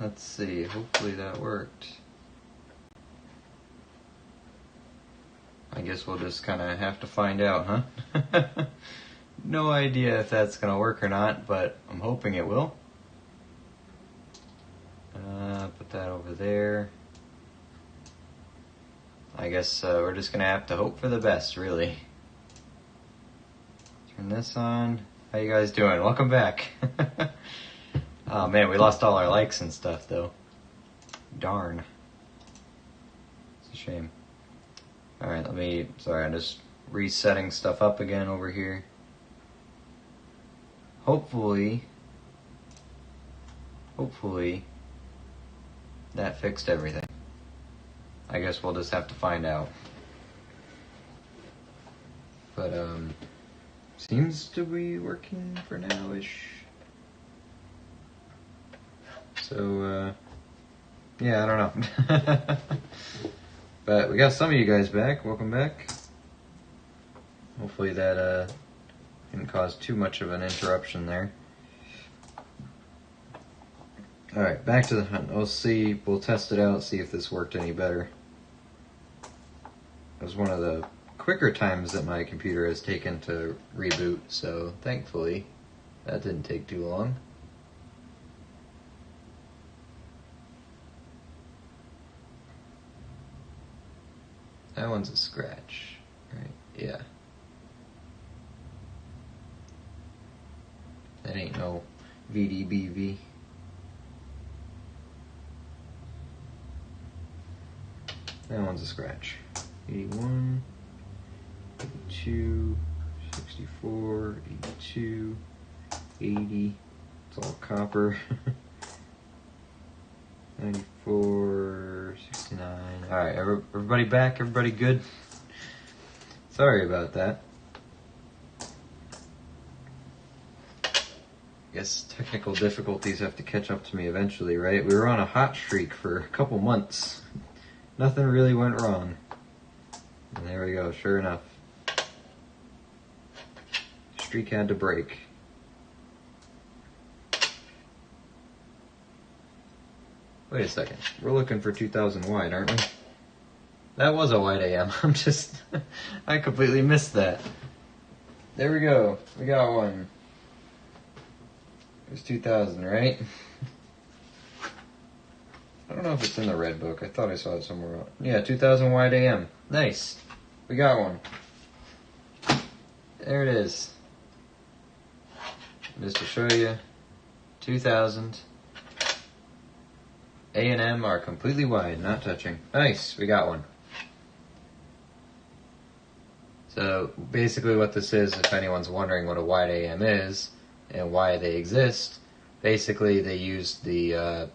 Let's see, hopefully that worked. I guess we'll just kind of have to find out, huh? No idea if that's going to work or not, but I'm hoping it will. Put that over there. I guess we're just going to have to hope for the best, really. Turn this on. How you guys doing? Welcome back. Oh man, we lost all our likes and stuff, though. Darn. It's a shame. Alright, sorry, I'm just resetting stuff up again over here. Hopefully, that fixed everything. I guess we'll just have to find out. But, seems to be working for now-ish. So, yeah, I don't know. But we got some of you guys back. Welcome back. Hopefully that didn't cause too much of an interruption there. Alright, back to the hunt. We'll test it out, see if this worked any better. It was one of the quicker times that my computer has taken to reboot, so thankfully that didn't take too long. That one's a scratch, right? Yeah. That ain't no VDBV. That one's a scratch. 81, 82, 64, 82, 80. It's all copper. 94, 69. Alright, everybody back? Everybody good? Sorry about that. Guess technical difficulties have to catch up to me eventually, right? We were on a hot streak for a couple months. Nothing really went wrong. And there we go, sure enough. Streak had to break. Wait a second, we're looking for 2000 wide, aren't we? That was a wide AM, I completely missed that. There we go, we got one. It was 2000, right? I don't know if it's in the red book, I thought I saw it somewhere else. Yeah, 2000 wide AM, nice. We got one. There it is. Just to show you, 2000. A and M are completely wide, not touching. Nice, we got one. So basically what this is, if anyone's wondering what a wide AM is and why they exist, basically they use the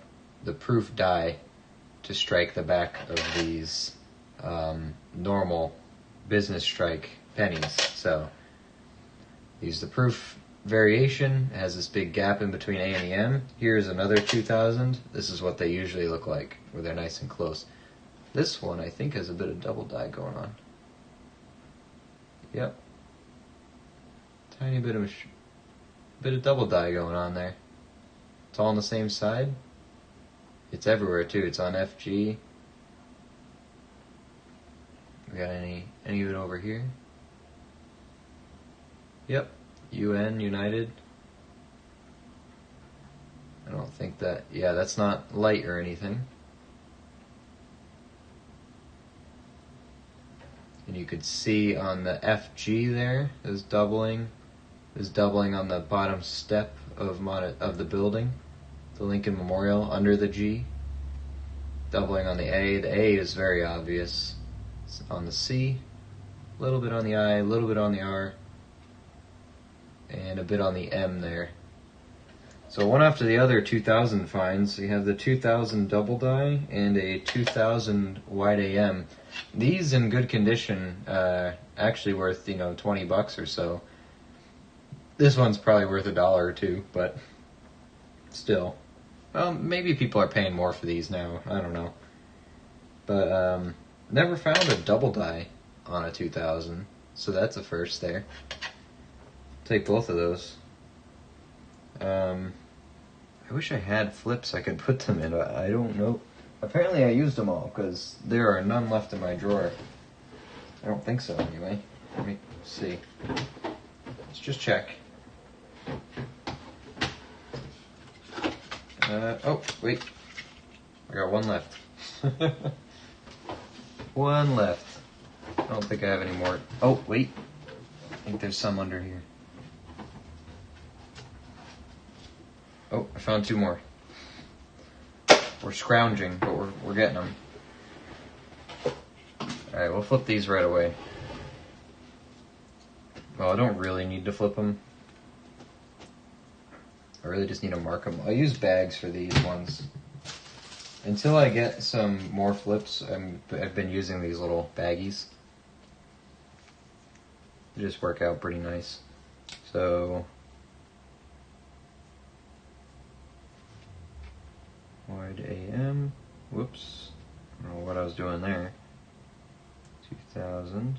proof die to strike the back of these normal business strike pennies. So use the proof variation. It has this big gap in between A and the M. Here's another 2000. This is what they usually look like, where they're nice and close. This one, I think, has a bit of double die going on. Yep. Tiny bit of double die going on there. It's all on the same side. It's everywhere too. It's on FG. We got any of it over here? Yep. UN, United. I don't think that, yeah, that's not light or anything. And you could see on the FG there is doubling on the bottom step of the building, the Lincoln Memorial under the G. Doubling on the A. The A is very obvious. It's on the C, a little bit on the I, a little bit on the R, and a bit on the M there. So one after the other 2000 finds. You have the 2000 double die and a 2000 wide AM. These in good condition, actually worth, $20 or so. This one's probably worth $1 or $2, but still. Well, maybe people are paying more for these now. I don't know. But never found a double die on a 2000, so that's a first there. Take both of those. I I wish I had flips I could put them in, but I don't know. Apparently I used them all, because there are none left in my drawer. I don't think so, anyway. Let me see. Let's just check. Oh, wait. I got one left. One left. I don't think I have any more. Oh, wait. I think there's some under here. Oh, I found two more. We're scrounging, but we're getting them. Alright, we'll flip these right away. Well, I don't really need to flip them. I really just need to mark them. I'll use bags for these ones. Until I get some more flips, I've been using these little baggies. They just work out pretty nice. So, wide AM. Whoops. I don't know what I was doing there. 2000.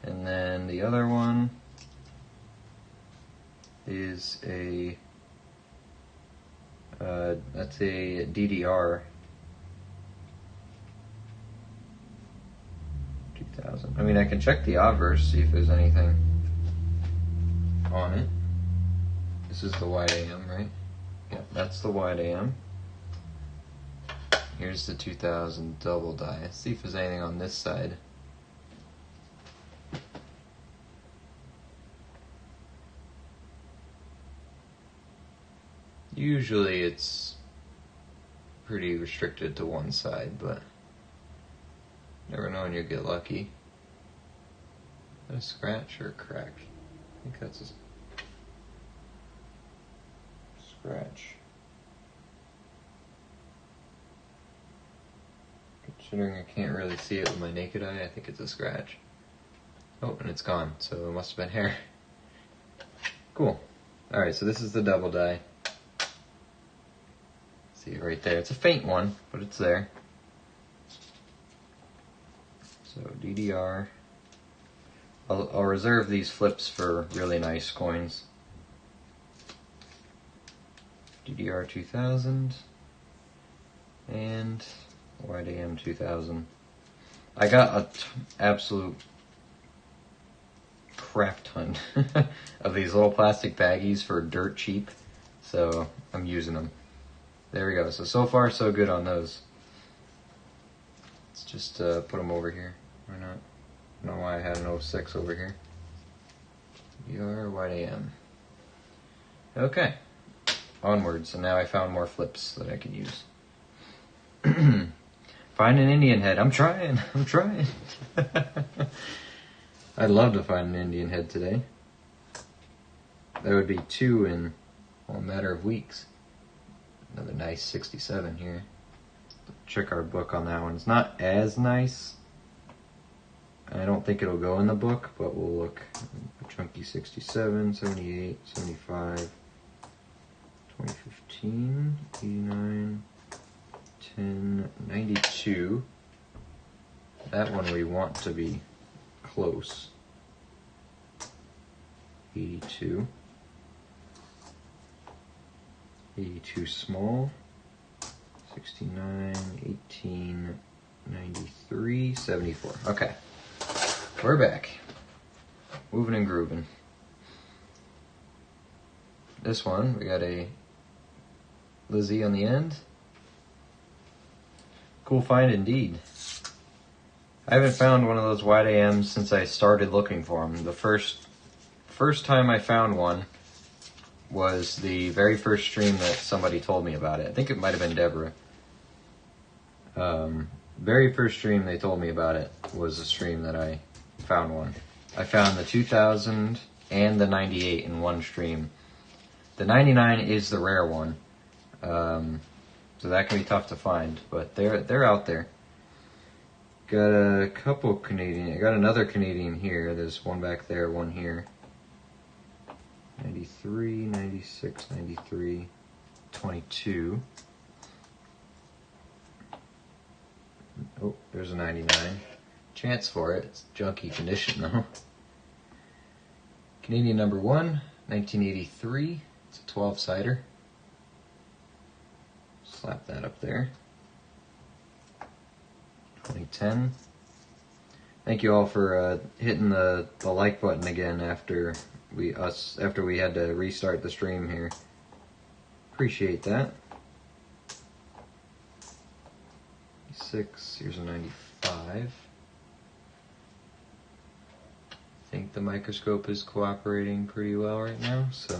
And then the other one is a that's a DDR 2000. I mean, I can check the obverse, see if there's anything on it. This is the wide AM, right? Yeah, that's the wide AM. Here's the 2000 double die. Let's see if there's anything on this side. Usually it's pretty restricted to one side, but never know when you get lucky. Is that a scratch or a crack? I think that's a scratch. Considering I can't really see it with my naked eye, I think it's a scratch. Oh, and it's gone, so it must have been hair. Cool. Alright, so this is the double die. See it right there. It's a faint one, but it's there. So DDR. I'll reserve these flips for really nice coins. DDR 2000 and wide AM 2000. I got a absolute crap ton of these little plastic baggies for dirt cheap, so I'm using them. There we go. So far so good on those. Let's just put them over here. Why not? I don't know why I had an 06 over here. Your wide AM. Okay. Onwards. And now I found more flips that I can use. Find an Indian head. I'm trying. I'm trying. I'd love to find an Indian head today. That would be two in a matter of weeks. Another nice 67 here. Check our book on that one. It's not as nice. I don't think it'll go in the book, but we'll look. Chunky 67, 78, 75, 2015, 89, 10, 92. That one we want to be close. 82. 82 small, 69, 18, 93, 74. Okay, we're back. Moving and grooving. This one, we got a Lizzie on the end. Cool find indeed. I haven't found one of those wide AMs since I started looking for them. The first time I found one was the very first stream that somebody told me about it. I think it might have been Deborah. Very first stream they told me about it was a stream that I found one. I found the 2000 and the 98 in one stream. The 99 is the rare one, so that can be tough to find, but they're out there. Got a couple Canadian. I got another Canadian here. There's one back there, one here. 93, 96, 93, 22. Oh, there's a 99. Chance for it. It's junky condition though. Canadian number 1, 1983. It's a 12-sider. slap that up there. 2010. Thank you all for hitting the like button again after we had to restart the stream here. Appreciate that. 6. Here's a 95. I think the microscope is cooperating pretty well right now, so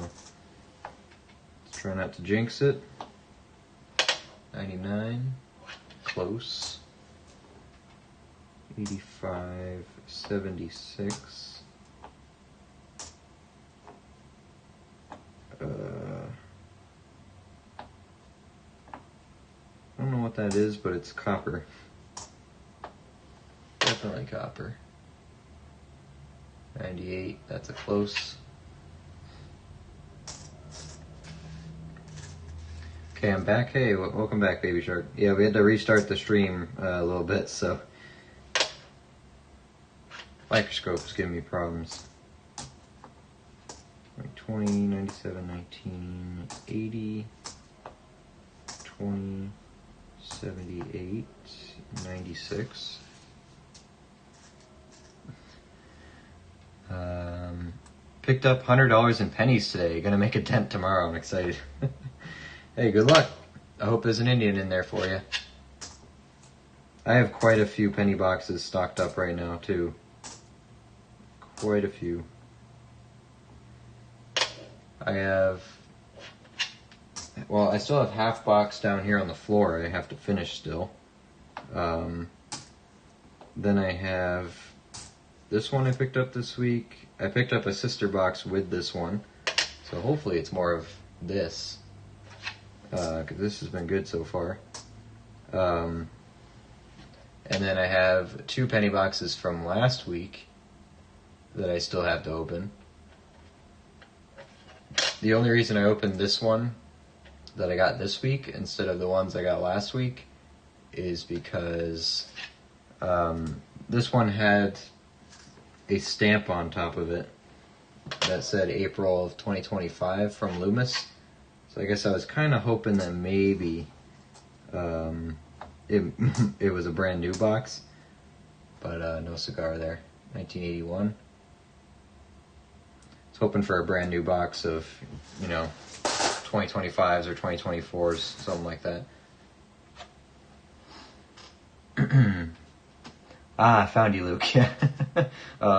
let's try not to jinx it. 99. Close. 85, 76. I don't know what that is, but it's copper. Definitely copper. 98, that's a close. Okay, I'm back. Hey, welcome back, Baby Shark. Yeah, we had to restart the stream a little bit, so microscope's giving me problems. 20, 97, 19, 80, 20, 78, 96. Picked up $100 in pennies today. Gonna make a dent tomorrow. I'm excited. Hey, good luck. I hope there's an Indian in there for you. I have quite a few penny boxes stocked up right now, too. Quite a few. I still have half box down here on the floor I have to finish still. Then I have this one I picked up this week. I picked up a sister box with this one, so hopefully it's more of this, because this has been good so far. And then I have 2 penny boxes from last week that I still have to open. The only reason I opened this one that I got this week instead of the ones I got last week is because this one had a stamp on top of it that said April of 2025 from Loomis. So I guess I was kind of hoping that maybe it was a brand new box, but no cigar there. 1981. Hoping for a brand new box of, 2025s or 2024s, something like that. I found you, Luke. Yeah.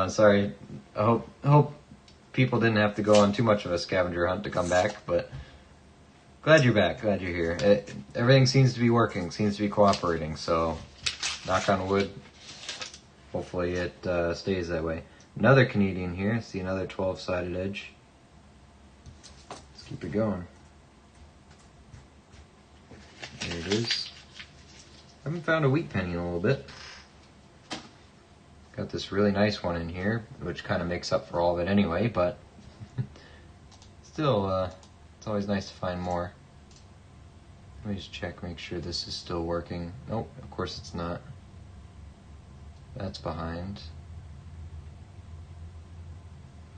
Sorry. I hope people didn't have to go on too much of a scavenger hunt to come back, but glad you're back. Glad you're here. Everything seems to be working, seems to be cooperating, so knock on wood. Hopefully it stays that way. Another Canadian here. See another 12-sided edge. Let's keep it going. There it is. I haven't found a wheat penny in a little bit. Got this really nice one in here, which kind of makes up for all of it anyway, but still, it's always nice to find more. Let me just check, make sure this is still working. Nope, of course it's not. That's behind.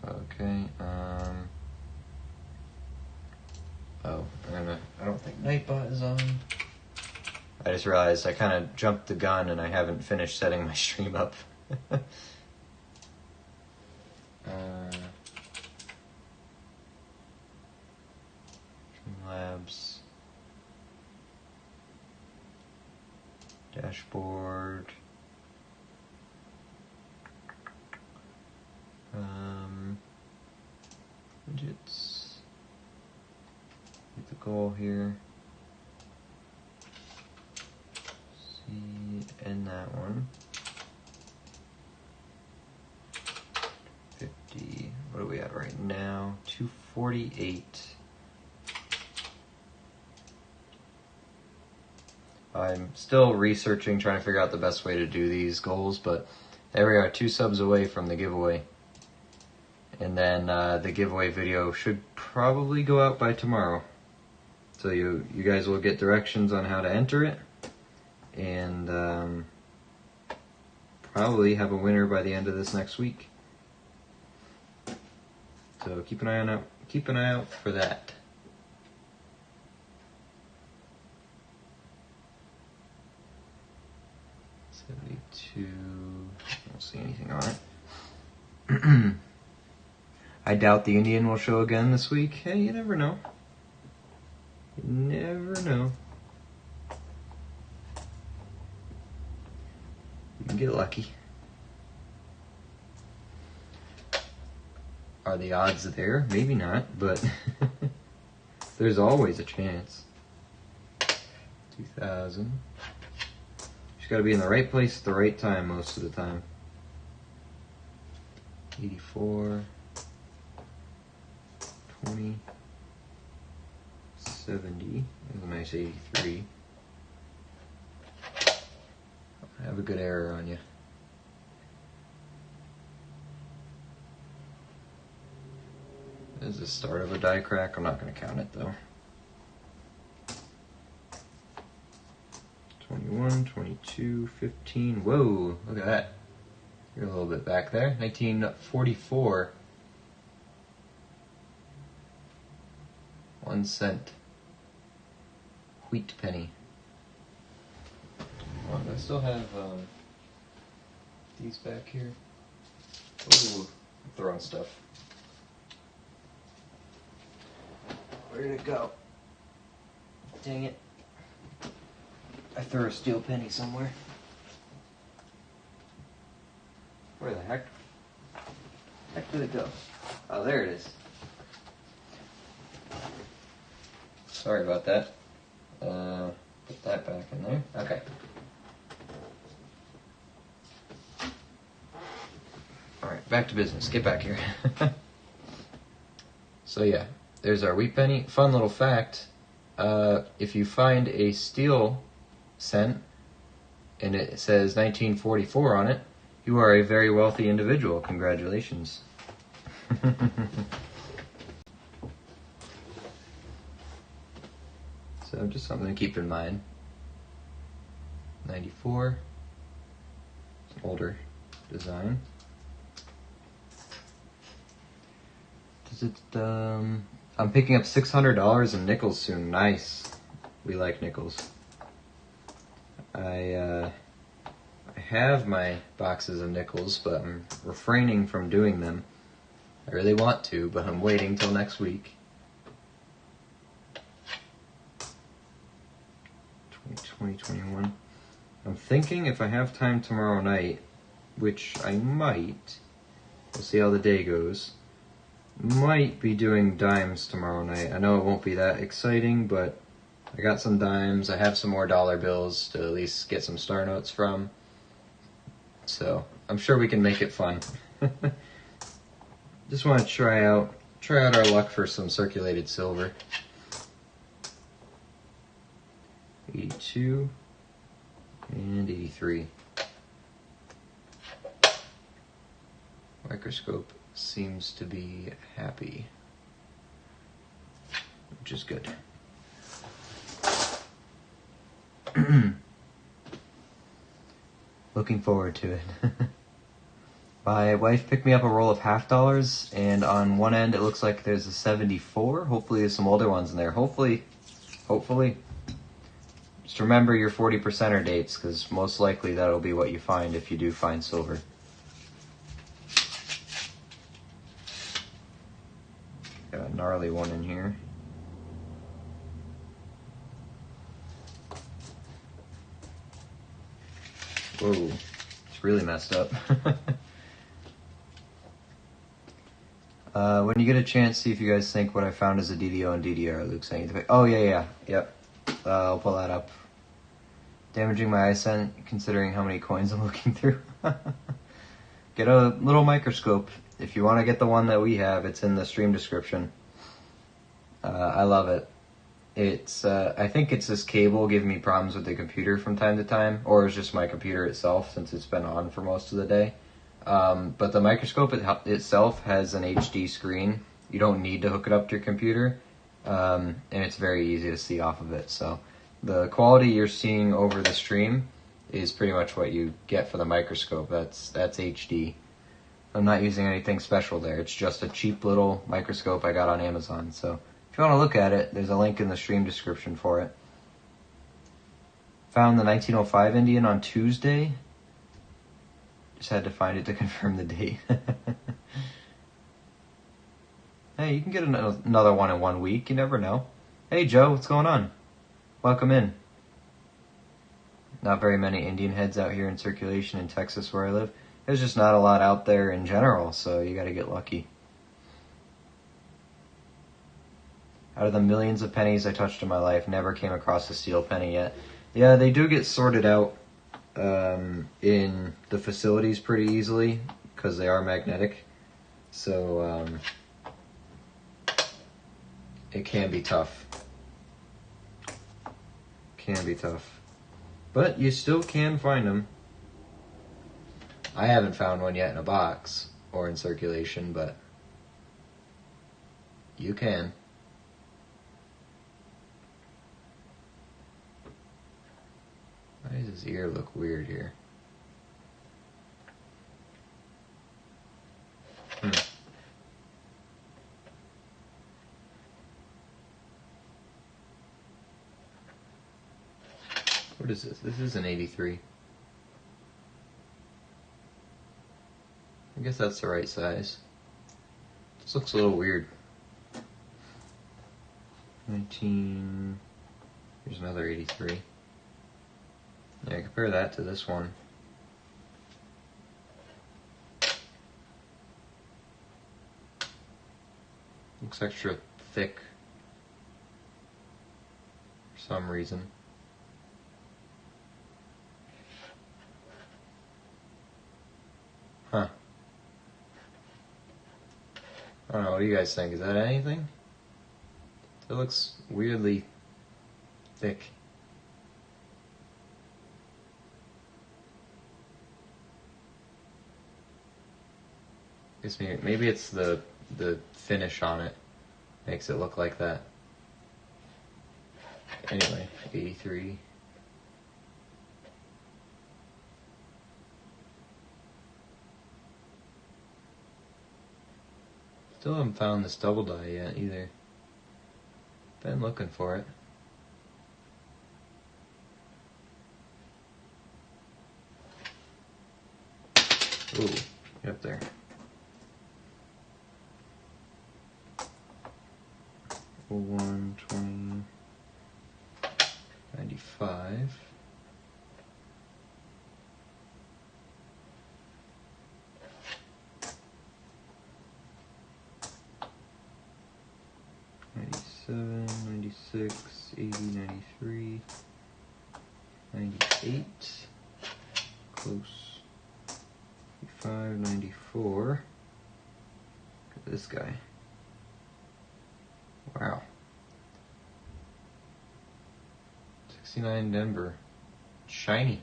Okay, oh, I don't think Nightbot is on. I just realized I kind of jumped the gun and I haven't finished setting my stream up. Streamlabs. Dashboard. Widgets. Get the goal here. See, end that one. 50. What are we at right now? 248. I'm still researching, trying to figure out the best way to do these goals, but there we are, 2 subs away from the giveaway. And then the giveaway video should probably go out by tomorrow. So you guys will get directions on how to enter it. And probably have a winner by the end of this next week. So keep an eye out for that. I don't see anything on it. I doubt the Indian will show again this week. Hey, you never know. You never know. You can get lucky. Are the odds there? Maybe not, but there's always a chance. 2000. Just got to be in the right place at the right time most of the time. 84. 20. 70. That's a nice 83. I have a good error on you. This is the start of a die crack. I'm not going to count it though. 21, 22, 15. Whoa, look at that. You're a little bit back there. 1944. 1 cent. Wheat penny. Oh, do I still have these back here? Ooh, I'm throwing stuff. Where did it go? Dang it. I threw a steel penny somewhere. Where the heck did it go? Oh, there it is. Sorry about that. Put that back in there. Okay. Alright, back to business. Get back here. So yeah, there's our wheat penny. Fun little fact. If you find a steel cent and it says 1944 on it, you are a very wealthy individual. Congratulations. So just something to keep in mind. 94. It's an older design. I'm picking up $600 in nickels soon. Nice. We like nickels. I have my boxes of nickels, but I'm refraining from doing them. I really want to, but I'm waiting till next week. 2021. I'm thinking if I have time tomorrow night, which I might, we'll see how the day goes, might be doing dimes tomorrow night. I know it won't be that exciting, but I got some dimes. I have some more dollar bills to at least get some star notes from. So I'm sure we can make it fun. Just want to try out our luck for some circulated silver. 82 and 83. Microscope seems to be happy, which is good. Looking forward to it. My wife picked me up a roll of $half, and on one end it looks like there's a 74. Hopefully there's some older ones in there. Hopefully. Just remember your 40%er dates, because most likely that'll be what you find if you do find silver. Got a gnarly one in here. Whoa, it's really messed up. When you get a chance, see if you guys think what I found is a DDO and DDR. Luke's saying, oh yeah, yep. I'll pull that up. Damaging my eyesight, considering how many coins I'm looking through. Get a little microscope. If you want to get the one that we have, it's in the stream description. I love it. It's I think it's this cable giving me problems with the computer from time to time, or it's just my computer itself since it's been on for most of the day. But the microscope itself has an HD screen. You don't need to hook it up to your computer, and it's very easy to see off of it. So the quality you're seeing over the stream is pretty much what you get for the microscope. That's HD. I'm not using anything special there. It's just a cheap little microscope I got on Amazon. So if you want to look at it, there's a link in the stream description for it. Found the 1905 Indian on Tuesday. Just had to find it to confirm the date. Hey, you can get another one in 1 week. You never know. Hey, Joe, what's going on? Welcome in. Not very many Indian heads out here in circulation in Texas where I live. There's just not a lot out there in general, so you gotta get lucky. Out of the millions of pennies I touched in my life, never came across a steel penny yet. Yeah, they do get sorted out in the facilities pretty easily because they are magnetic. So it can be tough. Can be tough. But you still can find them. I haven't found one yet in a box or in circulation, but you can. Why does his ear look weird here? What is this? This is an 83. I guess that's the right size. This looks a little weird. 19. Here's another 83. Yeah, compare that to this one. Looks extra thick for some reason. Huh. I don't know, what do you guys think? Is that anything? It looks weirdly thick. Guess maybe it's the finish on it makes it look like that. Anyway, 83. Still haven't found this double die yet either. Been looking for it. Ooh, get up there. 01, 20, 95. '97, '96, '80, '93, '98. Close. '95, '94. Look at this guy. Wow. 69 Denver. Shiny.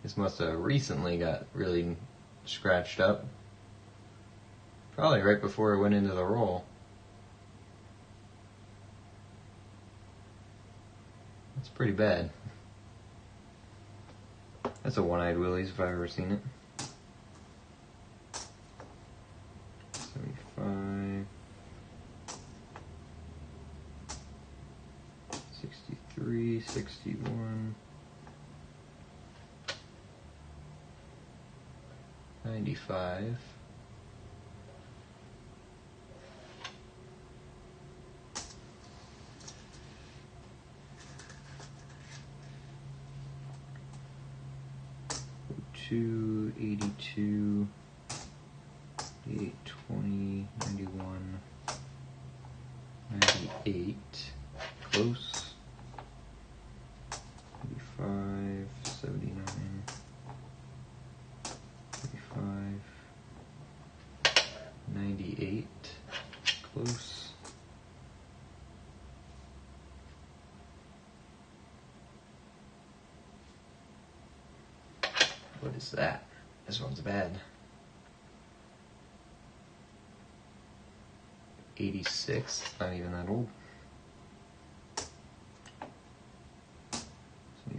This must have recently got really scratched up. Probably right before it went into the roll. That's pretty bad. That's a one-eyed Willie's if I've ever seen it. 75. 63, 61. 95. Two, 82, 88, 20, 91, 98, close, 85, 79, 85, 98, close. What is that? This one's bad. 86, not even that old.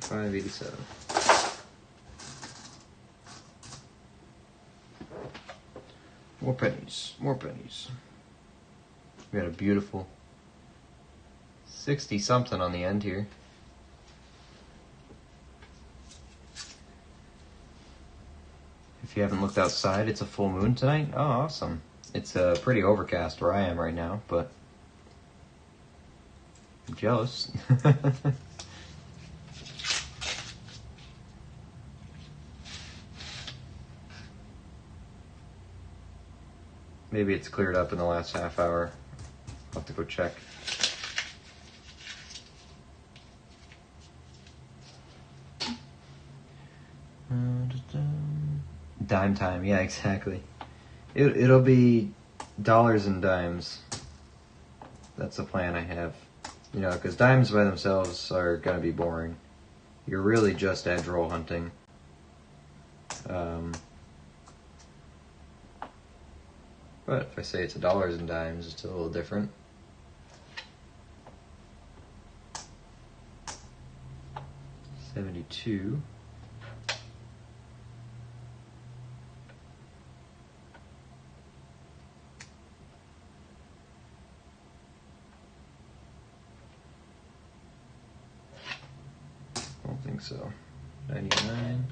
75, 87. More pennies, more pennies. We got a beautiful 60 something on the end here. If you haven't looked outside, it's a full moon tonight. Oh, awesome. It's pretty overcast where I am right now, but I'm jealous. Maybe it's cleared up in the last half hour. I'll have to go check. Dime time, yeah, exactly. It'll be dollars and dimes. That's the plan I have. You know, because dimes by themselves are going to be boring. You're really just edge roll hunting. But if I say it's a dollars and dimes, it's a little different. $72. I don't think so. 99.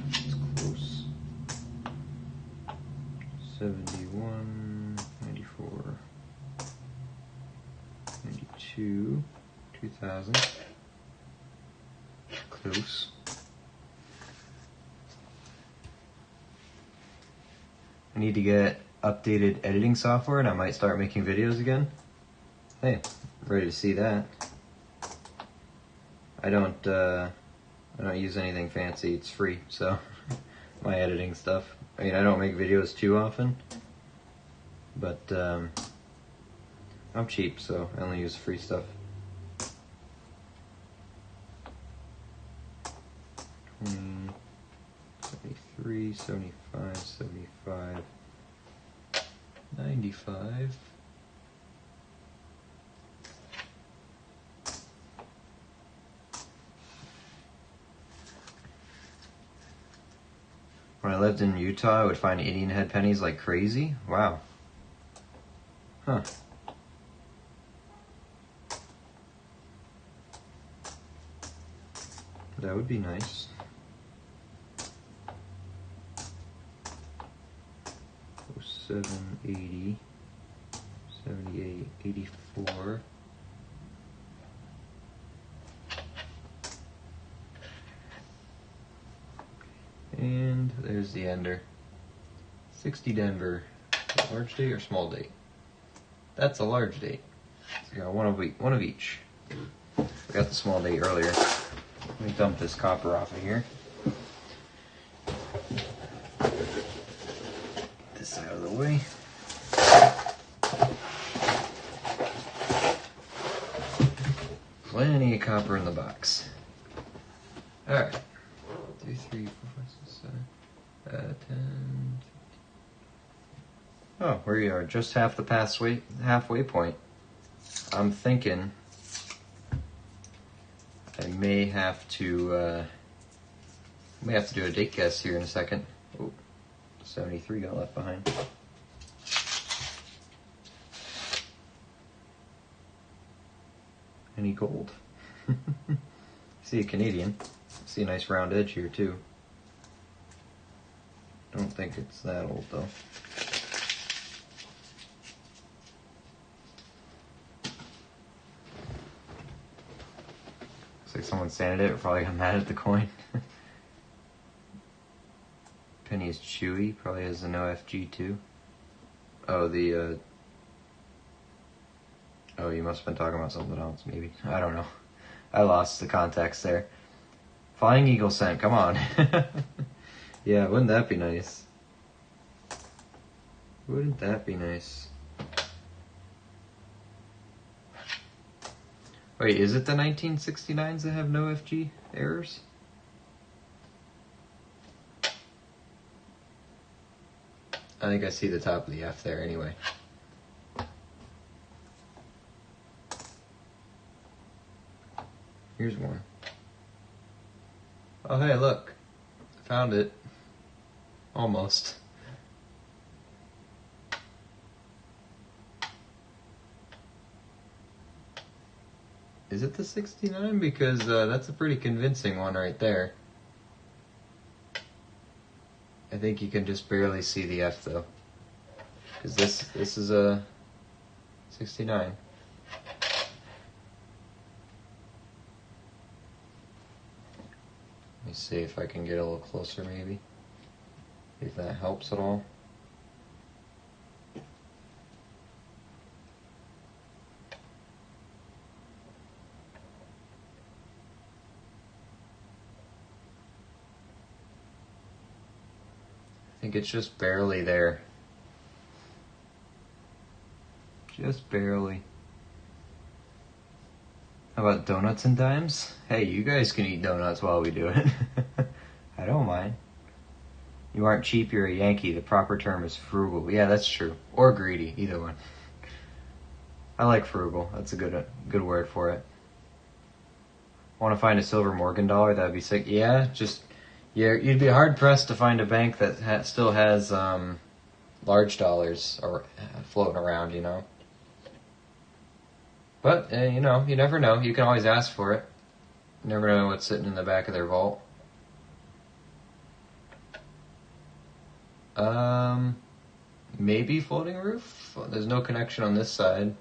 It's close. 71, 94, 92, 2000. Close. I need to get updated editing software and I might start making videos again. Hey, ready to see that. I don't use anything fancy, it's free, so my editing stuff. I mean, I don't make videos too often, but I'm cheap, so I only use free stuff. 20, 73, 75, 75, 95. When I lived in Utah, I would find Indian head pennies like crazy. Wow. Huh. That would be nice. 07, 80, 78, 84. And there's the ender. 60 Denver. Large date or small date? That's a large date. So you got one of each. I got the small date earlier. Let me dump this copper off of here. Get this out of the way. Plenty of copper in the box. Alright. 2, 3, 4, 5, 6, 7, 10. Oh, we are just half the halfway point. I'm thinking I may have to do a date guess here in a second. Oh, 73 got left behind. Any gold? See a Canadian. See a nice round edge here too. Don't think it's that old though. Looks like someone sanded it or probably got mad at the coin. Penny is chewy, probably has an OFG too. Oh, oh, you must have been talking about something else, maybe. I don't know. I lost the context there. Flying Eagle cent, come on. Yeah, wouldn't that be nice? Wouldn't that be nice? Wait, is it the 1969s that have no FG errors? I think I see the top of the F there anyway. Here's one. Oh, hey, look. Found it. Almost. Is it the 69? Because that's a pretty convincing one right there. I think you can just barely see the F though. Because this is a 69. Let me see if I can get a little closer maybe. If that helps at all. I think it's just barely there. Just barely. How about donuts and dimes? Hey, you guys can eat donuts while we do it. I don't mind. You aren't cheap, you're a Yankee. The proper term is frugal. Yeah, that's true. Or greedy, either one. I like frugal. That's a good word for it. Want to find a silver Morgan dollar? That'd be sick. Yeah, you'd be hard pressed to find a bank that still has large dollars floating around, you know. But you know, you never know. You can always ask for it. You never know what's sitting in the back of their vault. Maybe floating roof. There's no connection on this side.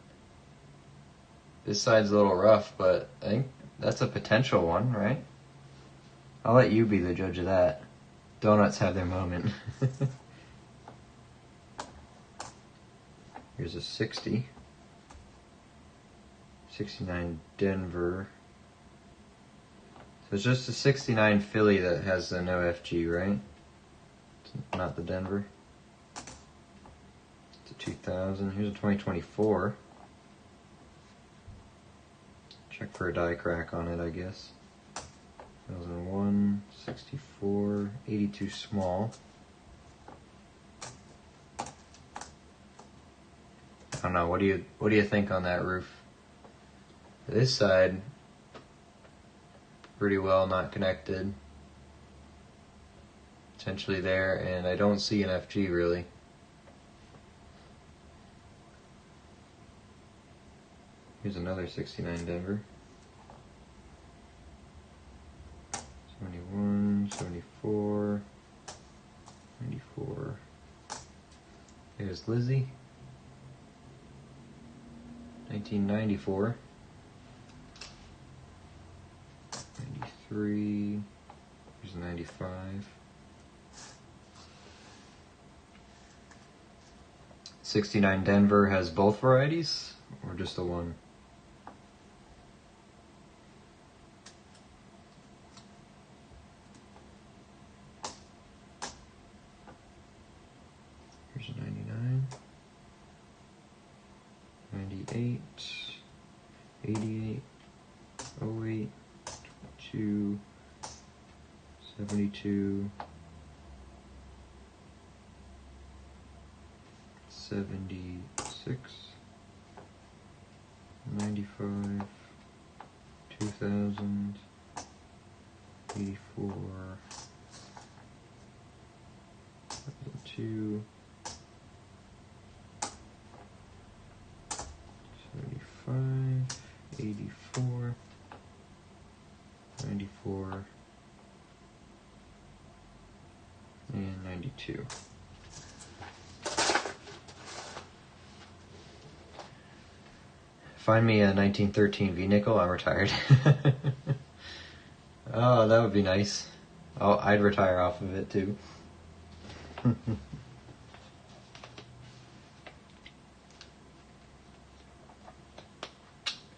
This side's a little rough, but I think that's a potential one, right? I'll let you be the judge of that. Donuts have their moment. Here's a 60. 69 Denver. So it's just a 69 Philly that has no FG, right? It's not the Denver. It's a 2000. Here's a 2024. Check for a die crack on it, I guess. 2001, 64, 82 small. I don't know. What do you think on that roof? This side, pretty well not connected. Potentially there, and I don't see an FG really. Here's another 69 Denver. 71, 74, 94. There's Lizzie. 1994. 93. Here's 95. 69 Denver has both varieties, or just the one? Here's a 99. 98. 88. 08. 22. 72. 76, 95, 2000, 84, 2, 75, 84, 94, and 92. Find me a 1913 V-nickel, I'm retired. Oh, that would be nice. Oh, I'd retire off of it too.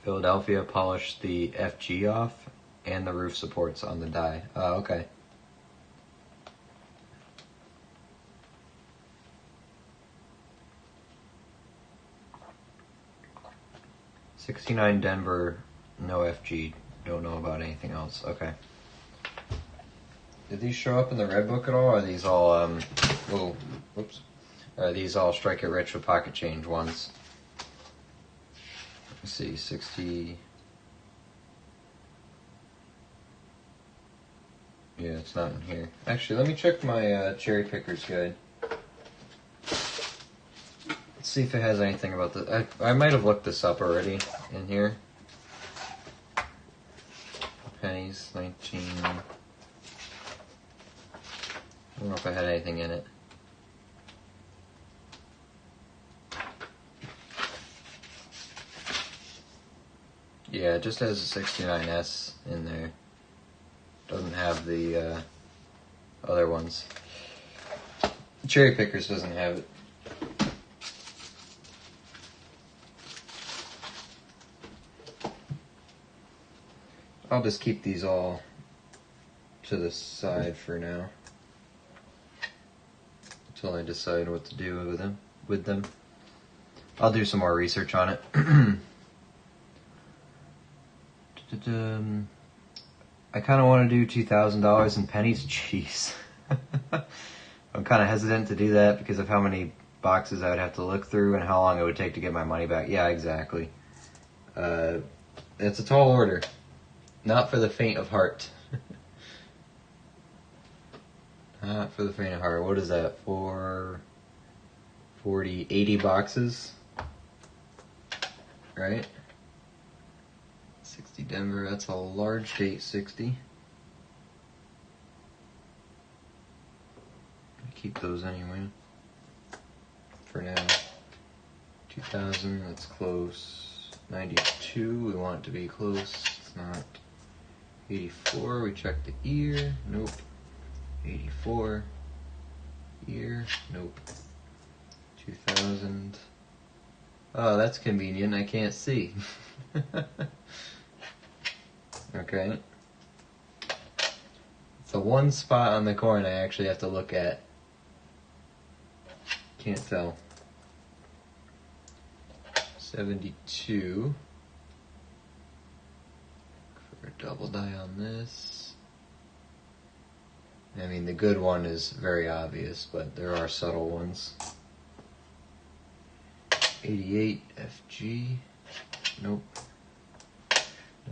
Philadelphia polished the FG off and the roof supports on the die. Oh, okay. '69 Denver, no FG. Don't know about anything else. Okay. Did these show up in the red book at all? Or are these all whoops. Are these all strike it rich with pocket change ones? Let's see, 60. Yeah, it's not in here. Actually, let me check my cherry picker's guide. See if it has anything about this. I might have looked this up already in here. pennies, 19. I don't know if I had anything in it. Yeah, it just has a 69S in there. Doesn't have the other ones. Cherry Pickers doesn't have it. I'll just keep these all to the side for now until I decide what to do with them. I'll do some more research on it. I kind of want to do $2,000 in pennies. Jeez. I'm kind of hesitant to do that because of how many boxes I would have to look through and how long it would take to get my money back. Yeah, exactly. It's a tall order. Not for the faint of heart. Not for the faint of heart. What is that? 40, 80 boxes? Right? 60 Denver. That's a large date 60. Keep those anyway. For now. 2000. That's close. 92. We want it to be close. It's not. 84, we check the ear, nope. 84, ear, nope. 2000, oh, that's convenient, I can't see. Okay. It's the one spot on the coin I actually have to look at. Can't tell. 72. Double die on this. I mean, the good one is very obvious, but there are subtle ones. 88 FG. Nope.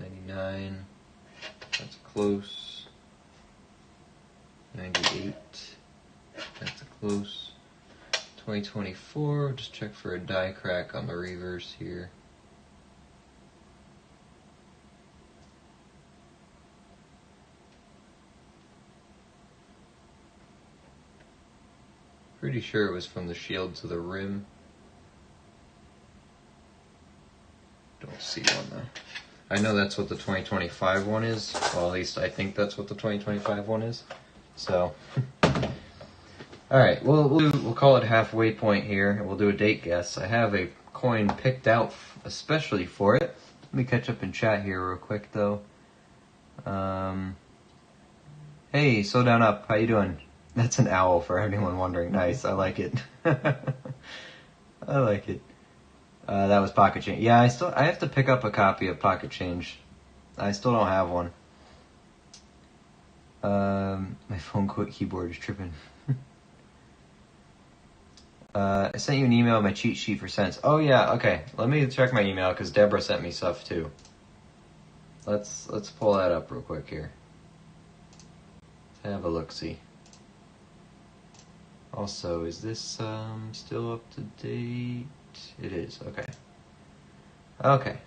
99. That's close. 98. That's close. 2024. Just check for a die crack on the reverse here. Pretty sure it was from the shield to the rim. Don't see one though. I know that's what the 2025 one is. Well, at least I think that's what the 2025 one is. So, alright, we'll call it halfway point here, and we'll do a date guess. I have a coin picked out especially for it. Let me catch up in chat here real quick though. Hey, slow down up. How you doing? That's an owl for anyone wondering. Nice, I like it. I like it. That was Pocket Change. Yeah, I have to pick up a copy of Pocket Change. I still don't have one. My phone keyboard is tripping. I sent you an email with my cheat sheet for cents. Oh yeah, okay. Let me check my email because Deborah sent me stuff too. Let's pull that up real quick here. Let's have a look-see. Also, is this still up to date? It is, okay. Okay.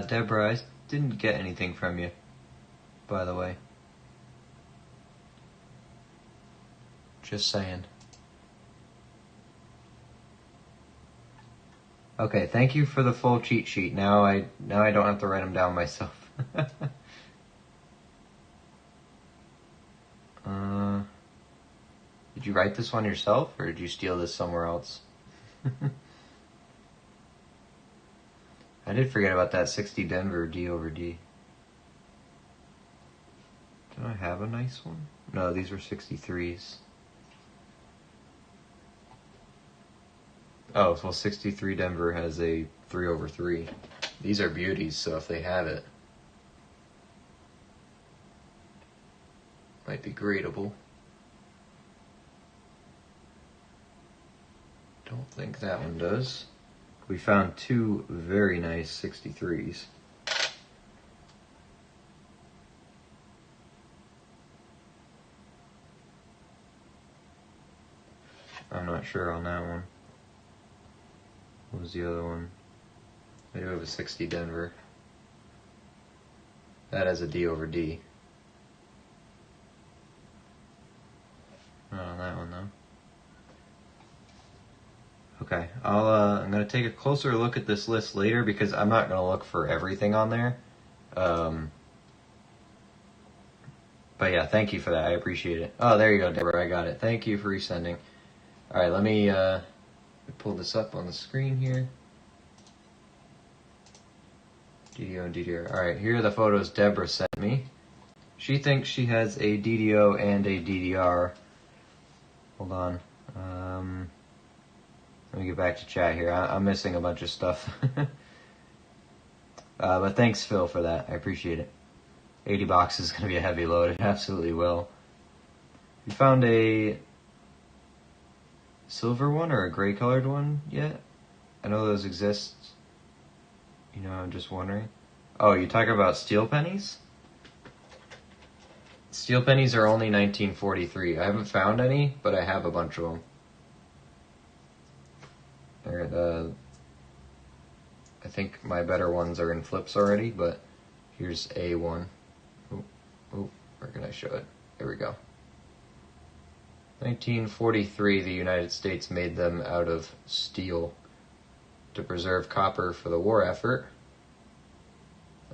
Deborah, I didn't get anything from you, by the way. Just saying. Okay, thank you for the full cheat sheet. Now I don't have to write them down myself. Did you write this one yourself, or did you steal this somewhere else? I did forget about that 60 Denver D over D. Do I have a nice one? No, these were 63s. Oh, well, 63 Denver has a 3 over 3. These are beauties, so if they have it, might be gradable. Don't think that one does. We found two very nice 63s. I'm not sure on that one. What was the other one? I do have a 60 Denver. That has a D over D. Not on that one though. Okay, I'm gonna take a closer look at this list later because I'm not gonna look for everything on there. But yeah, thank you for that. I appreciate it. Oh, there you go, Deborah. I got it. Thank you for resending. All right, let me pull this up on the screen here. DDO and DDR. All right, here are the photos Deborah sent me. She thinks she has a DDO and a DDR. Hold on. Let me get back to chat here. I'm missing a bunch of stuff. But thanks, Phil, for that. I appreciate it. 80 boxes is going to be a heavy load. It absolutely will. You found a silver one or a gray colored one yet? I know those exist. You know, I'm just wondering. Oh, you talking about steel pennies? Steel pennies are only 1943. I haven't found any, but I have a bunch of them. I think my better ones are in flips already, but here's a one. Oh, where can I show it? There we go. 1943, the United States made them out of steel to preserve copper for the war effort.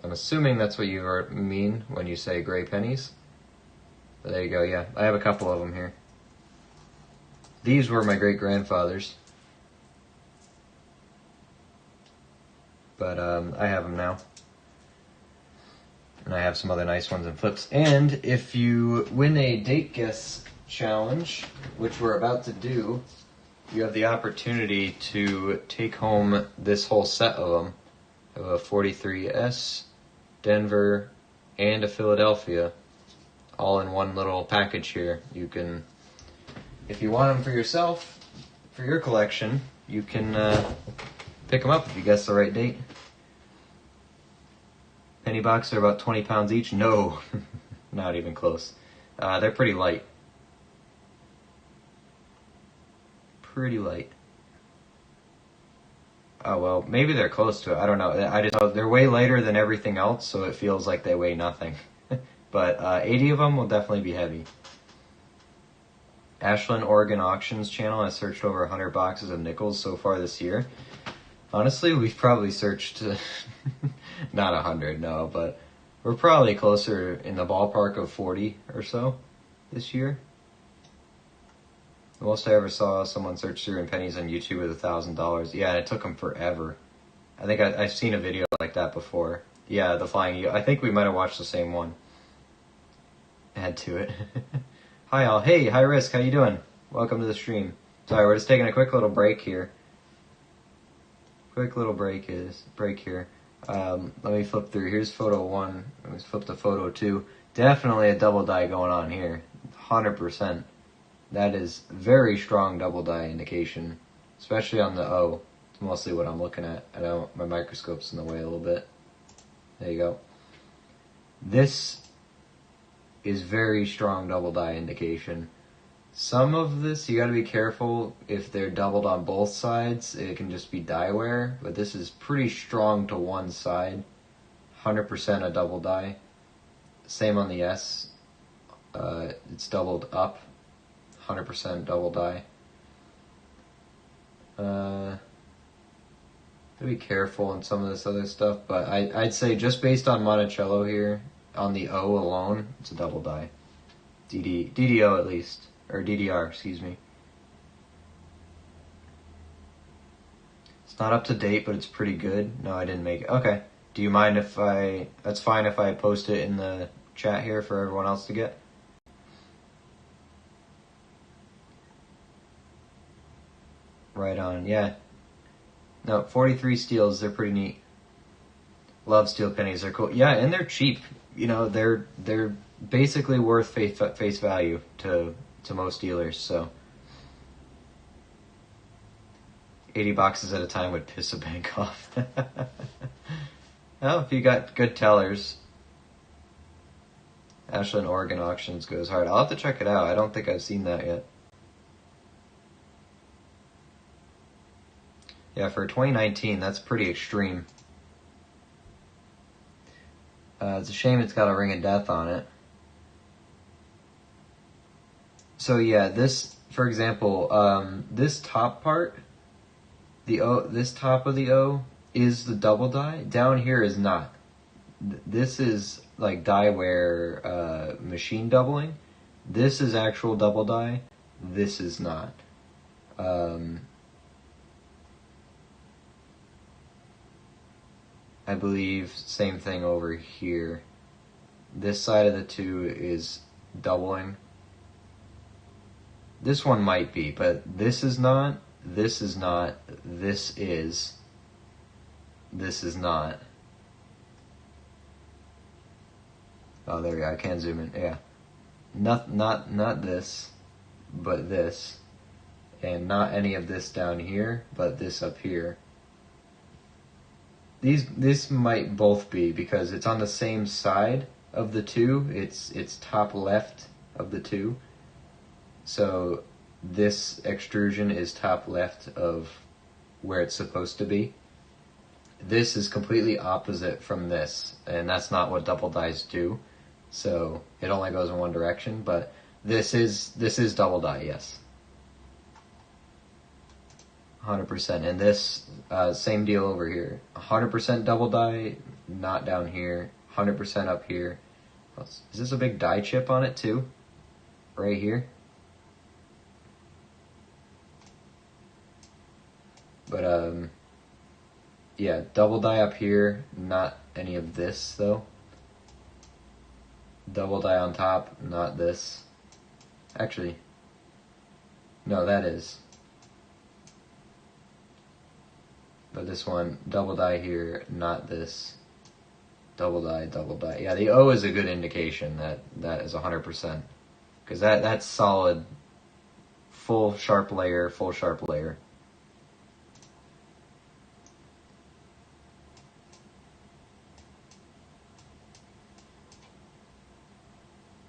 I'm assuming that's what you mean when you say gray pennies. But there you go, yeah. I have a couple of them here. These were my great-grandfather's. But I have them now. And I have some other nice ones in flips. And if you win a date guess challenge, which we're about to do, you have the opportunity to take home this whole set of them. I have a 43S, Denver, and a Philadelphia, all in one little package here. You can, if you want them for yourself, for your collection, you can pick them up if you guess the right date. Penny boxes are about 20 pounds each. No, not even close. They're pretty light. Pretty light. Oh, well, maybe they're close to it. I don't know. They're way lighter than everything else, so it feels like they weigh nothing. But 80 of them will definitely be heavy. Ashland, Oregon Auctions channel has searched over 100 boxes of nickels so far this year. Honestly, we've probably searched, not 100, no, but we're probably closer in the ballpark of 40 or so this year. The most I ever saw someone search through in pennies on YouTube was $1,000. Yeah, it took them forever. I think I've seen a video like that before. Yeah, the flying eagle. I think we might have watched the same one. Add to it. Hi all. Hey, High Risk, how you doing? Welcome to the stream. Sorry, we're just taking a quick little break here. Quick little break here. Let me flip through. Here's photo 1. Let me flip to photo 2. Definitely a double die going on here. 100%. That is very strong double die indication, especially on the O. It's mostly what I'm looking at. I know my microscope's in the way a little bit. There you go. This is very strong double die indication. Some of this, you gotta be careful if they're doubled on both sides. It can just be die wear, but this is pretty strong to one side. 100% a double die. Same on the S. It's doubled up. 100% double die. Be careful on some of this other stuff, but I'd say just based on Monticello here, on the O alone, it's a double die. DDO at least. Or DDR, excuse me. It's not up to date, but it's pretty good. No, I didn't make it. Okay. Do you mind if that's fine if I post it in the chat here for everyone else to get? Right on, yeah. No, 43 steels, they're pretty neat. Love steel pennies, they're cool. Yeah, and they're cheap. You know, they're basically worth face value to most dealers, so 80 boxes at a time would piss a bank off. Well, if you got good tellers. Ashland, Oregon Auctions goes hard. I'll have to check it out. I don't think I've seen that yet. Yeah, for 2019, that's pretty extreme. It's a shame it's got a ring of death on it. So yeah, this, for example, this top part, the O, this top of the O is the double die. Down here is not. This is like die where machine doubling. This is actual double die. This is not. I believe same thing over here. This side of the two is doubling. This one might be, but this is not. This is not. This is. This is not. Oh, there we go. I can zoom in. Yeah. Not this, but this. And not any of this down here, but this up here. This might both be because it's on the same side of the two. It's top left of the two. So this extrusion is top left of where it's supposed to be. This is completely opposite from this, and that's not what double dies do. So it only goes in one direction, but this is double die, yes. 100%. And this, same deal over here. 100% double die, not down here. 100% up here. Is this a big die chip on it too? Right here? But, yeah, double die up here, not any of this, though. Double die on top, not this. Actually, no, that is. But this one, double die here, not this. Double die, double die. Yeah, the O is a good indication that that is 100%. Because that's solid, full sharp layer, full sharp layer.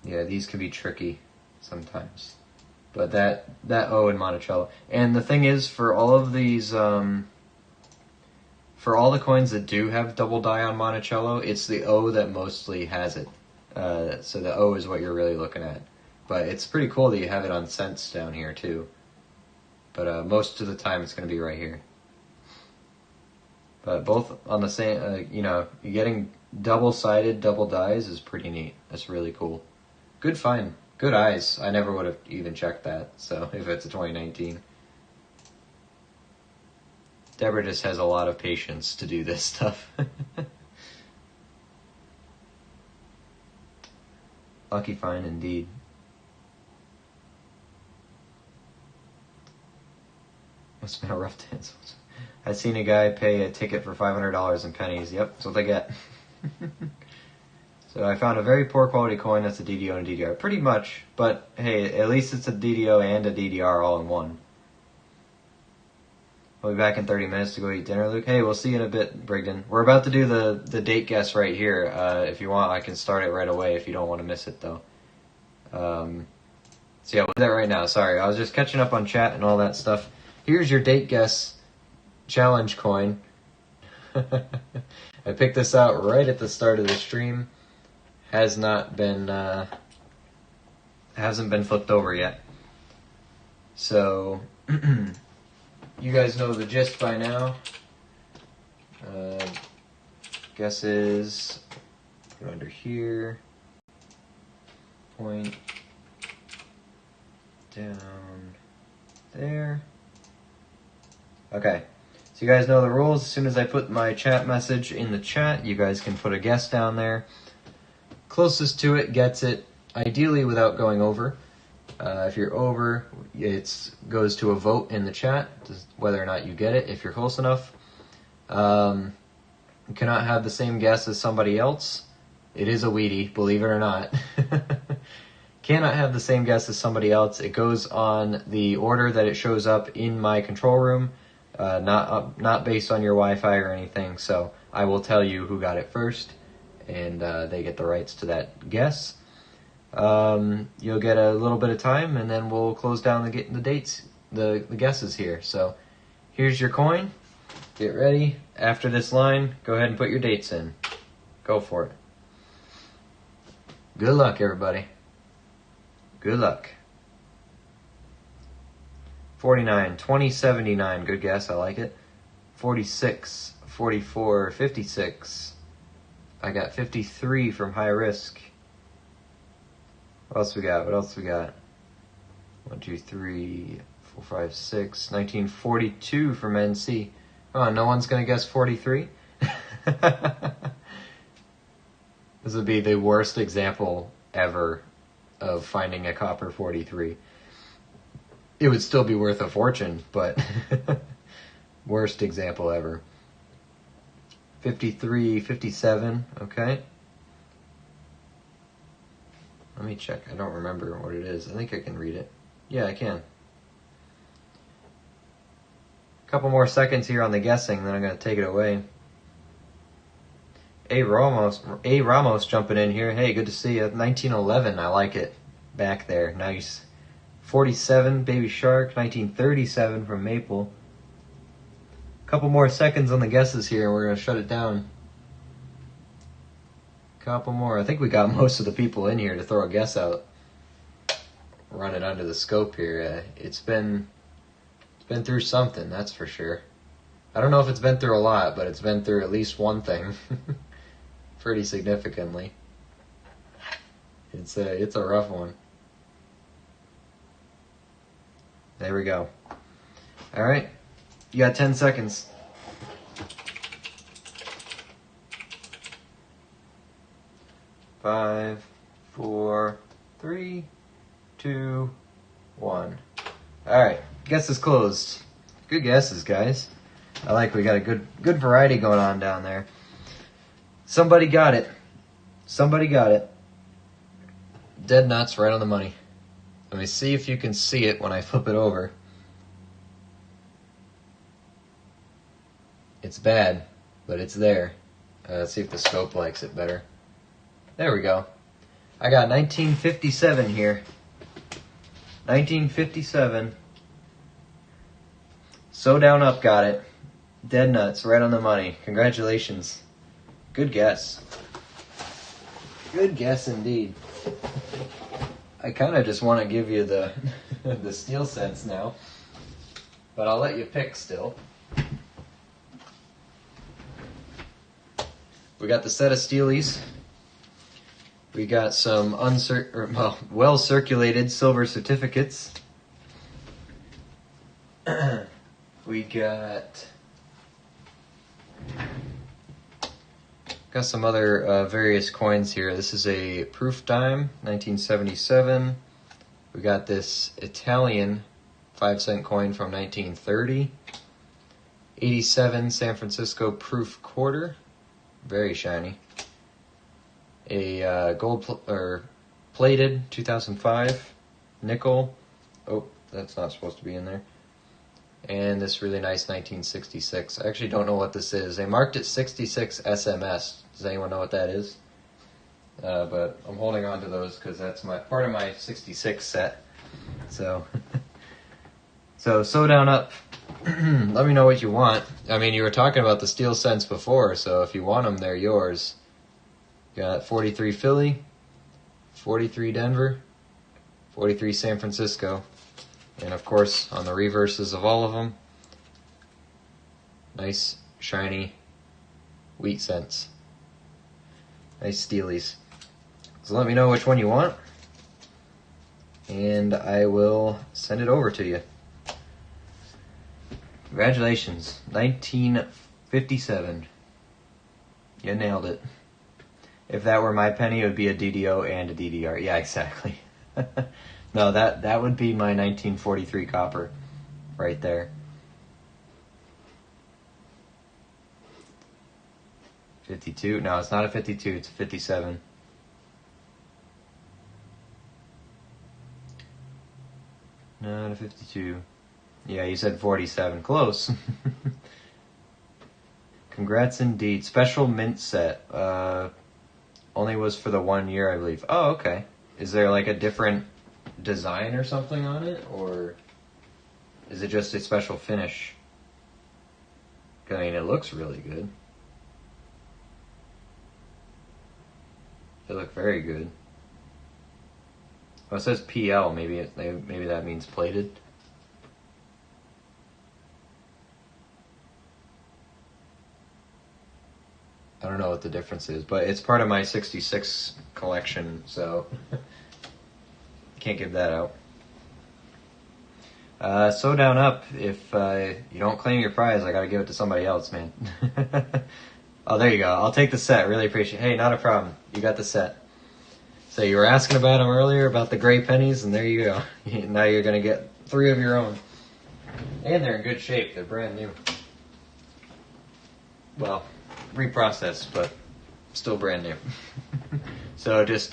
Yeah, these can be tricky sometimes. But that O in Monticello. And the thing is, for all of these, for all the coins that do have double die on Monticello, it's the O that mostly has it. So the O is what you're really looking at. But it's pretty cool that you have it on cents down here too. But most of the time it's going to be right here. But both on the same, you know, getting double-sided double dies is pretty neat. That's really cool. Good find. Good eyes. I never would have even checked that, so if it's a 2019. Deborah just has a lot of patience to do this stuff. Lucky find indeed. Must have been a rough dance. I've seen a guy pay a ticket for $500 in pennies. Yep, that's what they get. So I found a very poor quality coin that's a DDO and a DDR. Pretty much, but hey, at least it's a DDO and a DDR all in one. We'll be back in 30 minutes to go eat dinner, Luke. Hey, we'll see you in a bit, Brigden. We're about to do the date guess right here. If you want, I can start it right away if you don't want to miss it, though. So yeah, we'll do that right now. Sorry, I was just catching up on chat and all that stuff. Here's your date guess challenge coin. I picked this out right at the start of the stream. Has not been, hasn't been flipped over yet. So, you guys know the gist by now. Guess is, put it under here, point down there. Okay, so you guys know the rules. As soon as I put my chat message in the chat, you guys can put a guess down there. Closest to it gets it, ideally without going over. If you're over, it goes to a vote in the chat, whether or not you get it, if you're close enough. You cannot have the same guess as somebody else. It is a Wheatie, believe it or not. Cannot have the same guess as somebody else. It goes on the order that it shows up in my control room, not based on your Wi-Fi or anything. So I will tell you who got it first, and they get the rights to that guess. You'll get a little bit of time, and then we'll close down the dates, the guesses here. So here's your coin. Get ready. After this line, go ahead and put your dates in. Go for it. Good luck, everybody. Good luck. 49, 20, 79. Good guess. I like it. 46, 44, 56. I got 53 from high risk. What else we got? What else we got? 1, 2, 3, 4, 5, 6. 1942 from NC. Oh, no one's going to guess 43? This would be the worst example ever of finding a copper 43. It would still be worth a fortune, but worst example ever. 53, 57, okay. Let me check. I don't remember what it is. I think I can read it. Yeah, I can. A couple more seconds here on the guessing, then I'm going to take it away. A. Ramos jumping in here. Hey, good to see you. 1911, I like it. Back there, nice. 47, Baby Shark. 1937 from Maple. Couple more seconds on the guesses here, and we're going to shut it down. Couple more. I think we got most of the people in here to throw a guess out. Run it under the scope here. It's been through something, that's for sure. I don't know if it's been through a lot, but it's been through at least one thing. Pretty significantly. It's a rough one. There we go. All right. You got 10 seconds. 5, 4, 3, 2, 1. All right. Guess is closed. Good guesses, guys. I like we got a good variety going on down there. Somebody got it. Somebody got it. Dead nuts, right on the money. Let me see if you can see it when I flip it over. It's bad, but it's there. Let's see if the scope likes it better. There we go. I got 1957 here. 1957. So Down Up got it. Dead nuts, right on the money. Congratulations. Good guess. Good guess indeed. I kind of just want to give you the the steel cents now, but I'll let you pick still. We got the set of steelies. We got some well-circulated silver certificates. We got some other various coins here. This is a proof dime, 1977. We got this Italian 5-cent coin from 1930. 87 San Francisco proof quarter, very shiny. A plated 2005 nickel. Oh, that's not supposed to be in there. And this really nice 1966. I actually don't know what this is. They marked it 66 SMS. Does anyone know what that is? But I'm holding on to those because that's part of my 66 set. So Down Up. Let me know what you want. I mean, you were talking about the steel cents before, so if you want them, they're yours. You got 43 Philly, 43 Denver, 43 San Francisco. And of course, on the reverses of all of them, nice, shiny wheat cents. Nice steelies. So let me know which one you want, and I will send it over to you. Congratulations, 1957. You nailed it. If that were my penny, it would be a DDO and a DDR. Yeah, exactly. No, that would be my 1943 copper right there. 52? No, it's not a 52, it's a 57. Not a 52. Yeah, you said 47. Close. Congrats indeed. Special mint set. Only was for the 1 year, I believe. Oh, okay. Is there like a different design or something on it? Or is it just a special finish? I mean, it looks really good. They look very good. Oh, it says PL. Maybe that means plated. I don't know what the difference is, but it's part of my 66 collection, so can't give that out. So down up, if you don't claim your prize, I gotta give it to somebody else, man. Oh, there you go. I'll take the set. Really appreciate it. Hey, not a problem. You got the set. So you were asking about them earlier, about the gray pennies, and there you go. Now you're gonna get 3 of your own. And they're in good shape. They're brand new. Well, reprocessed, but still brand new. So just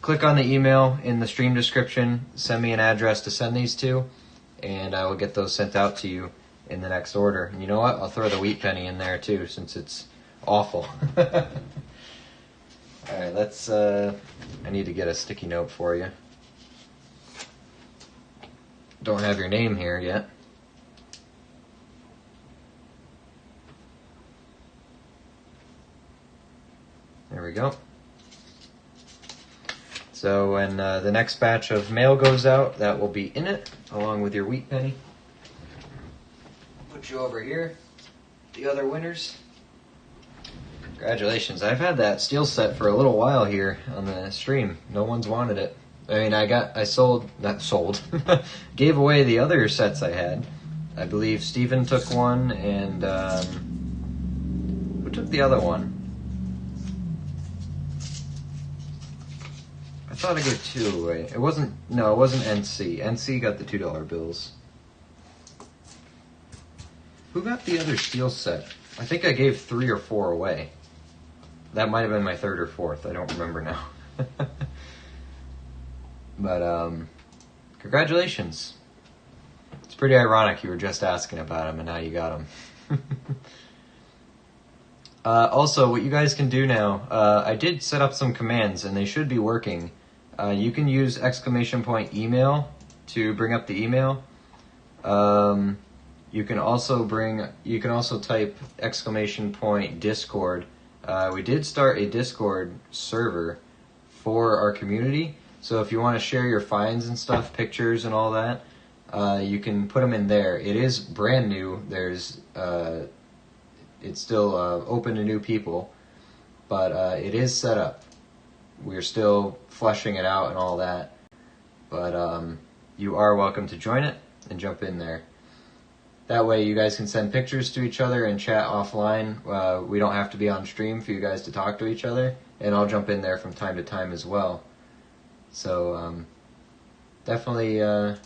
click on the email in the stream description, send me an address to send these to, and I will get those sent out to you in the next order. And you know what? I'll throw the wheat penny in there too, since it's awful. Alright, let's, I need to get a sticky note for you. Don't have your name here yet. There we go. So when the next batch of mail goes out, that will be in it, along with your wheat penny. Put you over here. The other winners. Congratulations. I've had that steel set for a little while here on the stream. No one's wanted it. I mean, gave away the other sets I had. I believe Steven took one, and who took the other one? I thought I gave 2 away. It wasn't NC. NC got the $2 bills. Who got the other steel set? I think I gave 3 or 4 away. That might have been my 3rd or 4th. I don't remember now. But, congratulations. It's pretty ironic you were just asking about them and now you got them. Also, what you guys can do now, I did set up some commands and they should be working. You can use !email to bring up the email. You can also type !Discord. We did start a Discord server for our community. So if you want to share your finds and stuff, pictures and all that, you can put them in there. It is brand new. It's still open to new people, but it is set up. We're still fleshing it out and all that, but you are welcome to join it and jump in there. That way you guys can send pictures to each other and chat offline. We don't have to be on stream for you guys to talk to each other, and I'll jump in there from time to time as well. So definitely go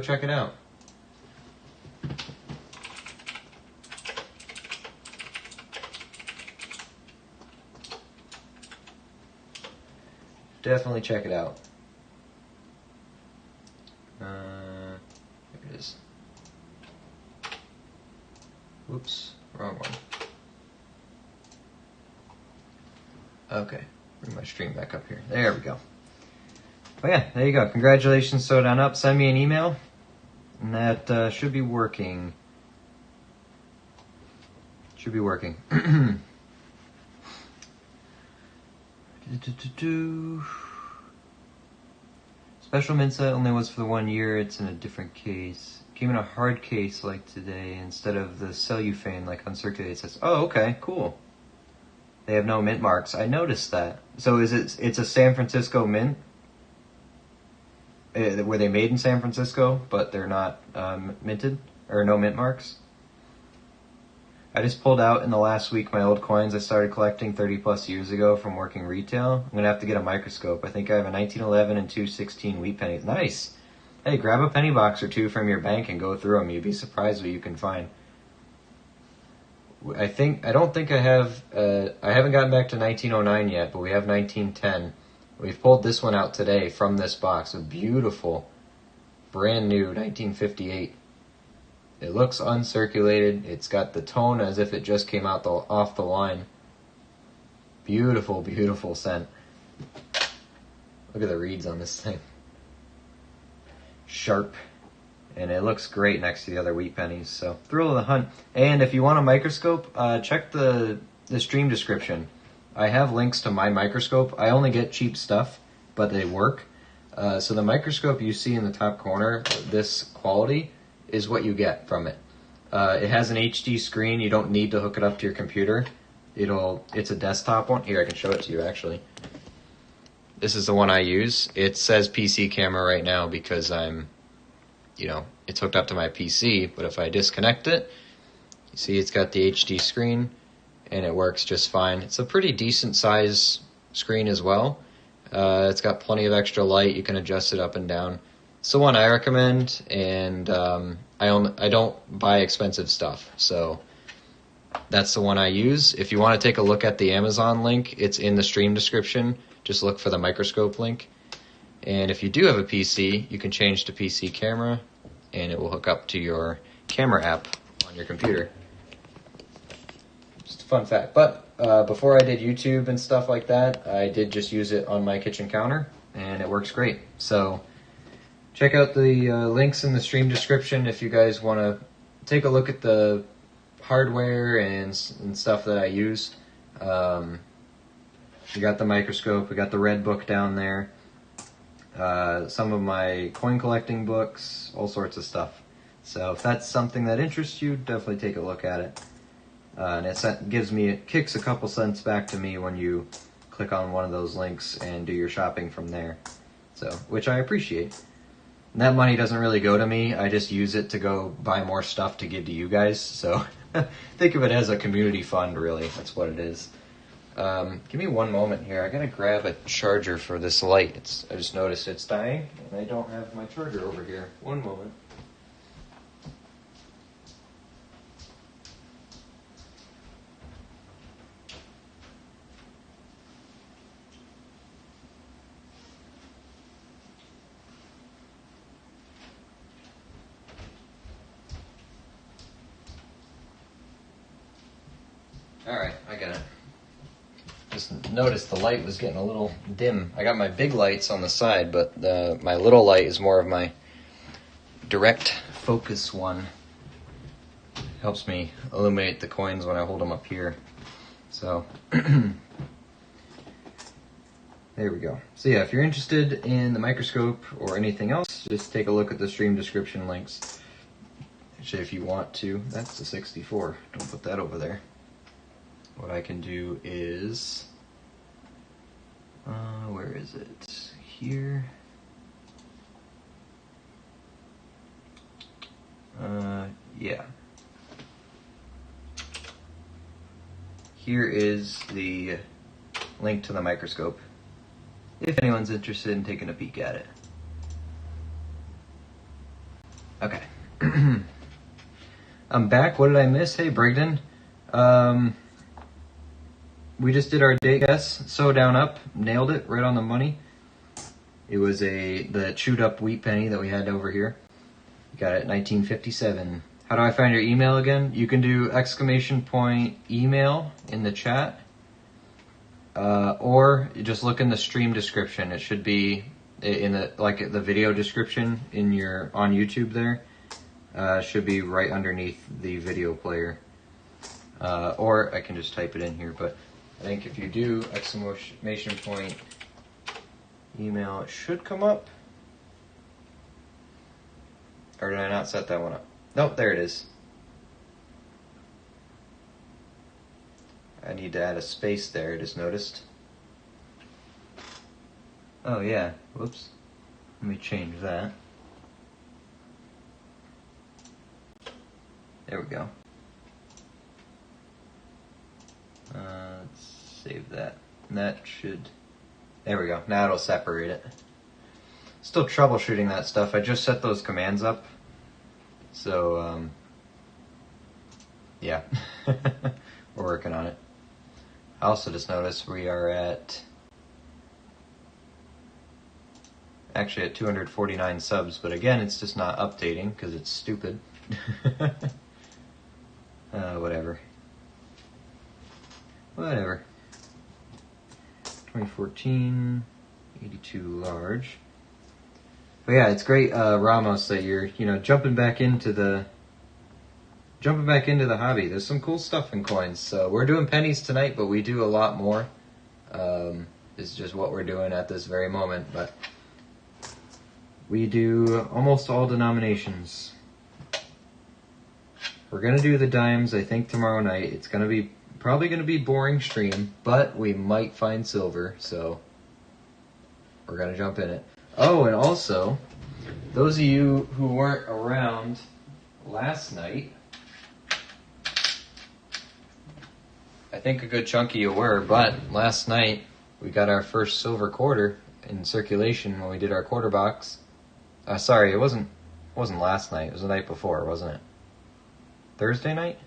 check it out. Definitely check it out. There it is. Whoops, wrong one. Okay, bring my stream back up here. There we go. Oh yeah, there you go. Congratulations, So Down Up. Send me an email, and that should be working. Should be working. Special mint set only was for the 1 year. It's in a different case. Came in a hard case like today instead of the cellophane like uncirculated. It says, oh, okay, cool. They have no mint marks. I noticed that. So it's a San Francisco mint? Were they made in San Francisco, but they're not minted? Or no mint marks? I just pulled out in the last week my old coins I started collecting 30 plus years ago from working retail. I'm going to have to get a microscope. I think I have a 1911 and 216 wheat pennies. Nice! Hey, grab a penny box or 2 from your bank and go through them. You'd be surprised what you can find. I haven't gotten back to 1909 yet, but we have 1910. We've pulled this one out today from this box. A beautiful, brand new 1958. It looks uncirculated. It's got the tone as if it just came out off the line. Beautiful, beautiful scent. Look at the reeds on this thing. Sharp. and it looks great next to the other wheat pennies. So thrill of the hunt. And if you want a microscope, check the stream description. I have links to my microscope. I only get cheap stuff, but they work. So the microscope you see in the top corner, this quality, is what you get from it. It has an HD screen. You don't need to hook it up to your computer. It's a desktop one. Here, I can show it to you actually. This is the one I use. It says PC camera right now because it's hooked up to my PC, but if I disconnect it, you see it's got the HD screen and it works just fine. It's a pretty decent size screen as well. It's got plenty of extra light. You can adjust it up and down. It's the one I recommend, and I don't buy expensive stuff, so that's the one I use. If you want to take a look at the Amazon link, it's in the stream description. Just look for the microscope link. And if you do have a PC, you can change to PC camera, and it will hook up to your camera app on your computer. Just a fun fact. But before I did YouTube and stuff like that, I did just use it on my kitchen counter, and it works great. So check out the links in the stream description if you guys want to take a look at the hardware and stuff that I use. We got the microscope, we got the red book down there, some of my coin collecting books, all sorts of stuff. So if that's something that interests you, definitely take a look at it. And it kicks a couple cents back to me when you click on one of those links and do your shopping from there. So, which I appreciate. And that money doesn't really go to me, I just use it to go buy more stuff to give to you guys. So think of it as a community fund, really. That's what it is. Give me one moment here. I gotta grab a charger for this light. I just noticed it's dying, and I don't have my charger over here. One moment. Alright, I got it. Just noticed the light was getting a little dim. I got my big lights on the side, but my little light is more of my direct focus one. Helps me illuminate the coins when I hold them up here. So, there we go. So yeah, if you're interested in the microscope or anything else, just take a look at the stream description links. Actually, if you want to, that's the 64. Don't put that over there. What I can do is, where is it? Here. Yeah. Here is the link to the microscope, if anyone's interested in taking a peek at it. Okay. I'm back. What did I miss? Hey, Brigden. We just did our date guess. So down up, nailed it right on the money. It was the chewed up wheat penny that we had over here. We got it 1957. How do I find your email again? You can do !email in the chat, or just look in the stream description. It should be in the video description on YouTube there. Should be right underneath the video player. Or I can just type it in here, but I think if you do !email, it should come up. Or did I not set that one up? Nope, there it is. I need to add a space there, I just noticed. Oh yeah, whoops. Let me change that. There we go. Let's save that. And that should... There we go. Now it'll separate it. Still troubleshooting that stuff. I just set those commands up. So, yeah. We're working on it. I also just noticed we are at 249 subs, but again, it's just not updating because it's stupid. Whatever. 2014, 82 large. But yeah, it's great, Ramos, that you're, jumping back into the hobby. There's some cool stuff in coins. So we're doing pennies tonight, but we do a lot more. It's just what we're doing at this very moment. But we do almost all denominations. We're gonna do the dimes, I think, tomorrow night. It's probably gonna be boring stream, but we might find silver, so we're gonna jump in it. Oh, and also, those of you who weren't around last night, I think a good chunk of you were, but last night we got our first silver quarter in circulation when we did our quarter box. Sorry, it wasn't last night. It was the night before, wasn't it? Thursday night?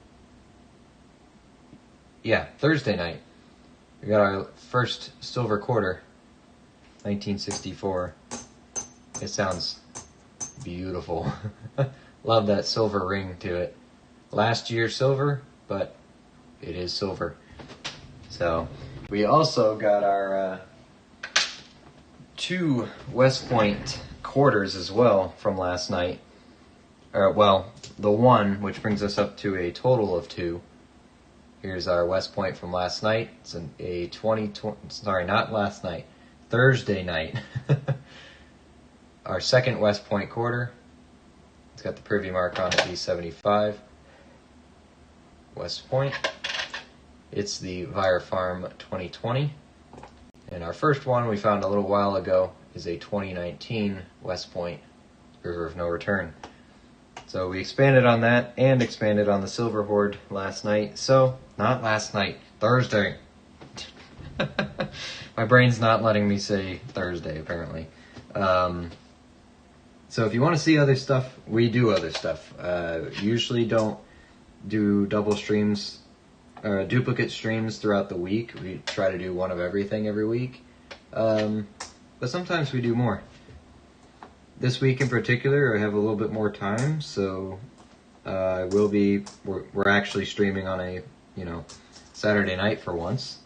Yeah, Thursday night. We got our first silver quarter, 1964. It sounds beautiful. Love that silver ring to it. Last year silver, but it is silver. So we also got our 2 West Point quarters as well from last night. Well, the one, which brings us up to a total of 2. Here's our West Point from last night. It's a 2020. Sorry, not last night. Thursday night. Our second West Point quarter. It's got the privy mark on it, B75. West Point. It's the Vire Farm 2020. And our first one we found a little while ago is a 2019 West Point River of No Return. So we expanded on that and expanded on the Silver Horde last night. So, not last night, Thursday. My brain's not letting me say Thursday, apparently. So if you want to see other stuff, we do other stuff. Usually don't do double streams, duplicate streams throughout the week. We try to do one of everything every week. But sometimes we do more. This week in particular, I have a little bit more time, so we're actually streaming on a, Saturday night for once.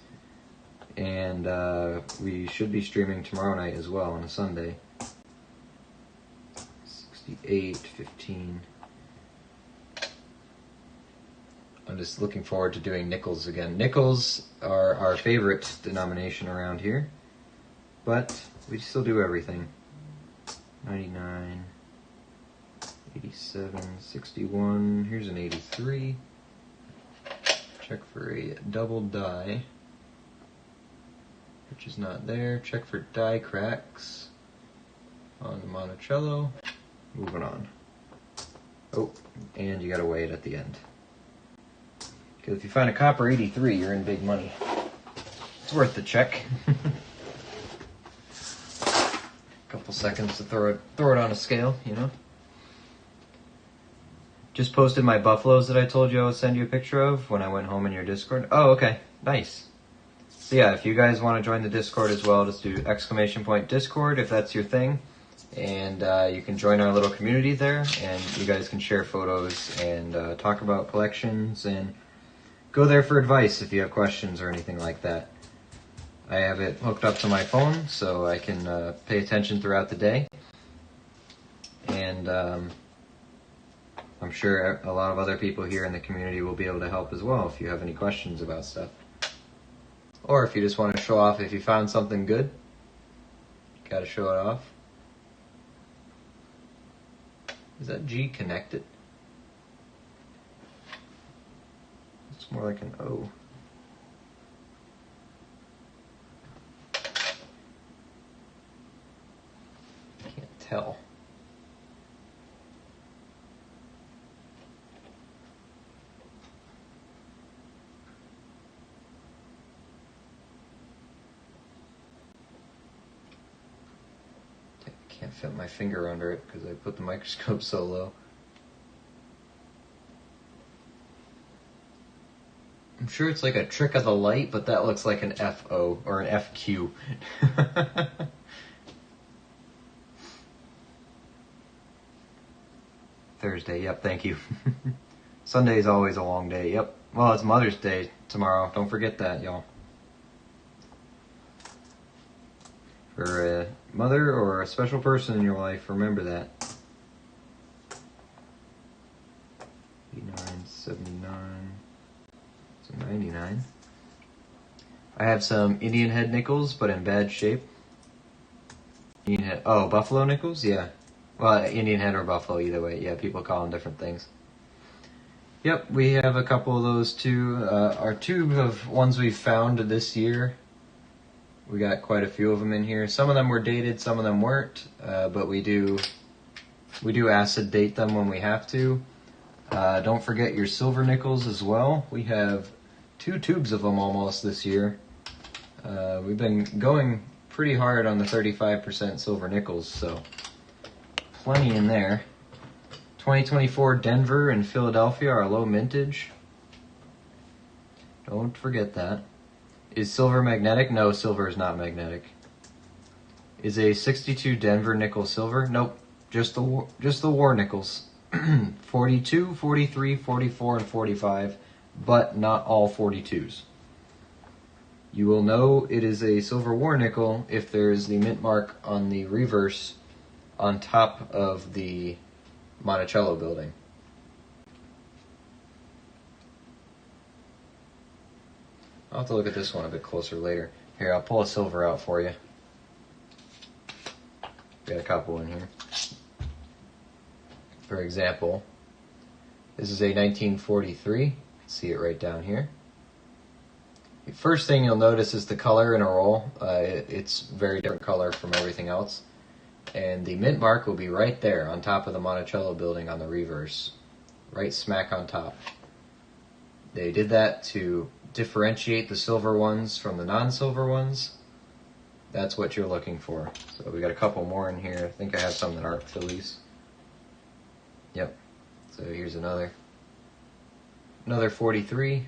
And we should be streaming tomorrow night as well on a Sunday. 68.15. I'm just looking forward to doing nickels again. Nickels are our favorite denomination around here, but we still do everything. 99, 87, 61, here's an 83. Check for a double die, which is not there. Check for die cracks on the Monticello. Moving on. Oh, and you gotta weigh it at the end. Because if you find a copper 83, you're in big money. It's worth the check. Couple seconds to throw it on a scale, Just posted my buffaloes that I told you I would send you a picture of when I went home in your Discord. Oh, okay. Nice. So yeah, if you guys want to join the Discord as well, just do !Discord if that's your thing. And you can join our little community there, and you guys can share photos and talk about collections and go there for advice if you have questions or anything like that. I have it hooked up to my phone so I can pay attention throughout the day. And I'm sure a lot of other people here in the community will be able to help as well if you have any questions about stuff. Or if you just want to show off if you found something good, gotta show it off. Is that G connected? It's more like an O. Can't tell. Can't fit my finger under it because I put the microscope so low. I'm sure it's like a trick of the light, but that looks like an FO or an FQ. Thursday, yep, thank you. Sunday is always a long day, yep. Well, it's Mother's Day tomorrow. Don't forget that, y'all. For mother or a special person in your life, remember that. 89, 79, so 99. I have some Indian head nickels, but in bad shape. Indian head, oh, buffalo nickels? Yeah. Well, Indian head or buffalo, either way. Yeah, people call them different things. Yep, we have a couple of those too. Our tube of ones we found this year, we got quite a few of them in here. Some of them were dated, some of them weren't, but we do acid date them when we have to. Don't forget your silver nickels as well. We have 2 tubes of them almost this year. We've been going pretty hard on the 35% silver nickels, so plenty in there. 2024 Denver and Philadelphia are low mintage. Don't forget that. Is silver magnetic? No, silver is not magnetic. Is a 62 Denver nickel silver? Nope, just the war nickels. 42, 43, 44, and 45, but not all 42s. You will know it is a silver war nickel if there is the mint mark on the reverse on top of the Monticello building. I'll have to look at this one a bit closer later. Here, I'll pull a silver out for you. Got a couple in here. For example, this is a 1943. See it right down here. The first thing you'll notice is the color in a roll. It's very different color from everything else. And the mint mark will be right there on top of the Monticello building on the reverse. Right smack on top. They did that to differentiate the silver ones from the non-silver ones. That's what you're looking for. So we got a couple more in here. I think I have some that aren't Phillies. Yep. So here's another 43.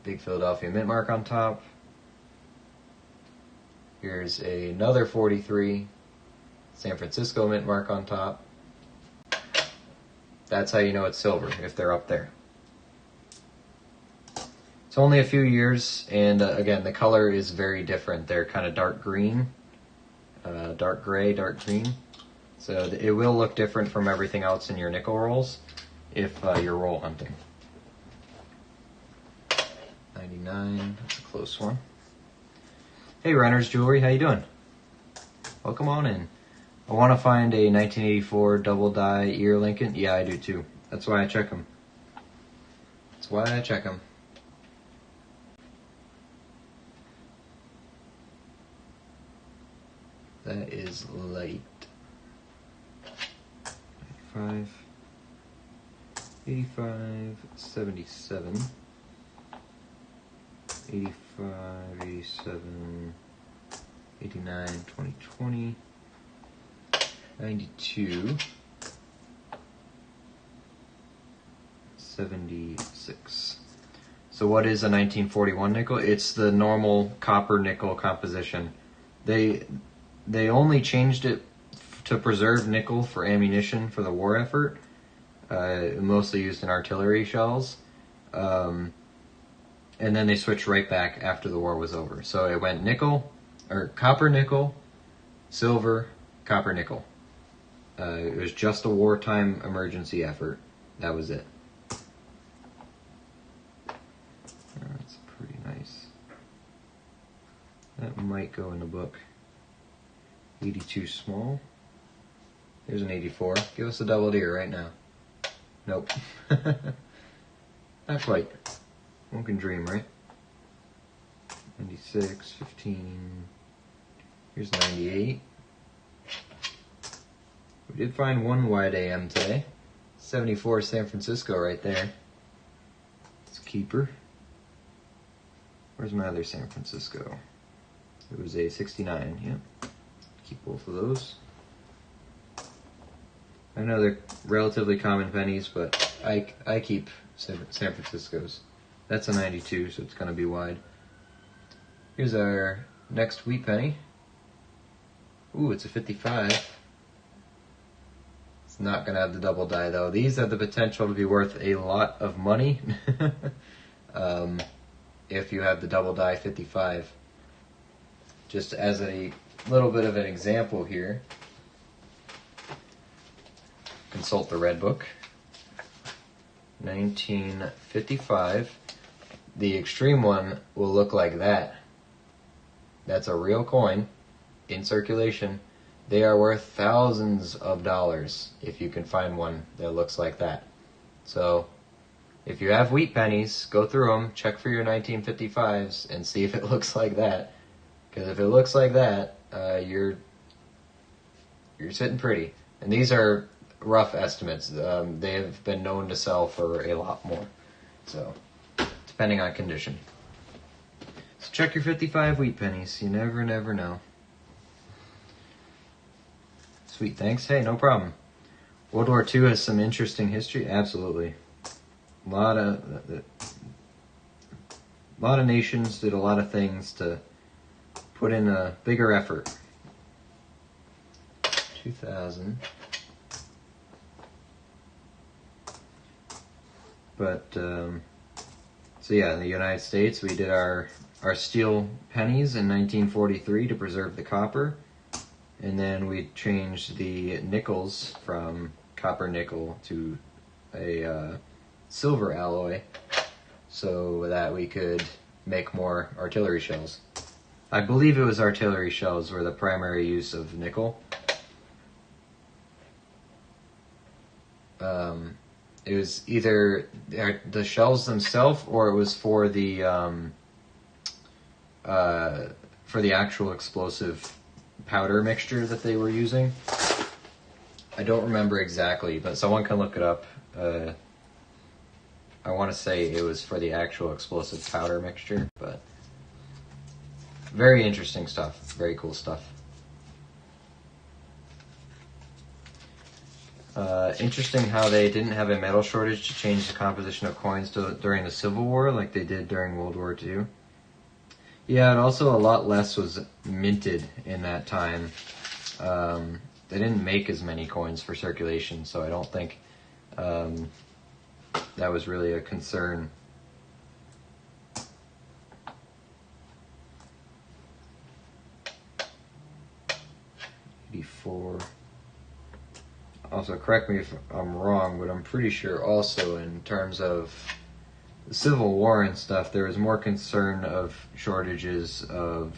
Big Philadelphia mint mark on top. Here's another 43. San Francisco mint mark on top. That's how you know it's silver, if they're up there. It's only a few years, and again, the color is very different. They're kind of dark green, dark gray, dark green. So it will look different from everything else in your nickel rolls if you're roll hunting. 99, that's a close one. Hey Runners Jewelry, how you doing? Welcome on in. I want to find a 1984 double die ear Lincoln. Yeah, I do too. That's why I check them. That's why I check them. That is light. 85, 77, 85, 87, 89, 2020, 92, 76. So what is a 1941 nickel? It's the normal copper nickel composition. They only changed it to preserve nickel for ammunition for the war effort, mostly used in artillery shells, and then they switched right back after the war was over. So it went nickel, or copper nickel, silver, copper nickel. It was just a wartime emergency effort. That was it. That's pretty nice. That might go in the book. 82 small. Here's an 84. Give us a double deer right now. Nope. Not quite. One can dream, right? 96, 15. Here's 98. We did find one wide AM today. 74 San Francisco right there. It's a keeper. Where's my other San Francisco? It was a 69, yeah. Keep both of those. I know they're relatively common pennies, but I keep San Francisco's. That's a 92, so it's going to be wide. Here's our next wheat penny. Ooh, it's a 55. It's not going to have the double die, though. These have the potential to be worth a lot of money if you have the double die 55. Just as a little bit of an example here. Consult the Red Book. 1955. The extreme one will look like that. That's a real coin in circulation. They are worth thousands of dollars if you can find one that looks like that. So if you have wheat pennies, go through them, check for your 1955s, and see if it looks like that. Because if it looks like that, you're sitting pretty. And these are rough estimates. They have been known to sell for a lot more. So, depending on condition. So check your 55 wheat pennies. You never know. Sweet, thanks. Hey, no problem. World War II has some interesting history. Absolutely. A lot of nations did a lot of things to put in a bigger effort. 2000. But, so yeah, in the United States, we did our steel pennies in 1943 to preserve the copper. And then we changed the nickels from copper nickel to a silver alloy so that we could make more artillery shells. I believe it was artillery shells were the primary use of nickel. It was either the shells themselves, or it was for the actual explosive powder mixture that they were using. I don't remember exactly, but someone can look it up. I want to say it was for the actual explosive powder mixture, but very interesting stuff. Very cool stuff. Interesting how they didn't have a metal shortage to change the composition of coins during the Civil War like they did during World War II. Yeah, and also a lot less was minted in that time. They didn't make as many coins for circulation, so I don't think that was really a concern. '84. Also, correct me if I'm wrong, but I'm pretty sure also in terms of the Civil War and stuff, there was more concern of shortages of,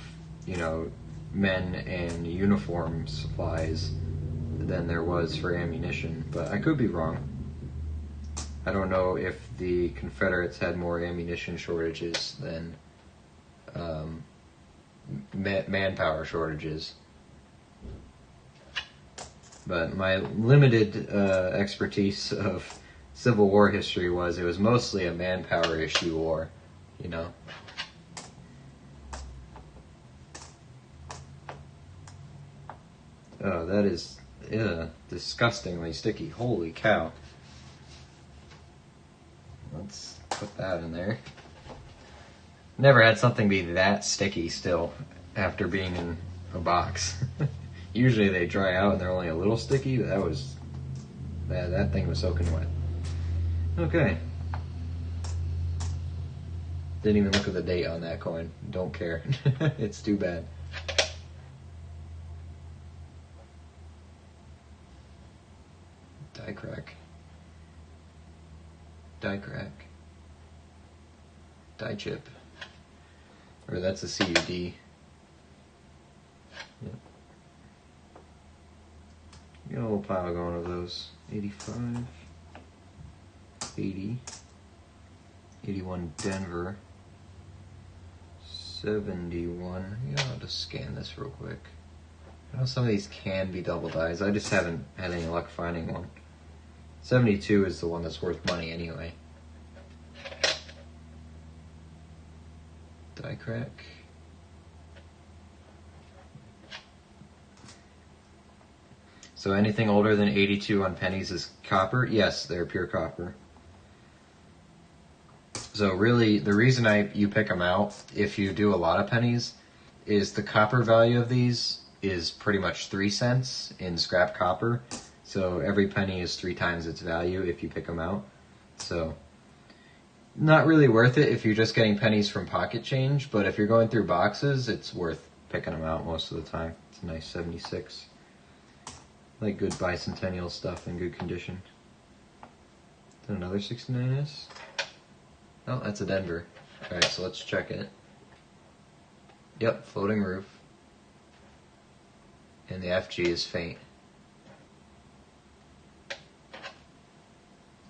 men and uniform supplies than there was for ammunition. But I could be wrong. I don't know if the Confederates had more ammunition shortages than manpower shortages. But my limited expertise of Civil War history it was mostly a manpower issue war, Oh, that is disgustingly sticky. Holy cow. Let's put that in there. Never had something be that sticky still after being in a box. Usually they dry out and they're only a little sticky. That thing was soaking wet. Okay. Didn't even look at the date on that coin. Don't care. It's too bad. Die crack. Die crack. Die chip. Or that's a CUD. Yep. Got a little pile going of those. 85, 80, 81 Denver, 71. I'll just scan this real quick. I know some of these can be double dies. I just haven't had any luck finding one. 72 is the one that's worth money anyway. Die crack. So anything older than 82 on pennies is copper? Yes, they're pure copper. So really, the reason you pick them out, if you do a lot of pennies, is the copper value of these is pretty much 3 cents in scrap copper. So every penny is 3 times its value if you pick them out. So not really worth it if you're just getting pennies from pocket change, but if you're going through boxes, it's worth picking them out most of the time. It's a nice 76. Like good bicentennial stuff in good condition. Then another 69S. Oh, that's a Denver. Alright, so let's check it. Yep, floating roof. And the FG is faint.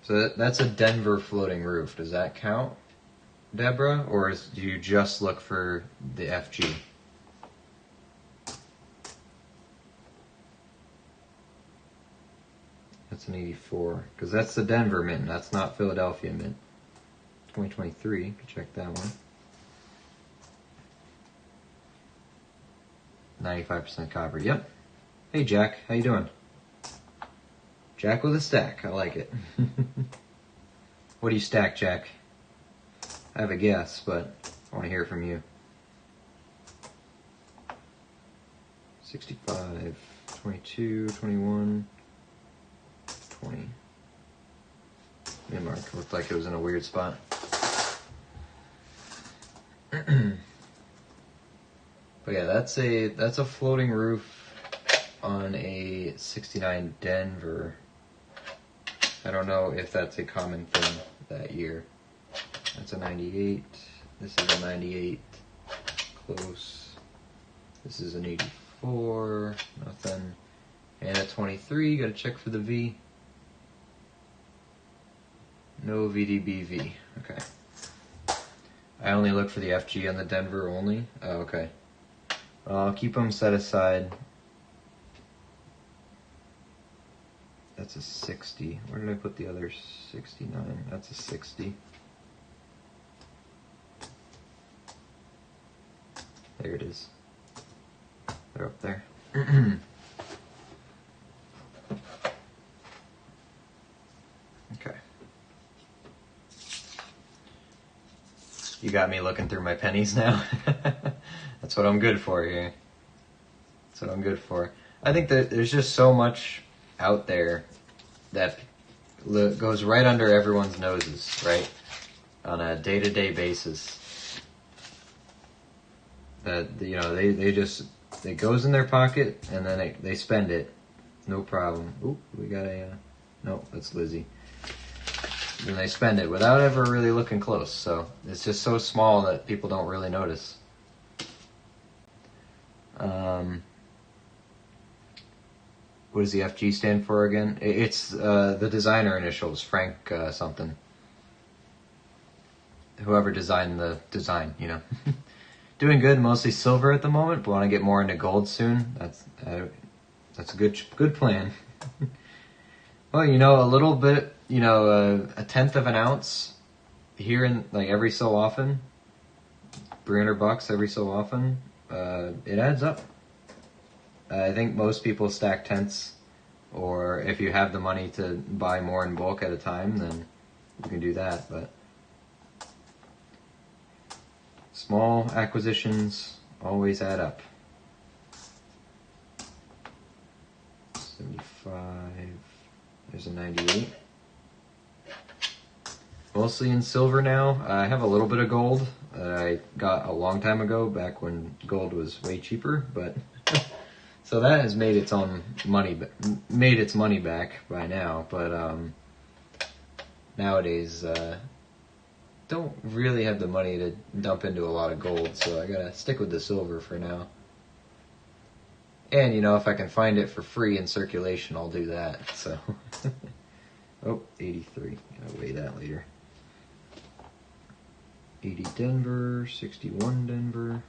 So that's a Denver floating roof. Does that count, Deborah? Or do you just look for the FG? That's an 84. Because that's the Denver mint. That's not Philadelphia mint. 2023. You can check that one. 95% copper. Yep. Hey, Jack. How you doing? Jack with a stack. I like it. What do you stack, Jack? I have a guess, but I want to hear from you. 65, 22, 21, 20. Mark looked like it was in a weird spot. But yeah, that's a floating roof on a 69 Denver. I don't know if that's a common thing that year. That's a 98. This is a 98. Close. This is an 84. Nothing. And a 23. Gotta check for the V. No VDBV. Okay. I only look for the FG on the Denver only. Oh, okay. I'll keep them set aside. That's a 60. Where did I put the other 69? That's a 60. There it is. They're up there. Okay. You got me looking through my pennies now. That's what I'm good for here. That's what I'm good for. I think that there's just so much out there that goes right under everyone's noses, right? On a day-to-day basis. That, you know, it goes in their pocket and then they spend it. No problem. Oop, we got a, no, that's Lizzie. And they spend it without ever really looking close. So it's just so small that people don't really notice. What does the FG stand for again? It's the designer initials, Frank something. Whoever designed the design, you know. Doing good, mostly silver at the moment, but want to get more into gold soon. That's a good plan. Well, you know, a little bit, you know, a tenth of an ounce here in, like, every so often, $300 every so often, it adds up. I think most people stack tenths, or if you have the money to buy more in bulk at a time, then you can do that, but small acquisitions always add up. 75, there's a 98. Mostly in silver now. I have a little bit of gold that I got a long time ago, back when gold was way cheaper, but so that has made its money back by now. But nowadays, don't really have the money to dump into a lot of gold, so I gotta stick with the silver for now. And, you know, if I can find it for free in circulation, I'll do that, so. Oh, 83. Gotta weigh that later. 80 Denver, 61 Denver.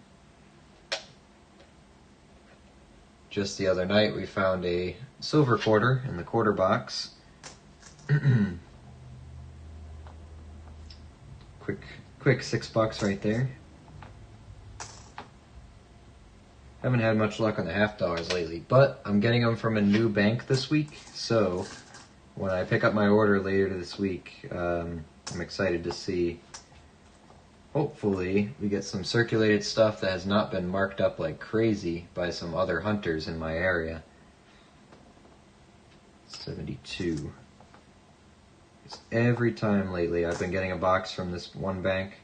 Just the other night, we found a silver quarter in the quarter box. Quick $6 right there. Haven't had much luck on the half dollars lately, but I'm getting them from a new bank this week, so when I pick up my order later this week, I'm excited to see. Hopefully, we get some circulated stuff that has not been marked up like crazy by some other hunters in my area. 72. Every time lately, I've been getting a box from this one bank.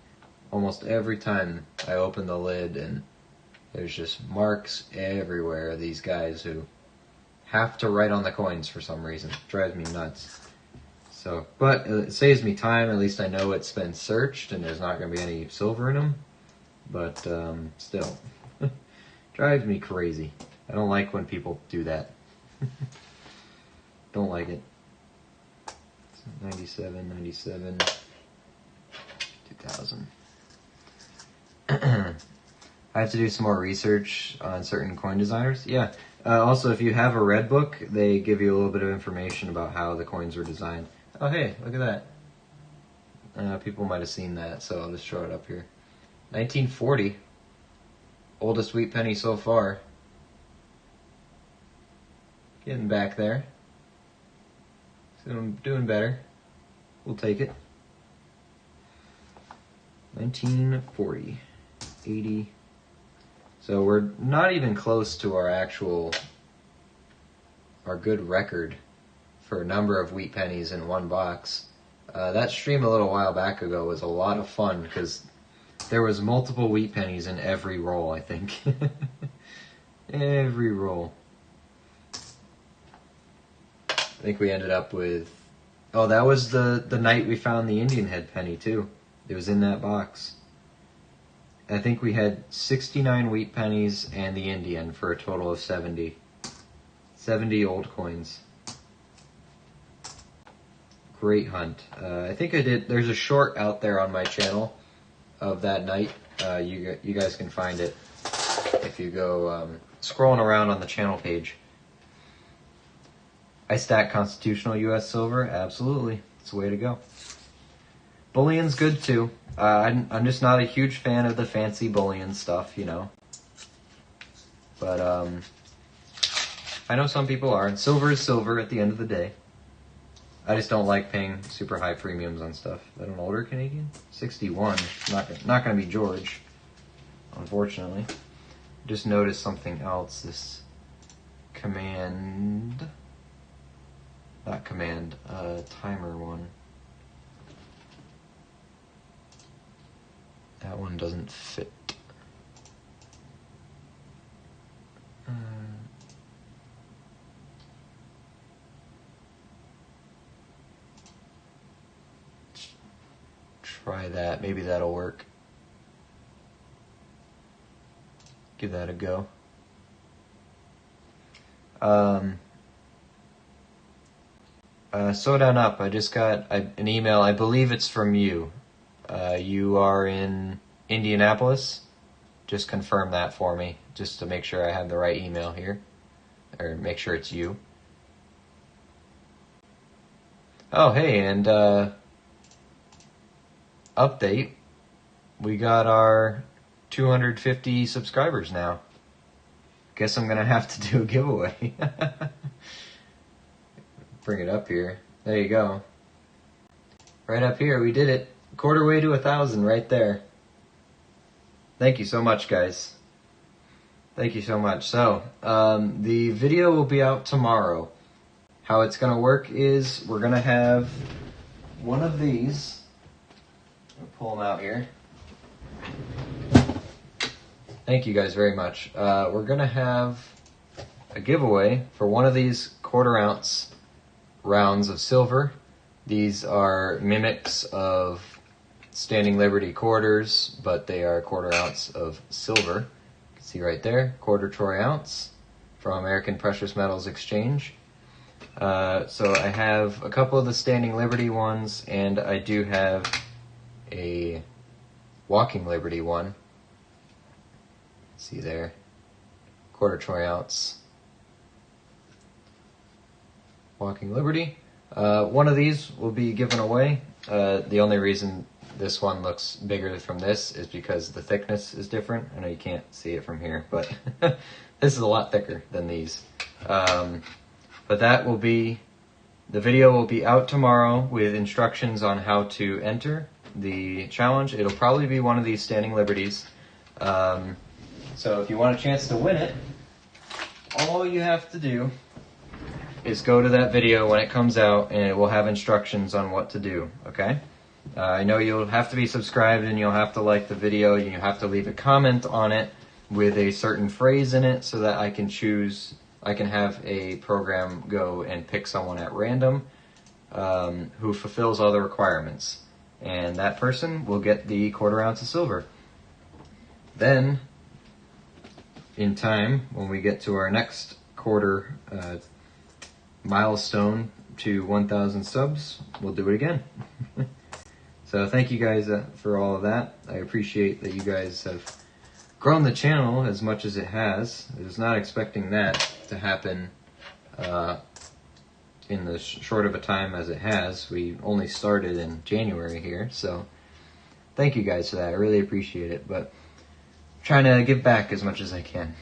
Almost every time I open the lid and There's just marks everywhere. These guys who have to write on the coins for some reason. Drives me nuts. So, but it saves me time. At least I know it's been searched and there's not going to be any silver in them. But still, drives me crazy. I don't like when people do that. Don't like it. 97, 97, 2000. I have to do some more research on certain coin designers. Yeah. Also, if you have a red book, they give you a little bit of information about how the coins were designed. Oh, hey, look at that. People might have seen that, so I'll just show it up here. 1940. Oldest wheat penny so far. Getting back there. So I'm doing better. We'll take it. 1940. 80. So we're not even close to our good record for a number of wheat pennies in one box. That stream a little while back ago was a lot of fun because there was multiple wheat pennies in every roll, I think. Every roll. I think we ended up with... Oh, that was the night we found the Indian head penny, too. It was in that box. I think we had 69 wheat pennies and the Indian for a total of 70. 70 old coins. Great hunt. I think I did... There's a short out there on my channel of that night. You guys can find it if you go scrolling around on the channel page. I stack constitutional U.S. silver. Absolutely. It's the way to go. Bullion's good too. I'm just not a huge fan of the fancy bullion stuff, you know. But I know some people are. Silver is silver at the end of the day. I just don't like paying super high premiums on stuff. Is that an older Canadian? 61. Not gonna be George, unfortunately. Just noticed something else. This command, not command, timer one. That one doesn't fit. Try that. Maybe that'll work. Give that a go. Slow down up. I just got an email. I believe it's from you. You are in Indianapolis. Just confirm that for me, just to make sure I have the right email here, or make sure it's you. Oh, hey, and update. We got our 250 subscribers now. Guess I'm gonna have to do a giveaway. Bring it up here. There you go. Right up here, we did it. Quarter way to 1,000 right there. Thank you so much, guys. Thank you so much. So, the video will be out tomorrow. How it's going to work is we're going to have one of these. I'll pull them out here. Thank you guys very much. We're going to have a giveaway for one of these 1/4 ounce rounds of silver. These are mimics of Standing Liberty quarters, but they are 1/4 ounce of silver. You can see right there, 1/4 troy ounce from American Precious Metals Exchange. So I have a couple of the Standing Liberty ones, and I do have a Walking Liberty one. See there, 1/4 troy ounce Walking Liberty. One of these will be given away. The only reason this one looks bigger from this is because the thickness is different. I know you can't see it from here, but this is a lot thicker than these. But that will be, the video will be out tomorrow with instructions on how to enter the challenge. It'll probably be one of these Standing Liberties. So if you want a chance to win it, all you have to do is go to that video when it comes out, and it will have instructions on what to do, okay? I know you'll have to be subscribed, and you'll have to like the video, and you'll have to leave a comment on it. with a certain phrase in it so that I can have a program go and pick someone at random who fulfills all the requirements. And that person will get the 1/4 ounce of silver. Then, in time, when we get to our next quarter milestone to 1,000 subs, we'll do it again. So thank you guys for all of that. I appreciate that you guys have grown the channel as much as it has. I was not expecting that to happen in the short of a time as it has. We only started in January here, so thank you guys for that. I really appreciate it, but I'm trying to give back as much as I can.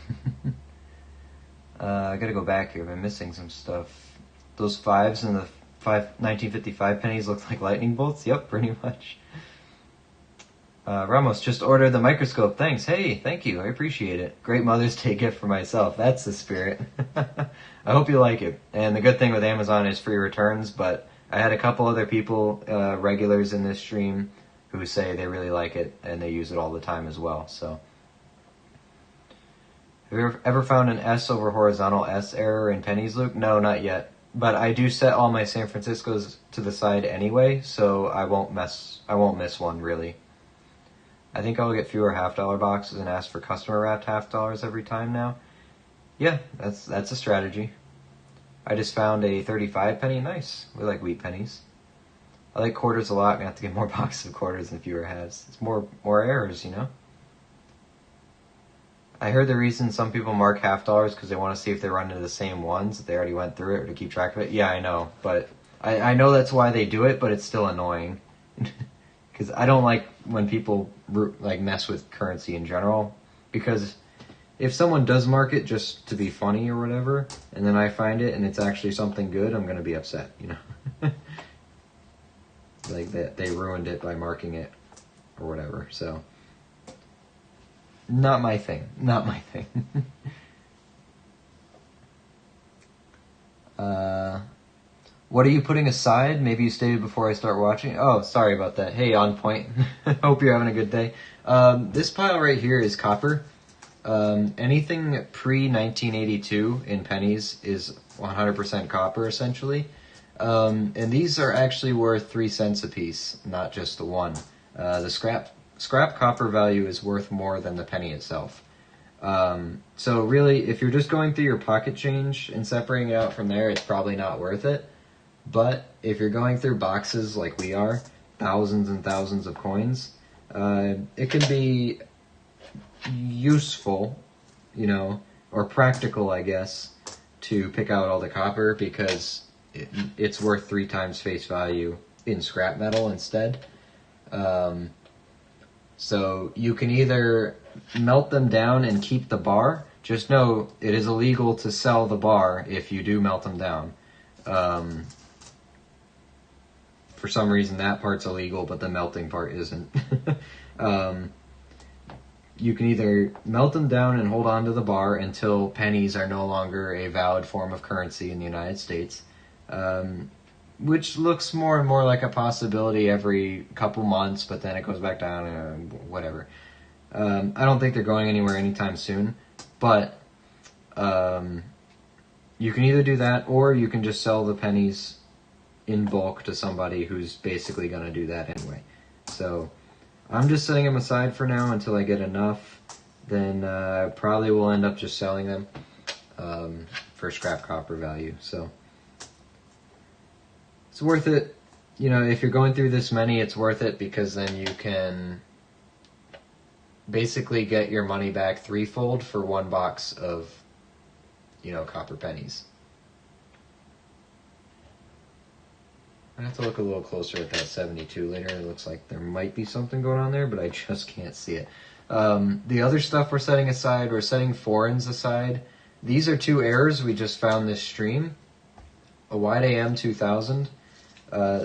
I gotta go back here. I've been missing some stuff. Those 5s and the 1955 pennies look like lightning bolts. Yep, pretty much. Ramos just ordered the microscope. Thanks. Hey, thank you. I appreciate it. Great Mother's Day gift for myself. That's the spirit. I hope you like it. And the good thing with Amazon is free returns, but I had a couple other people, regulars in this stream, who say they really like it and they use it all the time as well. So, have you ever found an S over horizontal S error in pennies, Luke? No, not yet. But I do set all my San Franciscos to the side anyway, so I won't miss one really. I think I'll get fewer $1/2 boxes and ask for customer wrapped $1/2 every time now. Yeah, that's a strategy. I just found a 35 penny. Nice. We like wheat pennies. I like quarters a lot. I'm gonna have to get more boxes of quarters and fewer halves. It's more errors, you know. I heard the reason some people mark $1/2 because they want to see if they run into the same ones that they already went through it, or to keep track of it. Yeah, I know, but I know that's why they do it, but it's still annoying. Because I don't like when people like mess with currency in general. Because if someone does mark it just to be funny or whatever, and then I find it and it's actually something good, I'm gonna be upset, you know. Like that they ruined it by marking it or whatever. So, not my thing. Not my thing. What are you putting aside? Maybe you stated before I start watching. Oh, sorry about that. Hey, on point. Hope you're having a good day. This pile right here is copper. Anything pre-1982 in pennies is 100% copper, essentially. And these are actually worth 3 cents a piece, not just the one. The scrap copper value is worth more than the penny itself. So really, if you're just going through your pocket change and separating it out from there, it's probably not worth it. But if you're going through boxes like we are, thousands and thousands of coins, it can be useful, you know, or practical, I guess, to pick out all the copper because it's worth 3 times face value in scrap metal instead. So you can either melt them down and keep the bar. Just know it is illegal to sell the bar if you do melt them down. For some reason that part's illegal, but the melting part isn't. You can either melt them down and hold on to the bar until pennies are no longer a valid form of currency in the United States, which looks more and more like a possibility every couple months, but then it goes back down and whatever. I don't think they're going anywhere anytime soon, but you can either do that or you can just sell the pennies in bulk to somebody who's basically going to do that anyway. So I'm just setting them aside for now until I get enough. Then probably will end up just selling them for scrap copper value. So it's worth it. You know, if you're going through this many, it's worth it because then you can basically get your money back threefold for 1 box of, you know, copper pennies. I have to look a little closer at that 72 later. It looks like there might be something going on there, but I just can't see it. The other stuff we're setting aside, we're setting foreigns aside. These are 2 errors we just found this stream. A wide AM 2000.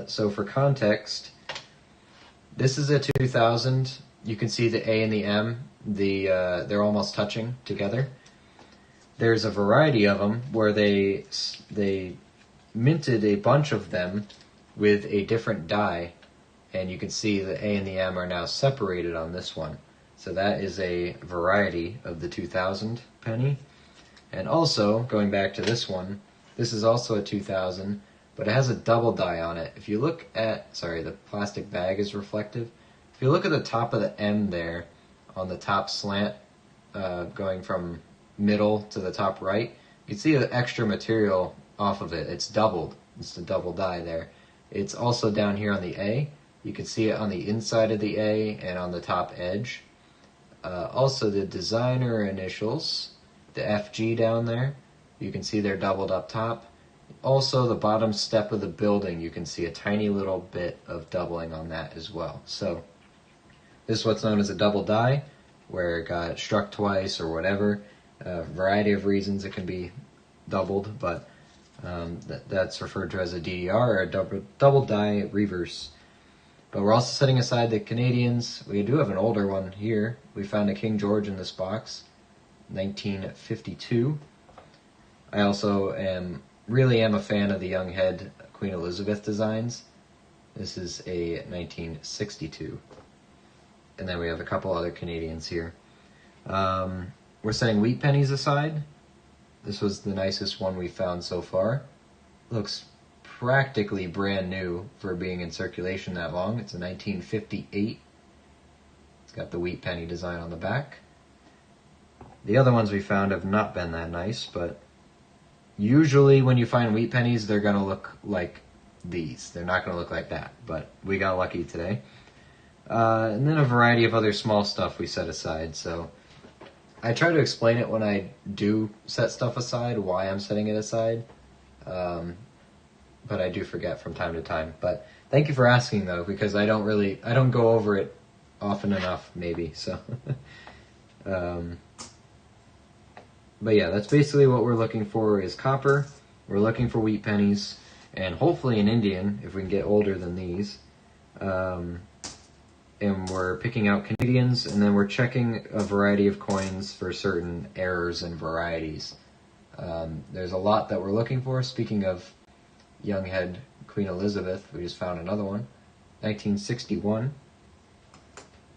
So for context, this is a 2000. You can see the A and the M. They're almost touching together. There's a variety of them where they minted a bunch of them with a different die, and you can see the A and the M are now separated on this one. So that is a variety of the 2000 penny. And also, going back to this one, this is also a 2000, but it has a double die on it. If you look at, sorry, the plastic bag is reflective. If you look at the top of the M there, on the top slant, going from middle to the top right, you can see the extra material off of it. It's doubled. It's the double die there. It's also down here on the A. You can see it on the inside of the A and on the top edge. Also the designer initials, the FG down there, you can see they're doubled up top. Also the bottom step of the building, you can see a tiny little bit of doubling on that as well. So this is what's known as a double die, where it got struck twice or whatever. A variety of reasons it can be doubled, but that's referred to as a DDR, or a double die reverse. But we're also setting aside the Canadians. We do have an older one here. We found a King George in this box, 1952. I also really am a fan of the young head Queen Elizabeth designs. This is a 1962. And then we have a couple other Canadians here. We're setting wheat pennies aside. This was the nicest one we found so far. Looks practically brand new for being in circulation that long. It's a 1958. It's got the wheat penny design on the back. The other ones we found have not been that nice, but usually when you find wheat pennies, they're going to look like these. They're not going to look like that, but we got lucky today. And then a variety of other small stuff we set aside. So I try to explain it when I do set stuff aside, why I'm setting it aside. But I do forget from time to time. But thank you for asking, though, because I don't go over it often enough, maybe. So, but yeah, that's basically what we're looking for is copper. We're looking for wheat pennies, and hopefully an Indian, if we can get older than these. And we're picking out Canadians, and then we're checking a variety of coins for certain errors and varieties. There's a lot that we're looking for. Speaking of young head Queen Elizabeth, we just found another one, 1961.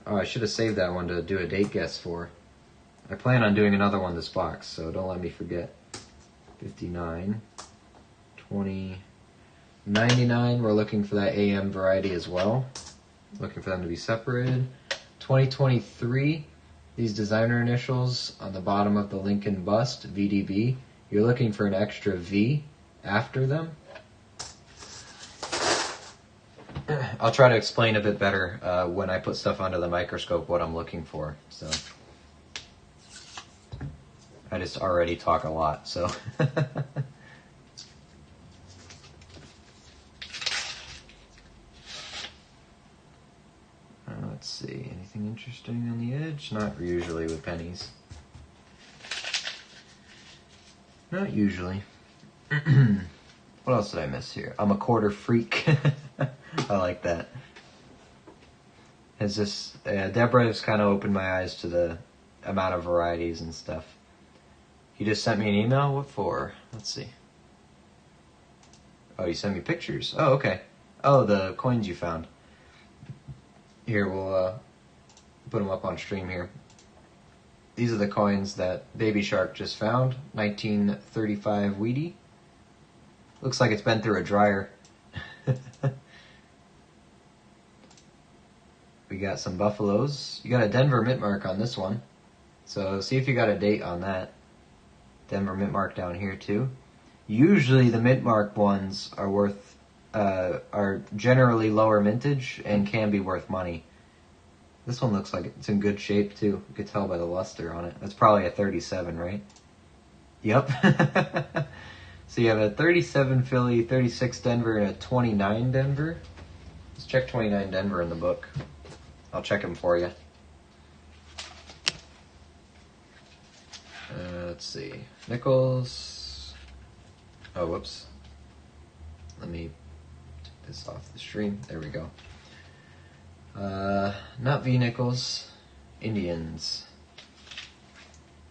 Oh, I should have saved that one to do a date guess for. I plan on doing another one this box, so don't let me forget. 59, 20, 99, we're looking for that AM variety as well. Looking for them to be separated. 2023, these designer initials on the bottom of the Lincoln bust, VDB. You're looking for an extra V after them. I'll try to explain a bit better when I put stuff under the microscope what I'm looking for. So I just already talk a lot, so. Let's see, anything interesting on the edge? Not usually with pennies. Not usually. What else did I miss here? I'm a quarter freak. I like that. It's just, Deborah has kind of opened my eyes to the amount of varieties and stuff. You just sent me an email? What for? Let's see. Oh, you sent me pictures. Oh, okay. Oh, the coins you found. Here, we'll put them up on stream here. These are the coins that Baby Shark just found. 1935 Wheatie. Looks like it's been through a dryer. We got some buffaloes. You got a Denver mint mark on this one. So see if you got a date on that. Denver mint mark down here too. Usually the mint mark ones are worth are generally lower mintage and can be worth money. This one looks like it's in good shape too. You could tell by the luster on it. That's probably a 37, right? Yep. So you have a 37 Philly, 36 Denver, and a 29 Denver. Let's check 29 Denver in the book. I'll check them for you. Let's see. Nickels. Oh, whoops. Let me take this off the stream. There we go. Not V Nickels. Indians.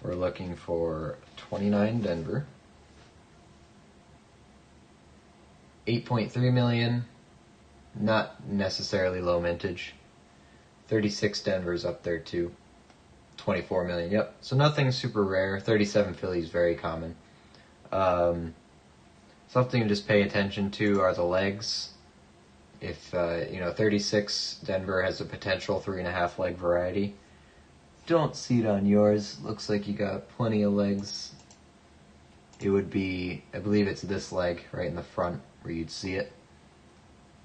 We're looking for 29 Denver. 8.3 million. Not necessarily low mintage. 36 Denver's up there too. 24 million, yep. So nothing super rare. 37 Philly is very common. Something to just pay attention to are the legs. If, 36 Denver has a potential 3.5 leg variety. Don't see it on yours. Looks like you got plenty of legs. It would be, I believe it's this leg right in the front where you'd see it.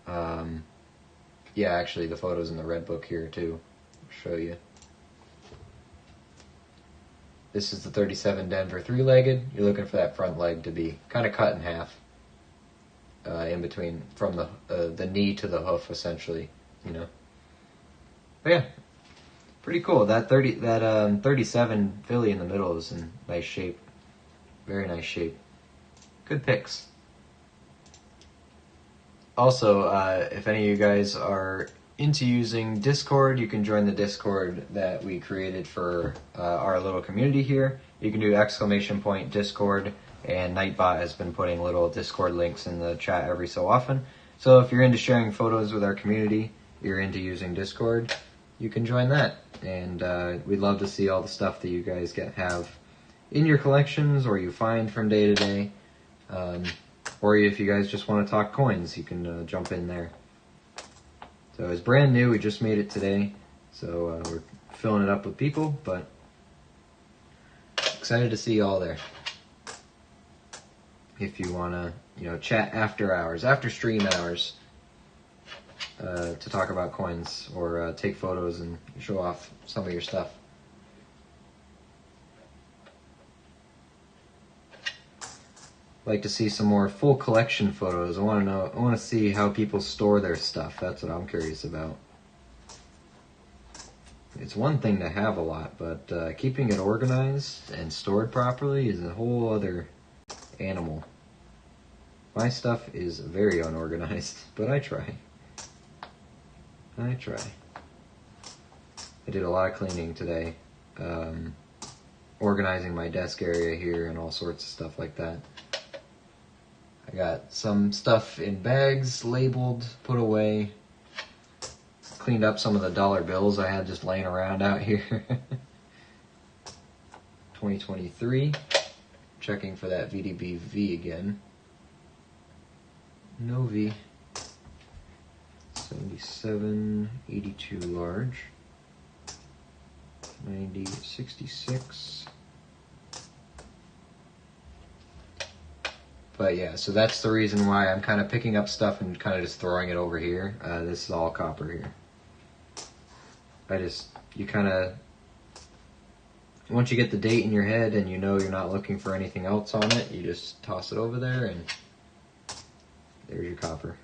Yeah, actually the photo's in the red book here too. I'll show you. This is the 37 Denver 3-legged. You're looking for that front leg to be kind of cut in half. In between, from the knee to the hoof, essentially, But yeah, pretty cool. That 37 Philly in the middle is in nice shape. Very nice shape. Good picks. Also, if any of you guys are into using Discord, you can join the Discord that we created for our little community here. You can do !Discord, and Nightbot has been putting little Discord links in the chat every so often. So if you're into sharing photos with our community, you're into using Discord, you can join that. And we'd love to see all the stuff that you guys have in your collections or you find from day to day. Or if you guys just want to talk coins, you can jump in there. So it's brand new, we just made it today, so we're filling it up with people, but excited to see you all there. If you want to, chat after hours, after stream hours, to talk about coins or take photos and show off some of your stuff. Like to see some more full collection photos. I want to see how people store their stuff. That's what I'm curious about. It's one thing to have a lot, but keeping it organized and stored properly is a whole other animal. My stuff is very unorganized, but I try. I did a lot of cleaning today, organizing my desk area here and all sorts of stuff like that. I got some stuff in bags, labeled, put away. Cleaned up some of the dollar bills I had just laying around out here. 2023. Checking for that VDB V again. No V. 77, 82 large. 90, 66. But yeah, so that's the reason why I'm kind of picking up stuff and kind of just throwing it over here. This is all copper here. You kind of, once you get the date in your head and you know you're not looking for anything else on it, you just toss it over there and there's your copper.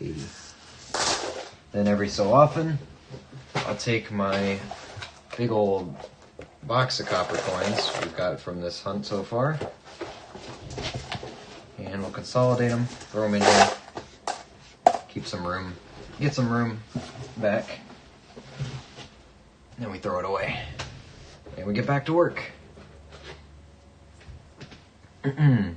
80. Then every so often, I'll take my big old box of copper coins we've got from this hunt so far. And we'll consolidate them, throw them in here, keep some room, get some room back. Then we throw it away. And we get back to work. Okay.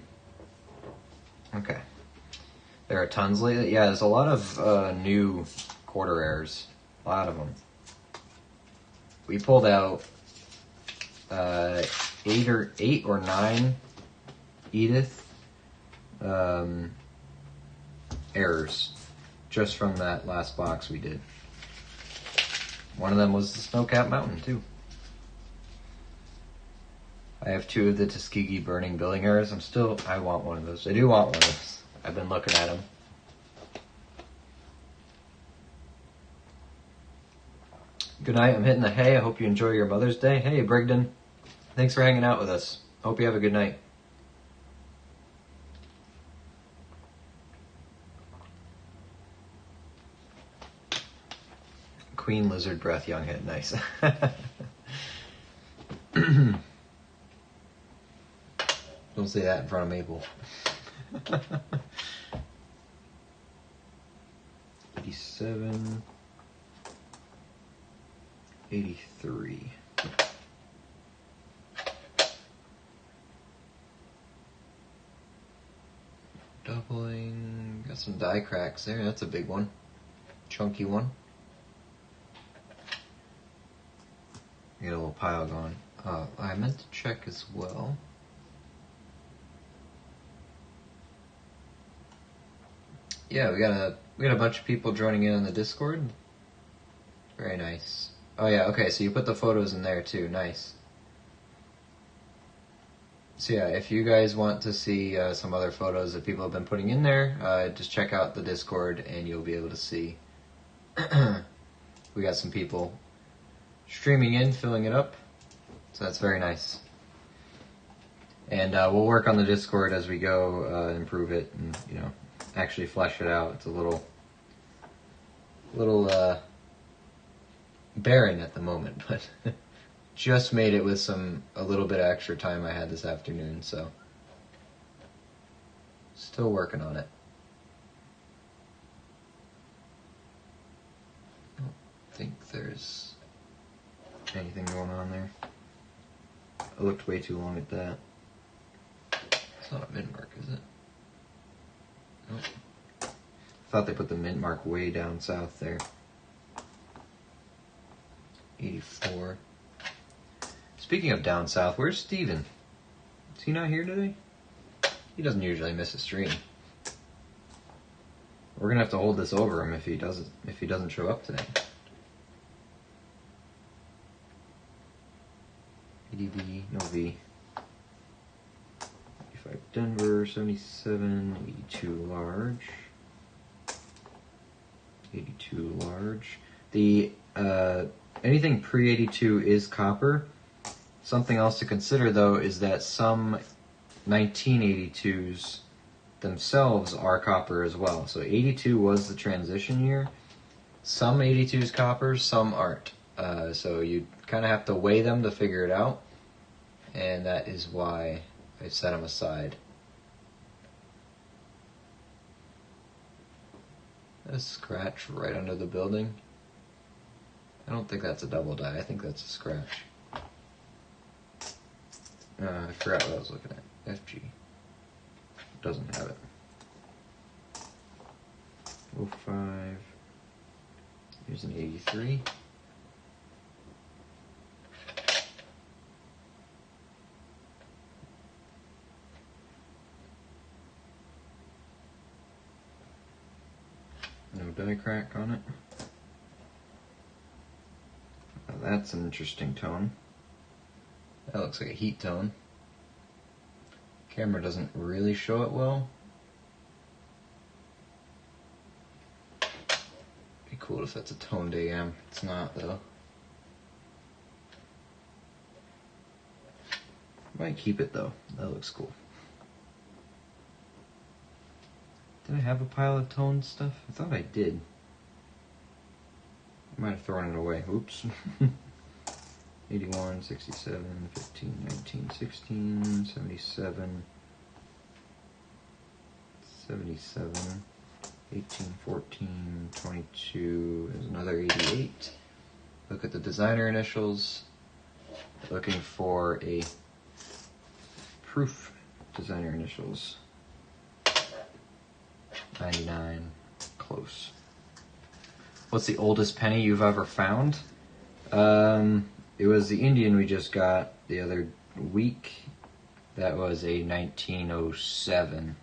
There are tons lately. Yeah, there's a lot of new quarter rares. A lot of them. We pulled out 8 or 9 Edith errors just from that last box we did. One of them was the Snowcap Mountain too. I have 2 of the Tuskegee Burning Billing errors. I want one of those. I do want one of those. I've been looking at them. Good night, I'm hitting the hay. I hope you enjoy your Mother's Day. Hey, Brigden. Thanks for hanging out with us. Hope you have a good night. Queen Lizard Breath Young Hit. Nice. Don't say that in front of Maple. 87. 83. Doubling. Got some die cracks there. That's a big one. Chunky one. Get a little pile going. I meant to check as well. Yeah, we got a bunch of people joining in on the Discord. Very nice. Oh yeah, okay, so you put the photos in there too. Nice. So yeah, if you guys want to see some other photos that people have been putting in there, just check out the Discord and you'll be able to see. We got some people streaming in, filling it up. So that's very nice. And we'll work on the Discord as we go, improve it, and actually flesh it out. It's a little barren at the moment, but just made it with a little bit of extra time I had this afternoon, so still working on it. I don't think there's anything going on there. I looked way too long at that. It's not a mint mark, is it? Nope. I thought they put the mint mark way down south there. 84. Speaking of down south, where's Steven? Is he not here today? He doesn't usually miss a stream. We're gonna have to hold this over him if he doesn't show up today. EDB, no V. 85 Denver, 77, 82 large. 82 large. The anything pre-82 is copper. Something else to consider though is that some 1982s themselves are copper as well. So 82 was the transition year. Some 82s copper, some aren't. So you kind of have to weigh them to figure it out. And that is why I set them aside. A scratch right under the building. I don't think that's a double die. I think that's a scratch. I forgot what I was looking at. FG. Doesn't have it. 05. Here's an 83. No die crack on it. Now that's an interesting tone. That looks like a heat tone. Camera doesn't really show it well. Be cool if that's a toned AM. It's not though. Might keep it though. That looks cool. Did I have a pile of toned stuff? I thought I did. I might have thrown it away. Oops. 81, 67, 15, 19, 16, 77, 77, 18, 14, 22, there's another 88. Look at the designer initials. Looking for a proof designer initials. 99, close. What's the oldest penny you've ever found? It was the Indian we just got the other week. That was a 1907.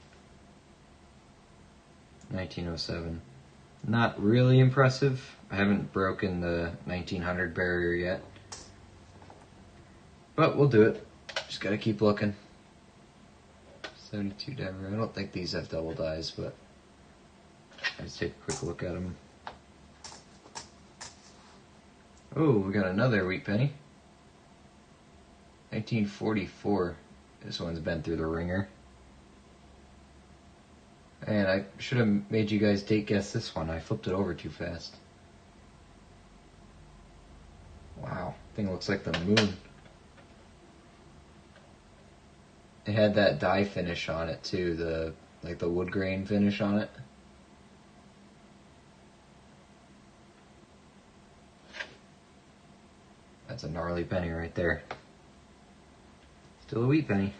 1907. Not really impressive. I haven't broken the 1900 barrier yet. But we'll do it. Just gotta keep looking. 72 Denver. I don't think these have double dies, but let's take a quick look at them. Oh, we got another wheat penny. 1944. This one's been through the ringer. And I should have made you guys date guess this one. I flipped it over too fast. Wow, thing looks like the moon. It had that dye finish on it too, the wood grain finish on it. That's a gnarly penny right there. Still a wheat penny.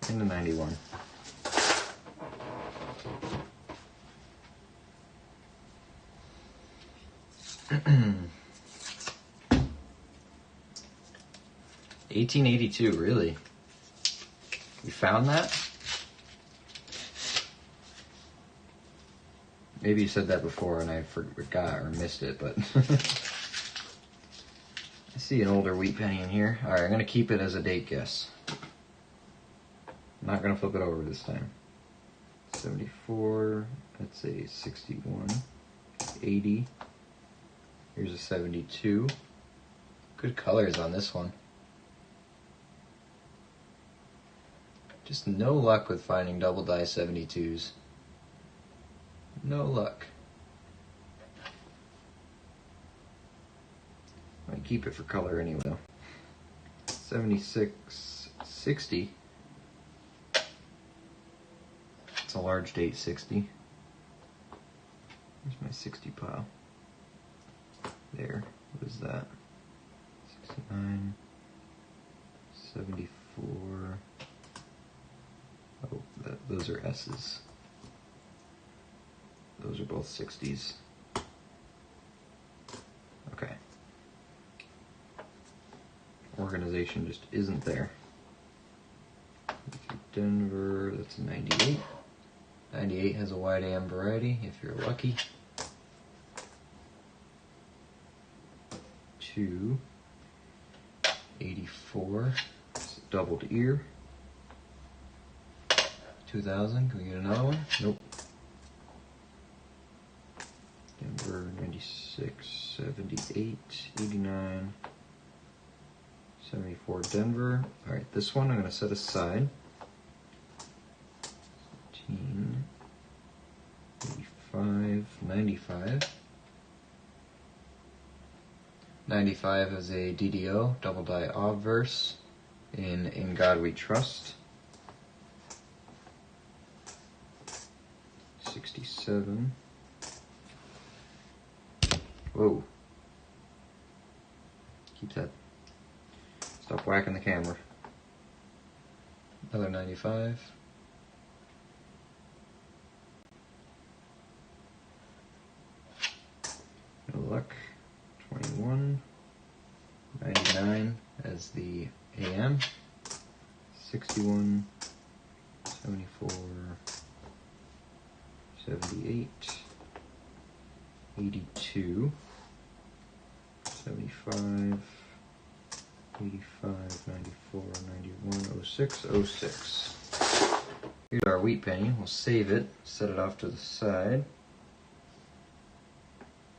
And a 91. 1882, really? You found that? Maybe you said that before and I forgot or missed it, but I see an older wheat penny in here. Alright, I'm going to keep it as a date guess. I'm not going to flip it over this time. 74, that's a 61, 80, here's a 72. Good colors on this one. Just no luck with finding double die 72s. No luck. I might keep it for color anyway though. 76, 60. It's a large date 60. Where's my 60 pile? There. What is that? 69, 74. Oh, those are S's. Those are both 60s. Okay. Organization just isn't there. Denver, that's a 98. 98 has a wide AM variety, if you're lucky. 2, 84, it's a doubled ear. 2000, can we get another one? Nope. Denver, 96, 78, 89, 74, Denver. Alright, this one I'm going to set aside. 18, 85, 95. 95 is a DDO, double die obverse, in God We Trust. 67. Whoa. Keep that. Stop whacking the camera. Another 95. No luck. 21. 99 as the AM. 61. 74. 78. 82. 75. 85, 94, 91, 06, 06. Here's our wheat penny. We'll save it, set it off to the side.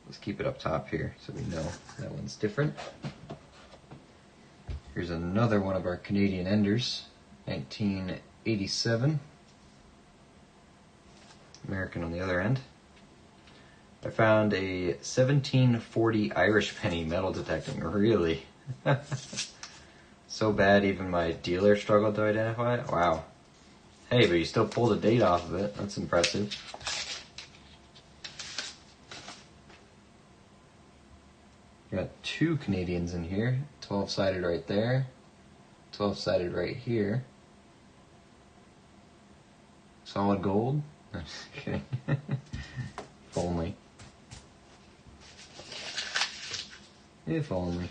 Let's keep it up top here so we know that one's different. Here's another one of our Canadian enders, 1987. American on the other end. I found a 1740 Irish penny metal detecting, really. So bad even my dealer struggled to identify it? Wow. Hey, but you still pulled a date off of it. That's impressive. Got two Canadians in here. 12-sided right there. 12-sided right here. Solid gold? I'm just kidding. If only. If only.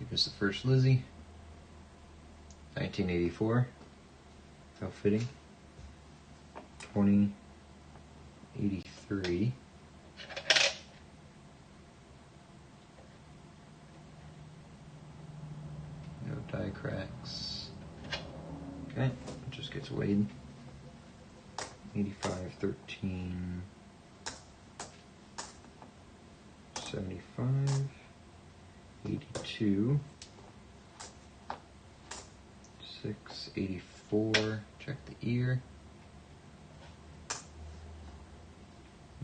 Here's the first Lizzie. 1984. How fitting. 2083. No die cracks. Okay, it just gets weighed. 85, 13, 75, 82, 6, 84, check the ear,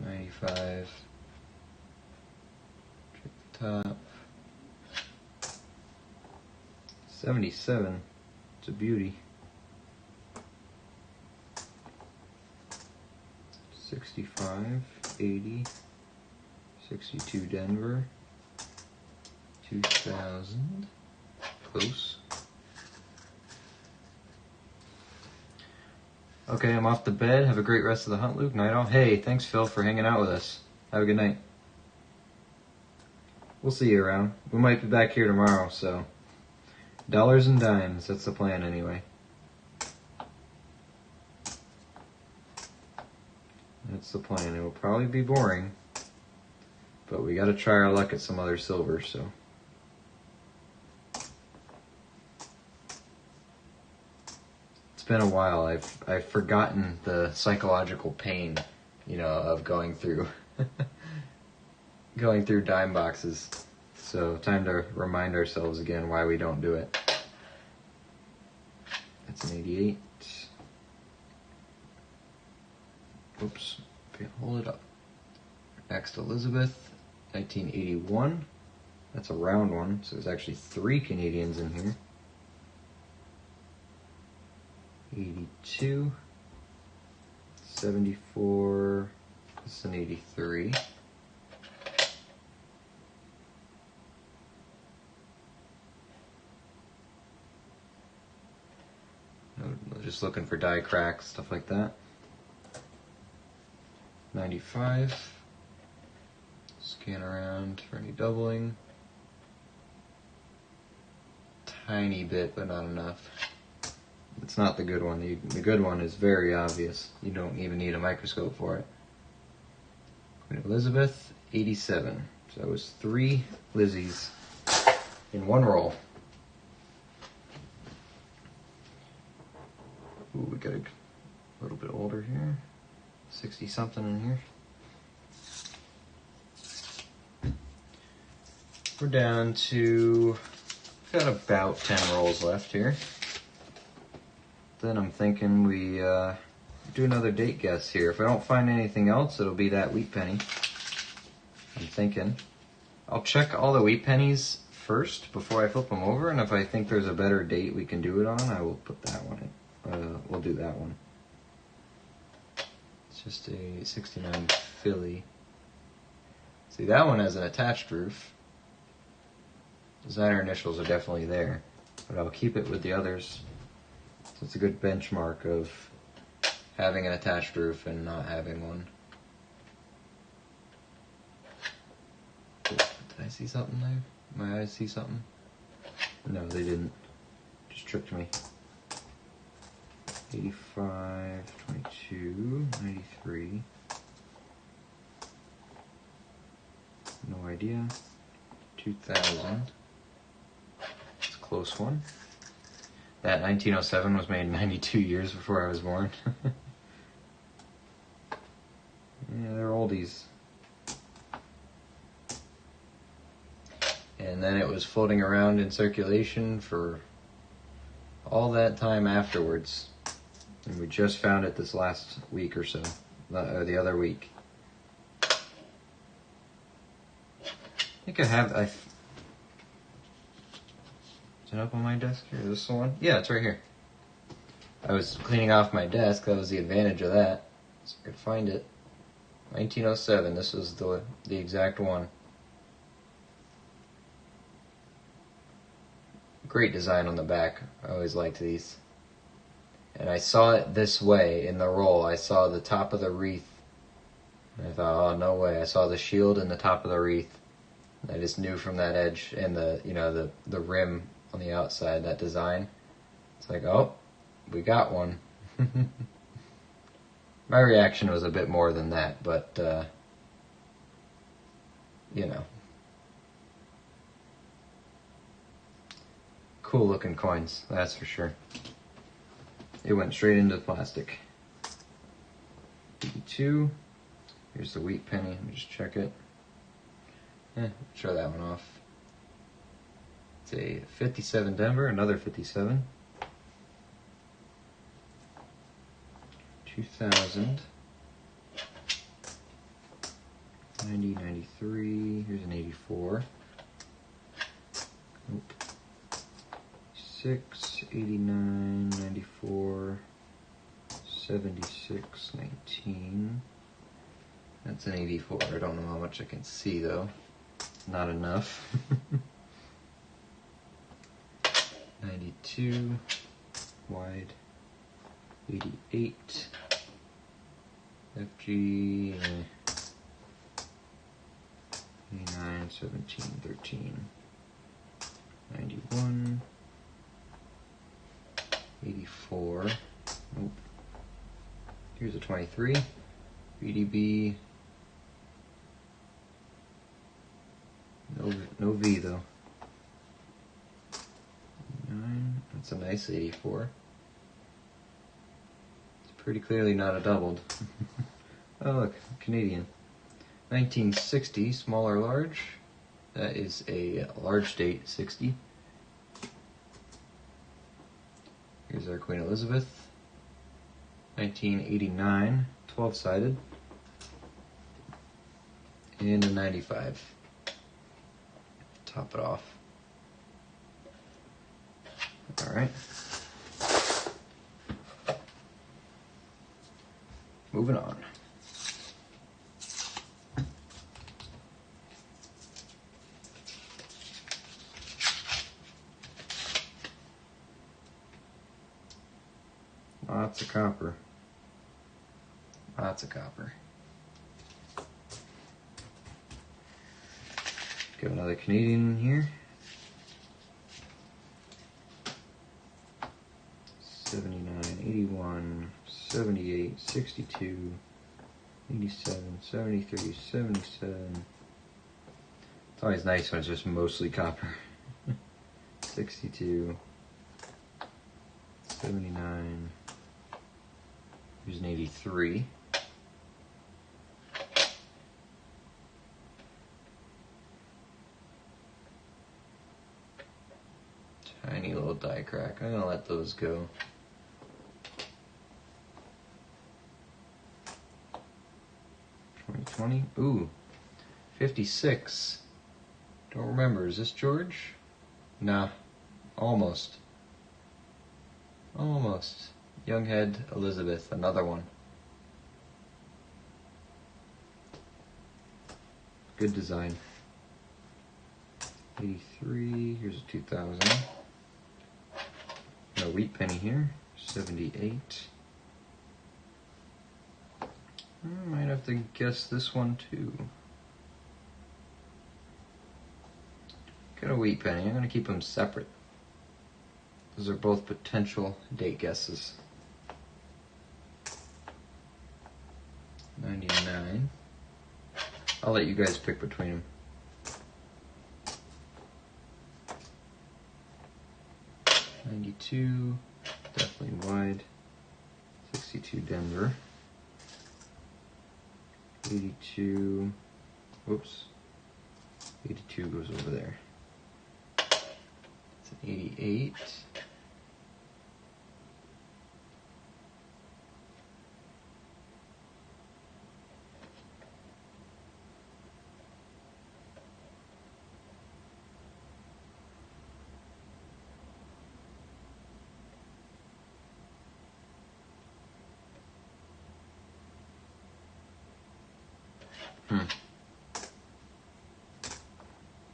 95, check the top, 77, it's a beauty. 65, 80, 62 Denver, 2000, close. Okay, I'm off to bed. Have a great rest of the hunt, Luke. Night all. Hey, thanks Phil for hanging out with us. Have a good night. we'll see you around. We might be back here tomorrow, so dollars and dimes, that's the plan anyway. That's the plan. It will probably be boring, but we gotta try our luck at some other silver, so. It's been a while. I've forgotten the psychological pain, you know, of going through going through dime boxes. So time to remind ourselves again why we don't do it. That's an 88. Oops, can't hold it up. Next, Elizabeth, 1981. That's a round one, so there's actually 3 Canadians in here. 82, 74, this is an 83. Just looking for die cracks, stuff like that. 95. Scan around for any doubling. Tiny bit, but not enough. It's not the good one. The good one is very obvious. You don't even need a microscope for it. Queen Elizabeth, 87. So that was 3 Lizzies in one roll. Ooh, we got a little bit older here. 60 something in here. We're down to, we've got about 10 rolls left here. Then I'm thinking we do another date guess here. If I don't find anything else, it'll be that wheat penny. I'm thinking. I'll check all the wheat pennies first before I flip them over, and if I think there's a better date we can do it on, I will put that one in. We'll do that one. It's just a 69 Philly. See, that one has an attached roof. Designer initials are definitely there, but I'll keep it with the others. So it's a good benchmark of having an attached roof and not having one. Did I see something there? My eyes see something? No, they didn't. Just tricked me. 85, 22, 93. No idea. 2000. It's a close one. That 1907 was made 92 years before I was born. Yeah, they're oldies. And then it was floating around in circulation for all that time afterwards. And we just found it this last week or so, or the other week. I think I have, is it up on my desk here? Is this the one? Yeah, it's right here. I was cleaning off my desk, that was the advantage of that. So I could find it. 1907, this was the exact one. Great design on the back, I always liked these. And I saw it this way in the roll. I saw the top of the wreath. And I thought, oh, no way. I saw the shield and the top of the wreath. And I just knew from that edge and the rim on the outside, that design. It's like, oh, we got one. My reaction was a bit more than that, but, you know. Cool looking coins, that's for sure. It went straight into the plastic. 82. Here's the wheat penny. Let me just check it. Show that one off. It's a 57 Denver, another 57. 2000. 90, 93. Here's an 84. Nope. 6, 89, 94, 76, 19. That's an 84. I don't know how much I can see though. Not enough. 92, wide. 88, FG, 89, 17, 13, 91, 84. Nope. Here's a 23. BDB. No V though. 9. That's a nice 84. It's pretty clearly not a doubled. Oh look, Canadian. 1960, small or large. That is a large date, 60. Here's our Queen Elizabeth. 1989, 12-sided. And a 95. Top it off. Alright. Moving on. Lots of copper. Lots of copper. Got another Canadian in here. 79, 81, 78, 62, 87, 73, 77. It's always nice when it's just mostly copper. 62, 79. Here's an 83. Tiny little die crack. I'm gonna let those go. $20. Ooh, 56. Don't remember. Is this George? Nah, almost. Almost. Younghead Elizabeth, another one. Good design. 83. Here's a 2000. No wheat penny here. 78. I might have to guess this one too. Got a wheat penny. I'm going to keep them separate. Those are both potential date guesses. 99. I'll let you guys pick between them. 92, definitely wide. 62 Denver. 82, whoops. 82 goes over there. It's an 88.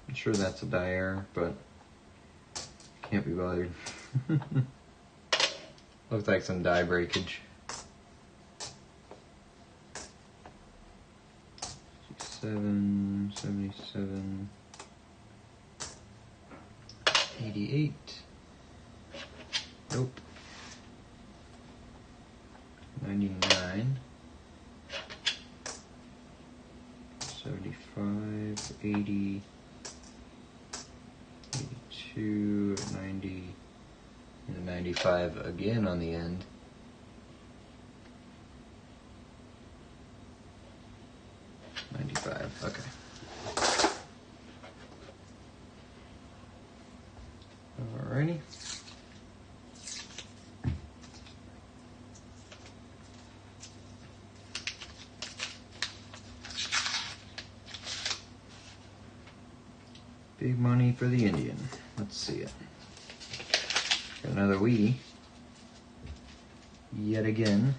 I'm sure that's a die error, but can't be bothered. Looks like some die breakage. 77, 88. Nope. 99. 75, 80, 82, 90, and 95 again on the end. Okay. Alrighty. Big money for the Indian. Let's see it. Got another Wheatie. Yet again.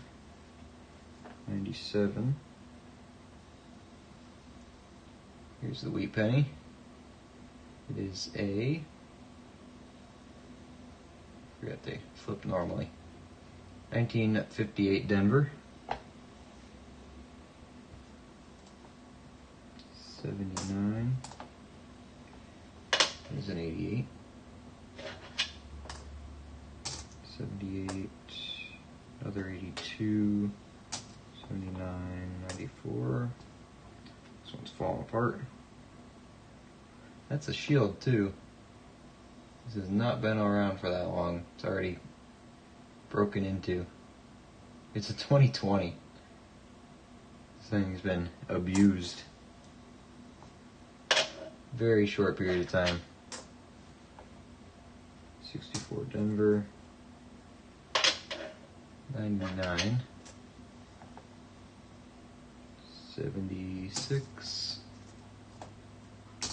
97. Here's the wheat penny. It is a, forget they flip normally. 1958 Denver. 79. 78, another 82, 79, 94. This one's falling apart. That's a shield too. This has not been around for that long. It's already broken into. It's a 2020. This thing's been abused. Very short period of time. 64 Denver. 99. 76.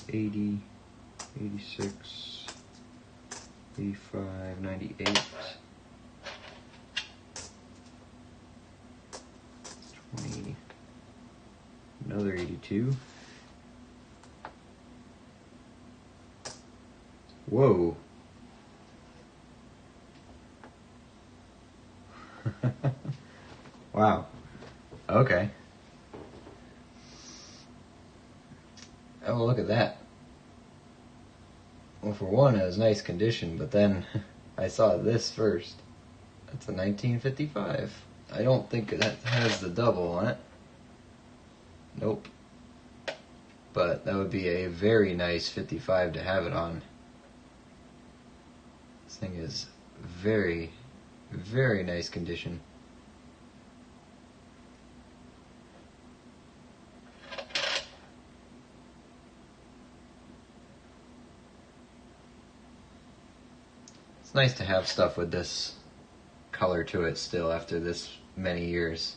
80. 86. 85. 98. 20. Another 82. Whoa. Wow. Okay. Oh, look at that. Well, for one, it was nice condition, but then I saw this first. That's a 1955. I don't think that has the double on it. Nope. But that would be a very nice 55 to have it on. This thing is very, very nice condition. It's nice to have stuff with this color to it still after this many years.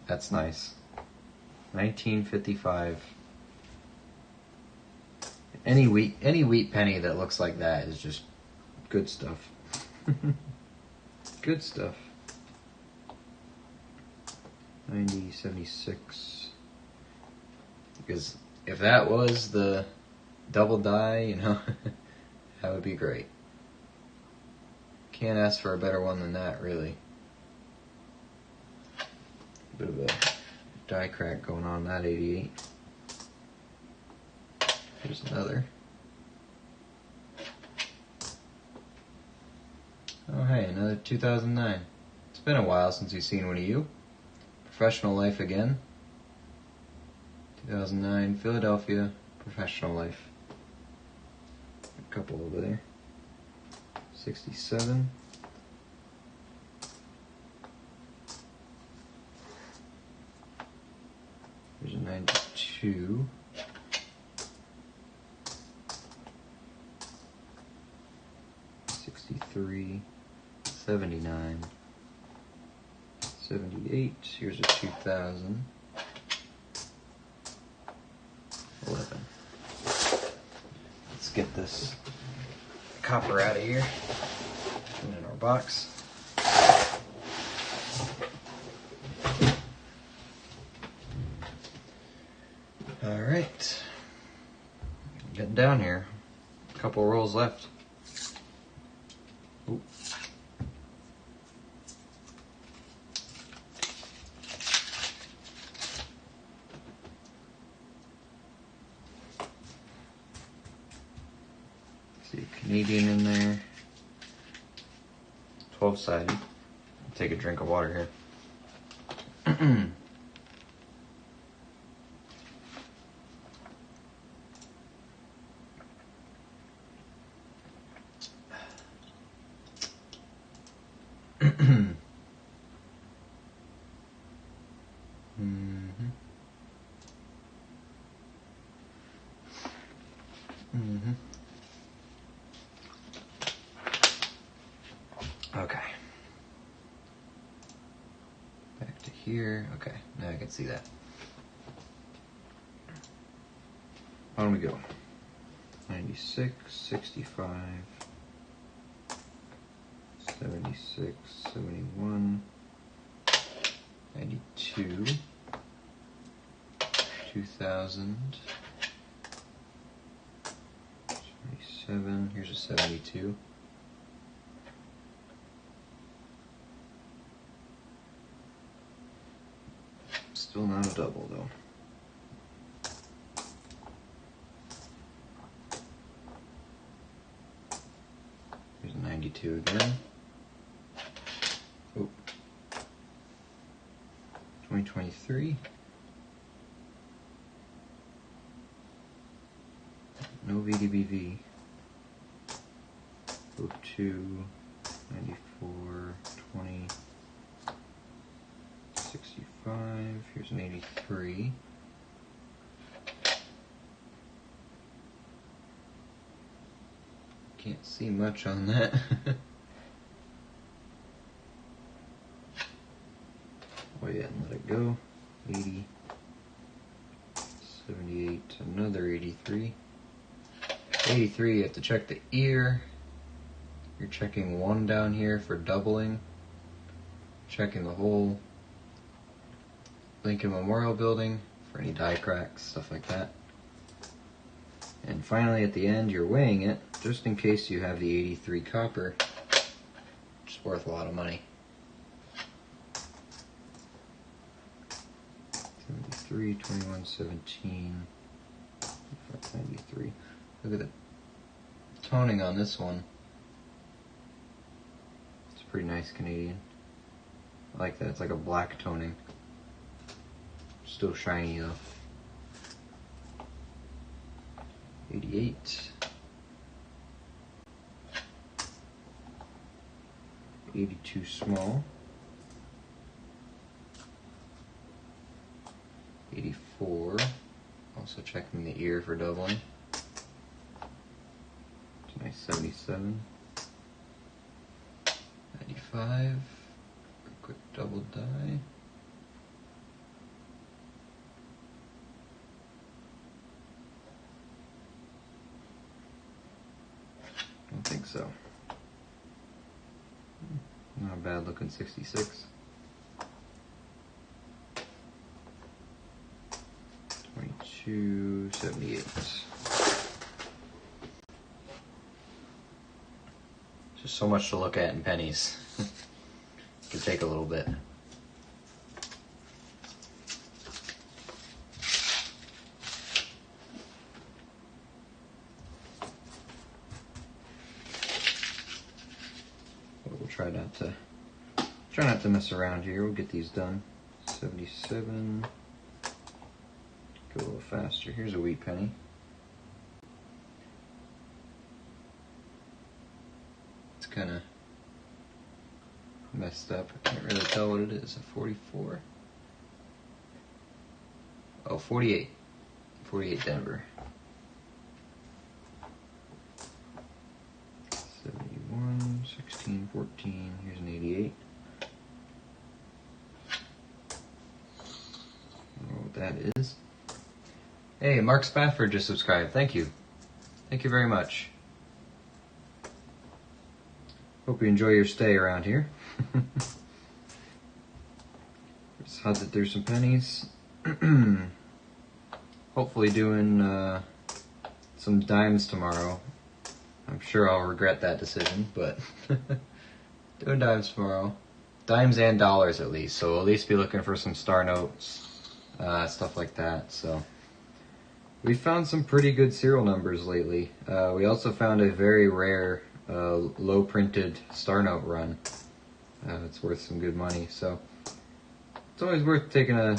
That's nice. 1955. Any wheat penny that looks like that is just good stuff. Good stuff. 90, 76. Because if that was the double die, you know, that would be great. Can't ask for a better one than that, really. Bit of a die crack going on that 88. Here's another. Oh hey, another 2009. It's been a while since you've seen one of you. Professional Life again. 2009, Philadelphia, Professional Life. A couple over there. 67. There's a 92. 63. 79. 78. Here's a 2000. 11. Let's get this copper out of here and in our box. All right, getting down here. A couple rolls left. Ooh. See a Canadian in there. 12-sided. Take a drink of water here. Okay. Back to here. Okay, now I can see that. On we go. 96, 65, 76, 71, 92, 2000, 77, here's a 72. Still not a double though. 92 again. Oop. 2023. No VDBV. 02, 94, 20, 65. Here's an 83. Can't see much on that. Oh yeah, and let it go. 80, 78, another 83. 83, you have to check the ear. You're checking 1 down here for doubling. Checking the whole Lincoln Memorial Building for any die cracks, stuff like that. And finally at the end, you're weighing it, just in case you have the 83 copper, which is worth a lot of money. 73, 21, 17, 93. Look at the toning on this one. It's pretty nice Canadian. I like that, it's like a black toning. Still shiny though. 88. 82 small. 84. Also checking the ear for doubling. It's a nice 77. 95. Quick double die. Don't think so. Not a bad looking 66. 22, 78. Just so much to look at in pennies. Could take a little bit. We'll try not to mess around here. We'll get these done. 77. Go a little faster. Here's a wheat penny. It's kind of messed up. I can't really tell what it is. A 44. Oh, 48. 48 Denver. 71, 16, 14. Here's an 88. I don't know what that is. Hey, Mark Spafford just subscribed. Thank you. Thank you very much. Hope you enjoy your stay around here. Just hunted through some pennies. Hopefully doing some dimes tomorrow. I'm sure I'll regret that decision, but doing dimes tomorrow. Dimes and dollars at least, so at least be looking for some star notes, stuff like that. So we found some pretty good serial numbers lately. We also found a very rare low printed star note run. It's worth some good money, so it's always worth taking a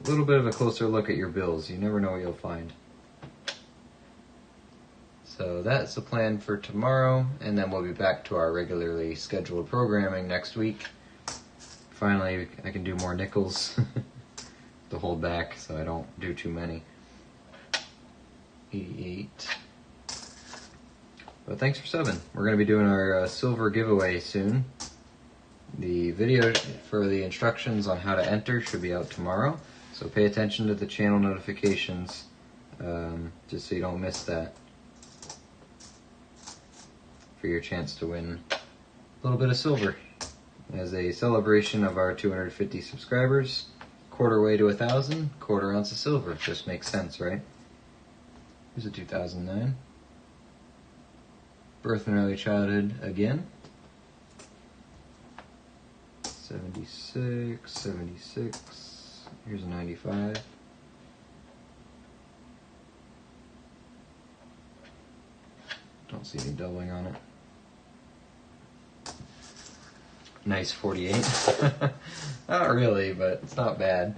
little bit of a closer look at your bills. You never know what you'll find. So that's the plan for tomorrow, and then we'll be back to our regularly scheduled programming next week. Finally, I can do more nickels to hold back so I don't do too many. 88. But thanks for subbing. We're going to be doing our silver giveaway soon. The video for the instructions on how to enter should be out tomorrow, so pay attention to the channel notifications just so you don't miss that for your chance to win a little bit of silver. As a celebration of our 250 subscribers, quarter way to 1,000, quarter ounce of silver. Just makes sense, right? Here's a 2009. Birth and early childhood again. 76, 76. Here's a 95. Don't see any doubling on it. nice 48. Not really, but it's not bad.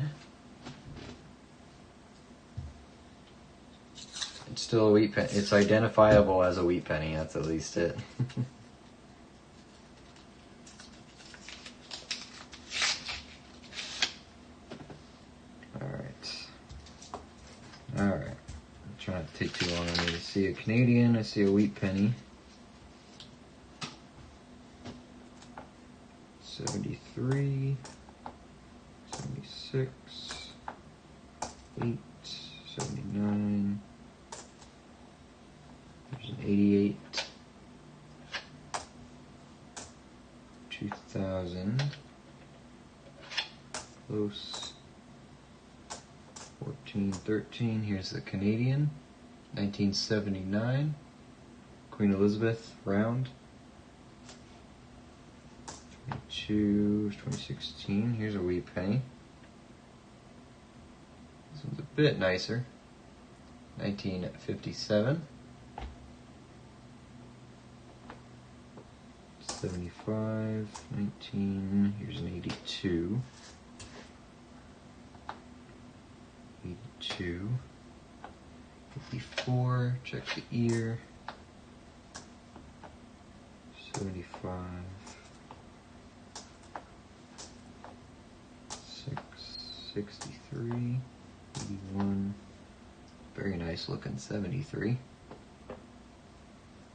It's still a wheat penny. It's identifiable as a wheat penny. That's at least it. Alright. I'm trying not to take too long on me. I see a Canadian, I see a wheat penny. 73, 76, 8, 79, there's an 88, 2000, close, 14, 13, here's the Canadian, 1979, Queen Elizabeth, round. 22, 2016, here's a wee penny. This one's a bit nicer. 1957. 75, 19, here's an 82. 82. 54, check the ear. 75. 63, 81, very nice looking 73,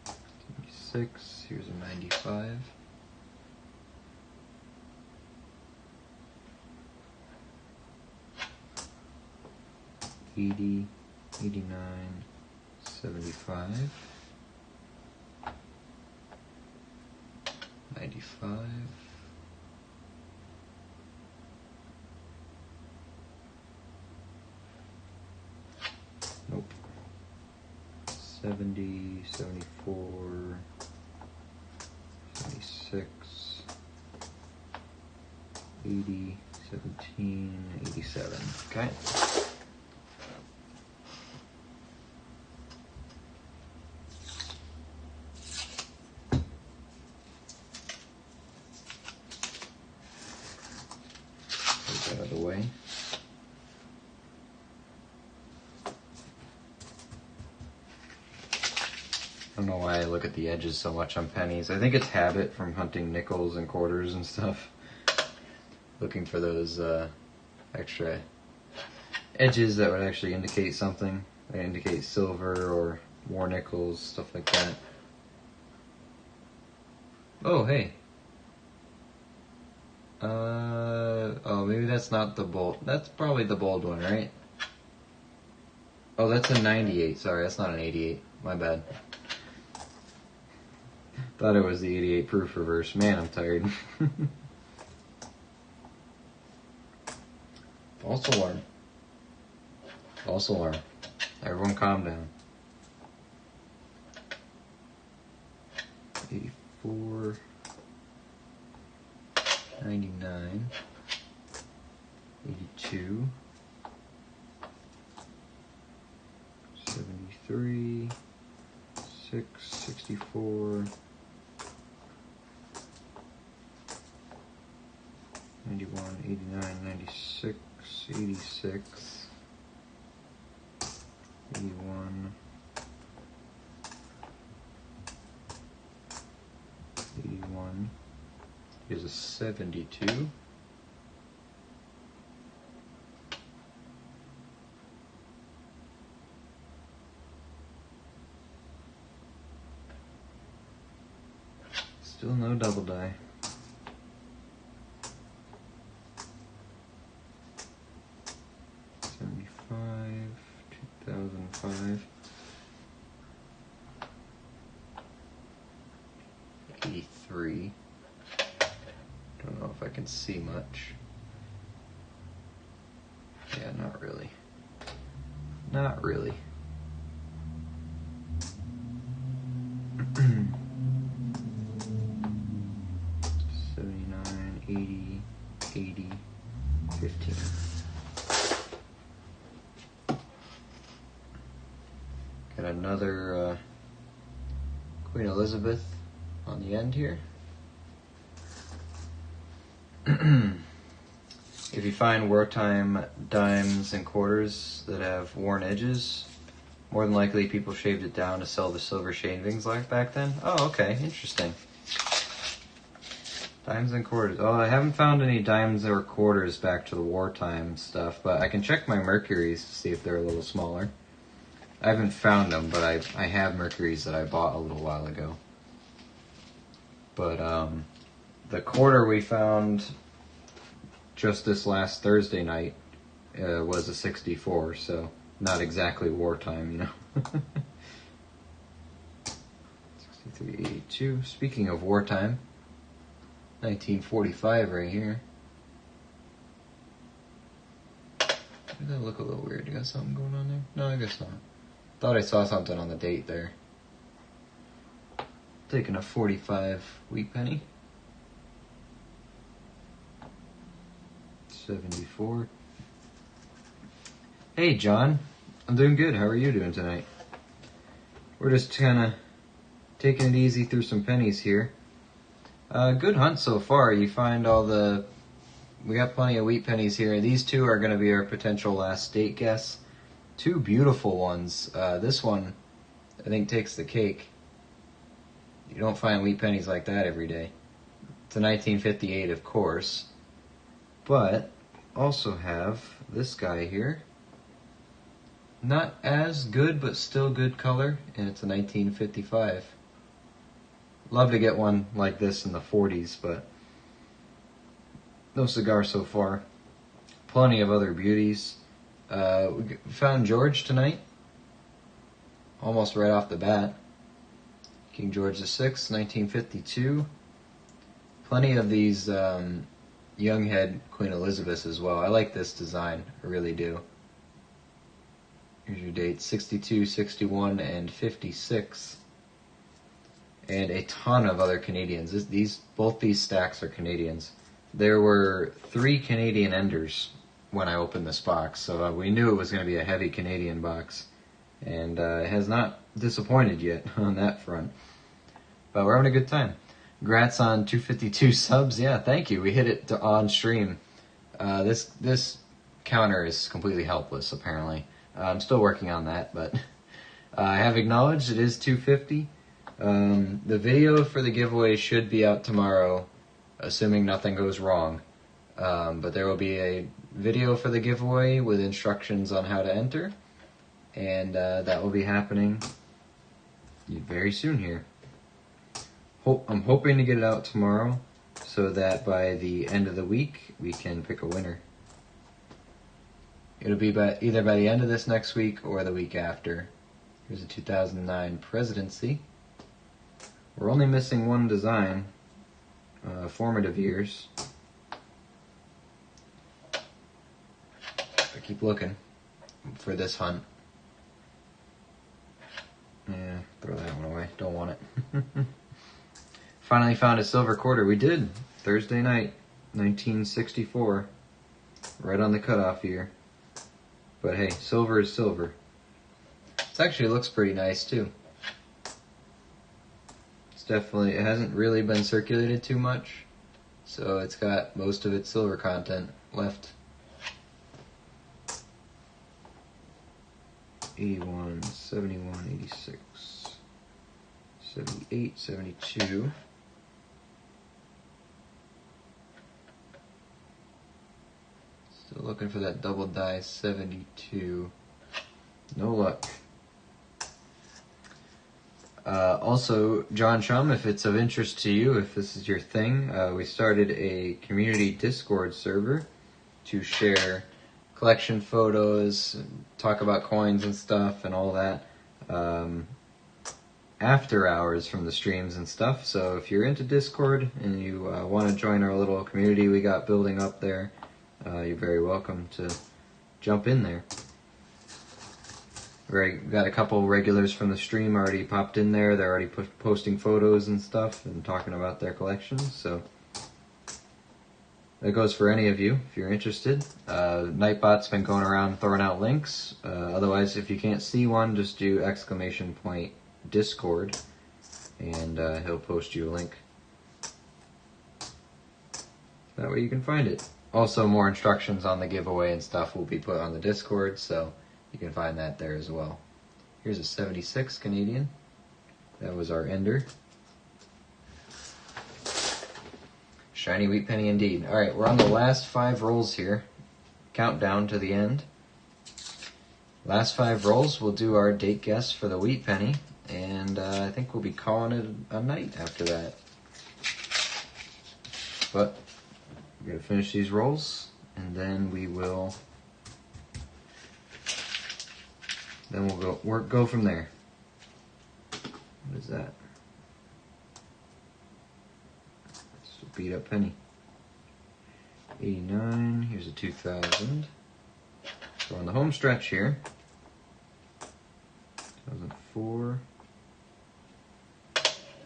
76, here's a 95, 80, 89, 75, 95, nope. 70, 74, 76, 80, 17, 87. Okay. Take that out of the way. I don't know why I look at the edges so much on pennies. I think it's habit from hunting nickels and quarters and stuff. Looking for those extra edges that would actually indicate something. They indicate silver or more nickels, stuff like that. Oh, hey. Oh, maybe that's not the bold. That's probably the bold one, right? Oh, that's a 98. Sorry, that's not an 88. My bad. Thought it was the 88 proof reverse. Man, I'm tired. False alarm. False alarm. Everyone calm down. 84, 99, 82, 73, 6, 64, 91, 89, 96, 86, 81, 81, here's a 72, still no double die. 2005, 83, don't know if I can see much, yeah, not really, not really. 79, 80, 80, 15. Got another Queen Elizabeth on the end here. If you find wartime dimes and quarters that have worn edges, more than likely people shaved it down to sell the silver shavings like back then. Oh, okay, interesting. Dimes and quarters. Oh, I haven't found any dimes or quarters back to the wartime stuff, but I can check my mercuries to see if they're a little smaller. I haven't found them, but I have mercuries that I bought a little while ago. But the quarter we found just this last Thursday night was a 64, so not exactly wartime, you know. 6382. Speaking of wartime, 1945 right here. Did that look a little weird? You got something going on there? No, I guess not. Thought I saw something on the date there. Taking a 45 wheat penny. 74. Hey John, I'm doing good. How are you doing tonight? We're just kind of taking it easy through some pennies here. Good hunt so far. You find we got plenty of wheat pennies here. These two are going to be our potential last state guess. Two beautiful ones. This one, I think, takes the cake. You don't find wheat pennies like that every day. It's a 1958, of course. But also have this guy here. Not as good, but still good color, and it's a 1955. Love to get one like this in the 40s, but no cigar so far. Plenty of other beauties. We found George tonight, almost right off the bat. King George VI, 1952. Plenty of these young head Queen Elizabeths as well. I like this design, I really do. Here's your dates, 62, 61, and 56. And a ton of other Canadians. Both these stacks are Canadians. There were 3 Canadian enders when I opened this box, so we knew it was going to be a heavy Canadian box. And it has not disappointed yet on that front. But we're having a good time. Congrats on 252 subs. Yeah, thank you. We hit it on stream. This counter is completely helpless, apparently. I'm still working on that, but I have acknowledged it is 250. The video for the giveaway should be out tomorrow, assuming nothing goes wrong. But there will be a video for the giveaway with instructions on how to enter, and that will be happening very soon here. I'm hoping to get it out tomorrow so that by the end of the week we can pick a winner. It'll be either by the end of this next week or the week after. Here's a 2009 presidency. We're only missing one design, formative years. I keep looking for this hunt. Yeah, throw that one away. Don't want it. Finally found a silver quarter. We did. Thursday night, 1964. Right on the cutoff year. But hey, silver is silver. This actually looks pretty nice too. It hasn't really been circulated too much, so it's got most of its silver content left. 81, 71, 86, 78, 72. Still looking for that double die 72. No luck. Also, John Shum, if it's of interest to you, if this is your thing, we started a community Discord server to share collection photos, talk about coins and stuff and all that after hours from the streams and stuff. So if you're into Discord and you want to join our little community we got building up there, you're very welcome to jump in there. We got a couple regulars from the stream already popped in there. They're already posting photos and stuff and talking about their collections. So that goes for any of you if you're interested. Nightbot's been going around throwing out links. Otherwise, if you can't see one, just do !Discord and he'll post you a link. That way you can find it. Also, more instructions on the giveaway and stuff will be put on the Discord, so you can find that there as well. Here's a 76 Canadian. That was our ender. Shiny wheat penny indeed. Alright, we're on the last 5 rolls here. Countdown to the end. Last 5 rolls, we'll do our date guess for the wheat penny, and I think we'll be calling it a night after that. But we're gonna finish these rolls, and then we will. Then we'll go from there. What is that? It's a beat up penny. 89. Here's a 2000. So on the home stretch here. 2004.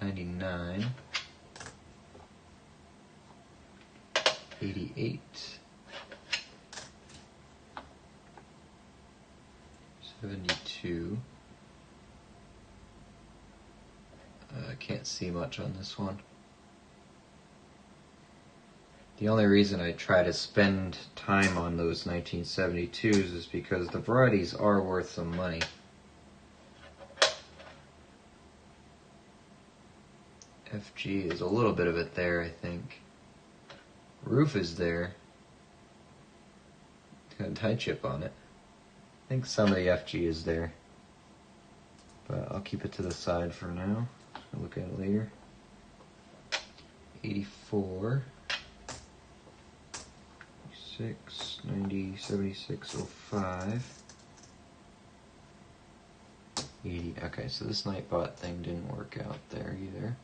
99. 88. 72. I can't see much on this one. The only reason I try to spend time on those 1972s is because the varieties are worth some money. FG is a little bit of it there, I think. Roof is there. It's got a tie chip on it. I think some of the FG is there. But I'll keep it to the side for now. I'll look at it later. 84. 6, 90, 76, 05. 80. Okay, so this Nightbot thing didn't work out there either.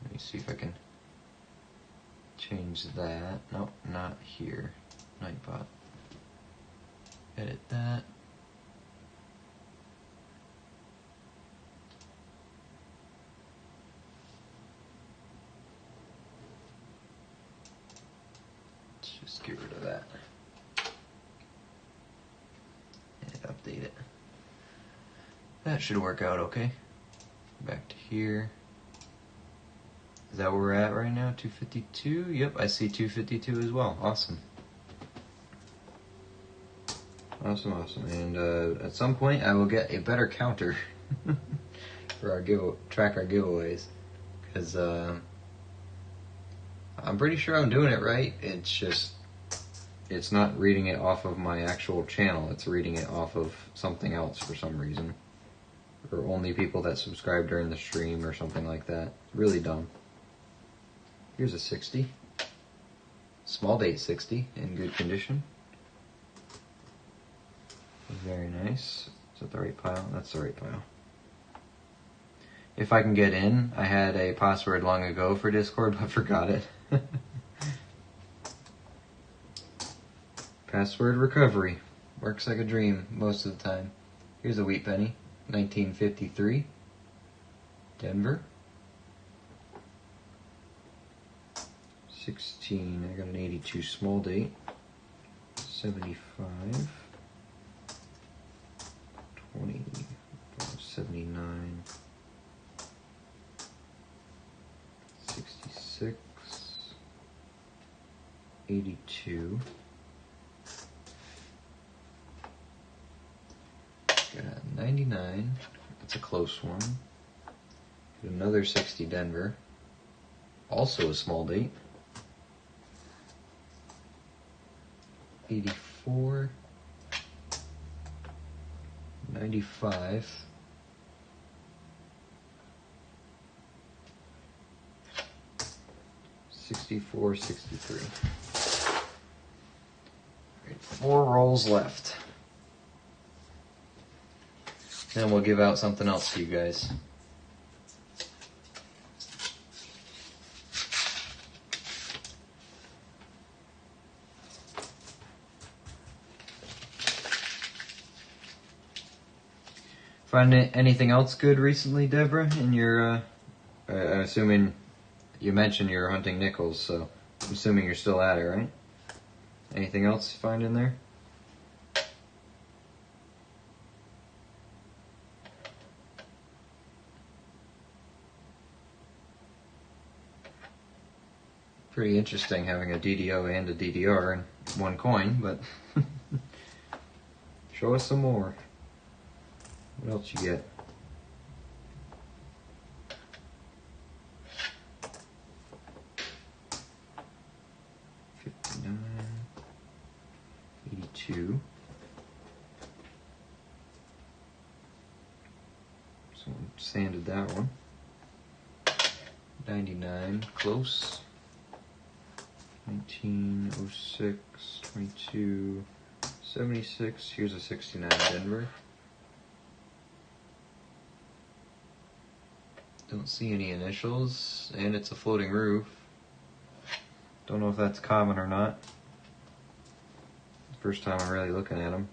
Let me see if I can change that. Nope, not here. Nightbot. Edit that. Let's just get rid of that. And update it. That should work out okay. Back to here. Is that where we're at right now? 252? Yep, I see 252 as well. Awesome. Awesome, awesome. And at some point I will get a better counter for our track our giveaways. Because I'm pretty sure I'm doing it right. It's just, it's not reading it off of my actual channel. It's reading it off of something else for some reason. Or only people that subscribe during the stream or something like that. Really dumb. Here's a 60. Small date 60 in good condition. Very nice. Is that the right pile? That's the right pile. If I can get in, I had a password long ago for Discord, but forgot it. Password recovery. Works like a dream most of the time. Here's a wheat penny. 1953. Denver. 16, I got an 82 small date. 75. 20, 79. 66. 82. Got 99. That's a close one. Got another 60 Denver. Also a small date. 84, 95, 64, 63. Right, 4 rolls left. Then we'll give out something else to you guys. Find anything else good recently, Deborah? In your, I'm assuming you mentioned you're hunting nickels, so I'm assuming you're still at it, right? Anything else you find in there? Pretty interesting having a DDO and a DDR in one coin, but show us some more. What else you get? $59, $82. Someone sanded that one. $99, close. 1906, 22, 76. Here's a 69 Denver. Don't see any initials, and it's a floating roof. Don't know if that's common or not. First time I'm really looking at them.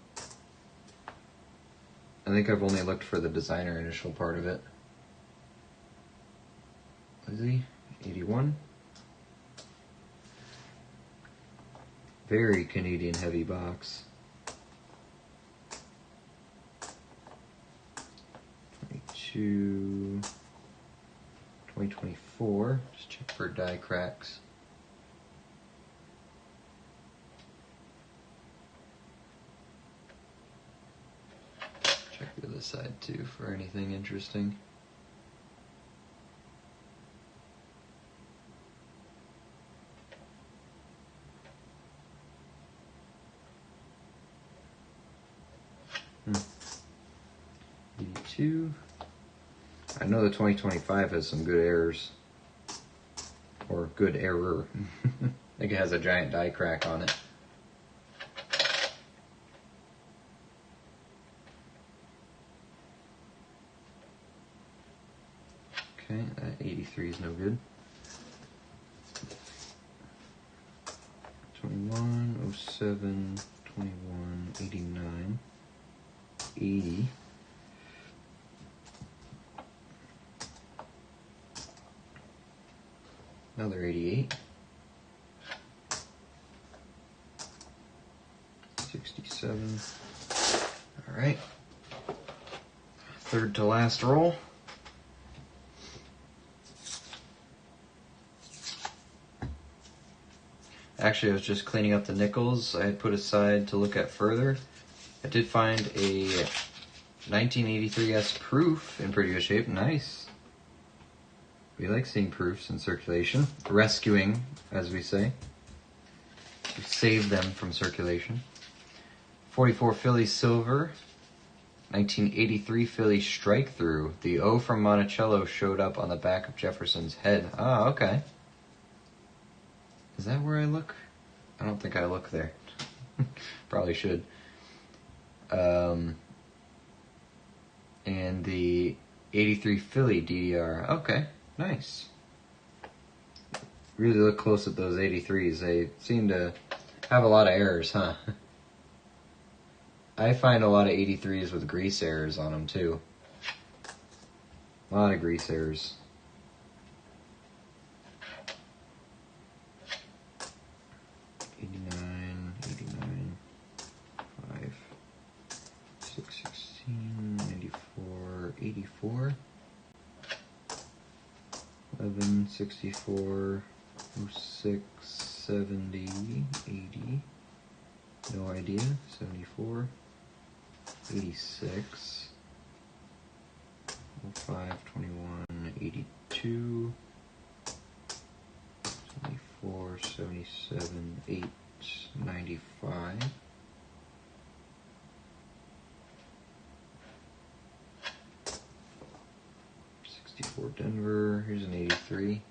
I think I've only looked for the designer initial part of it. Lizzie, 81. Very Canadian heavy box. 22, 2024. Just check for die cracks. Check the other side too for anything interesting. I know the 2025 has some good errors. Or good error. I think it has a giant die crack on it. Okay, that 83 is no good. 21, 07, 21, 89, 80. Another 88. 67. All right. Third to last roll. Actually, I was just cleaning up the nickels I had put aside to look at further. I did find a 1983S proof in pretty good shape. Nice. We like seeing proofs in circulation. Rescuing, as we say. We save them from circulation. 44 Philly Silver. 1983 Philly Strike Through. The O from Monticello showed up on the back of Jefferson's head. Ah, okay. Is that where I look? I don't think I look there. Probably should. And the 83 Philly DDR. Okay, nice. Really look close at those 83s. They seem to have a lot of errors, huh? I find a lot of 83s with grease errors on them, too. A lot of grease errors. $84, 11, 64, 06, 70, 80, no idea, 74, 86, 05, 21, 82, 24, 77, 8, 95, 64 Denver, here's an 83.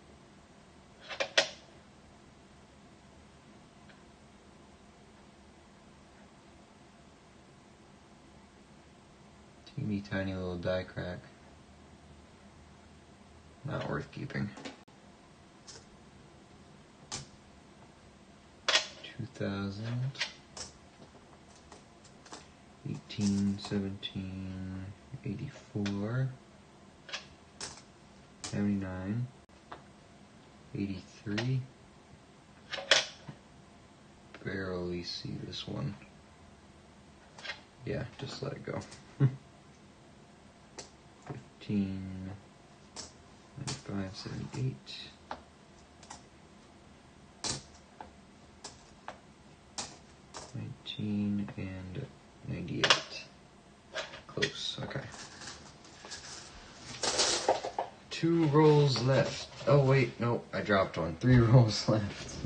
Teeny tiny little die crack. Not worth keeping. 2000. 18, 17, 84. 79, 83, barely see this one. Yeah, just let it go. 15, 95, 78, 15 and 98. Close, okay. 2 rolls left. Oh wait, no, I dropped one. 3 rolls left.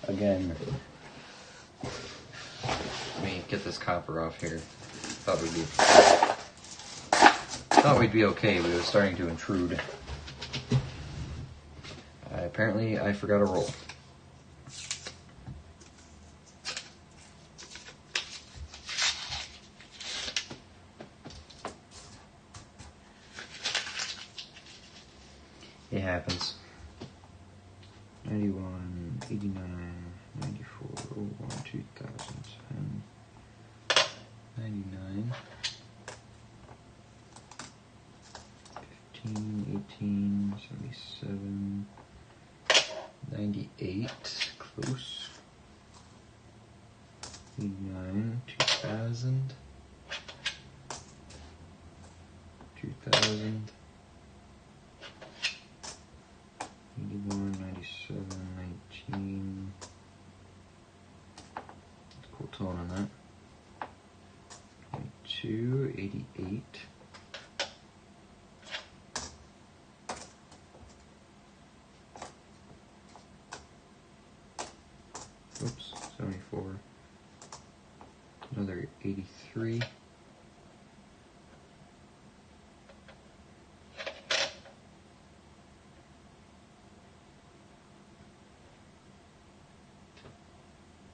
Again. Let me get this copper off here. Thought we'd be okay, but it was starting to intrude. Apparently, I forgot a roll. It happens. 91, 89, 94, 01, 2010, 99, 15, 18, 77, 98, close, 89, 2000, 2000, 81, 97, 19. Cool tone on that. 22, 88. Oops, 74. Another 83.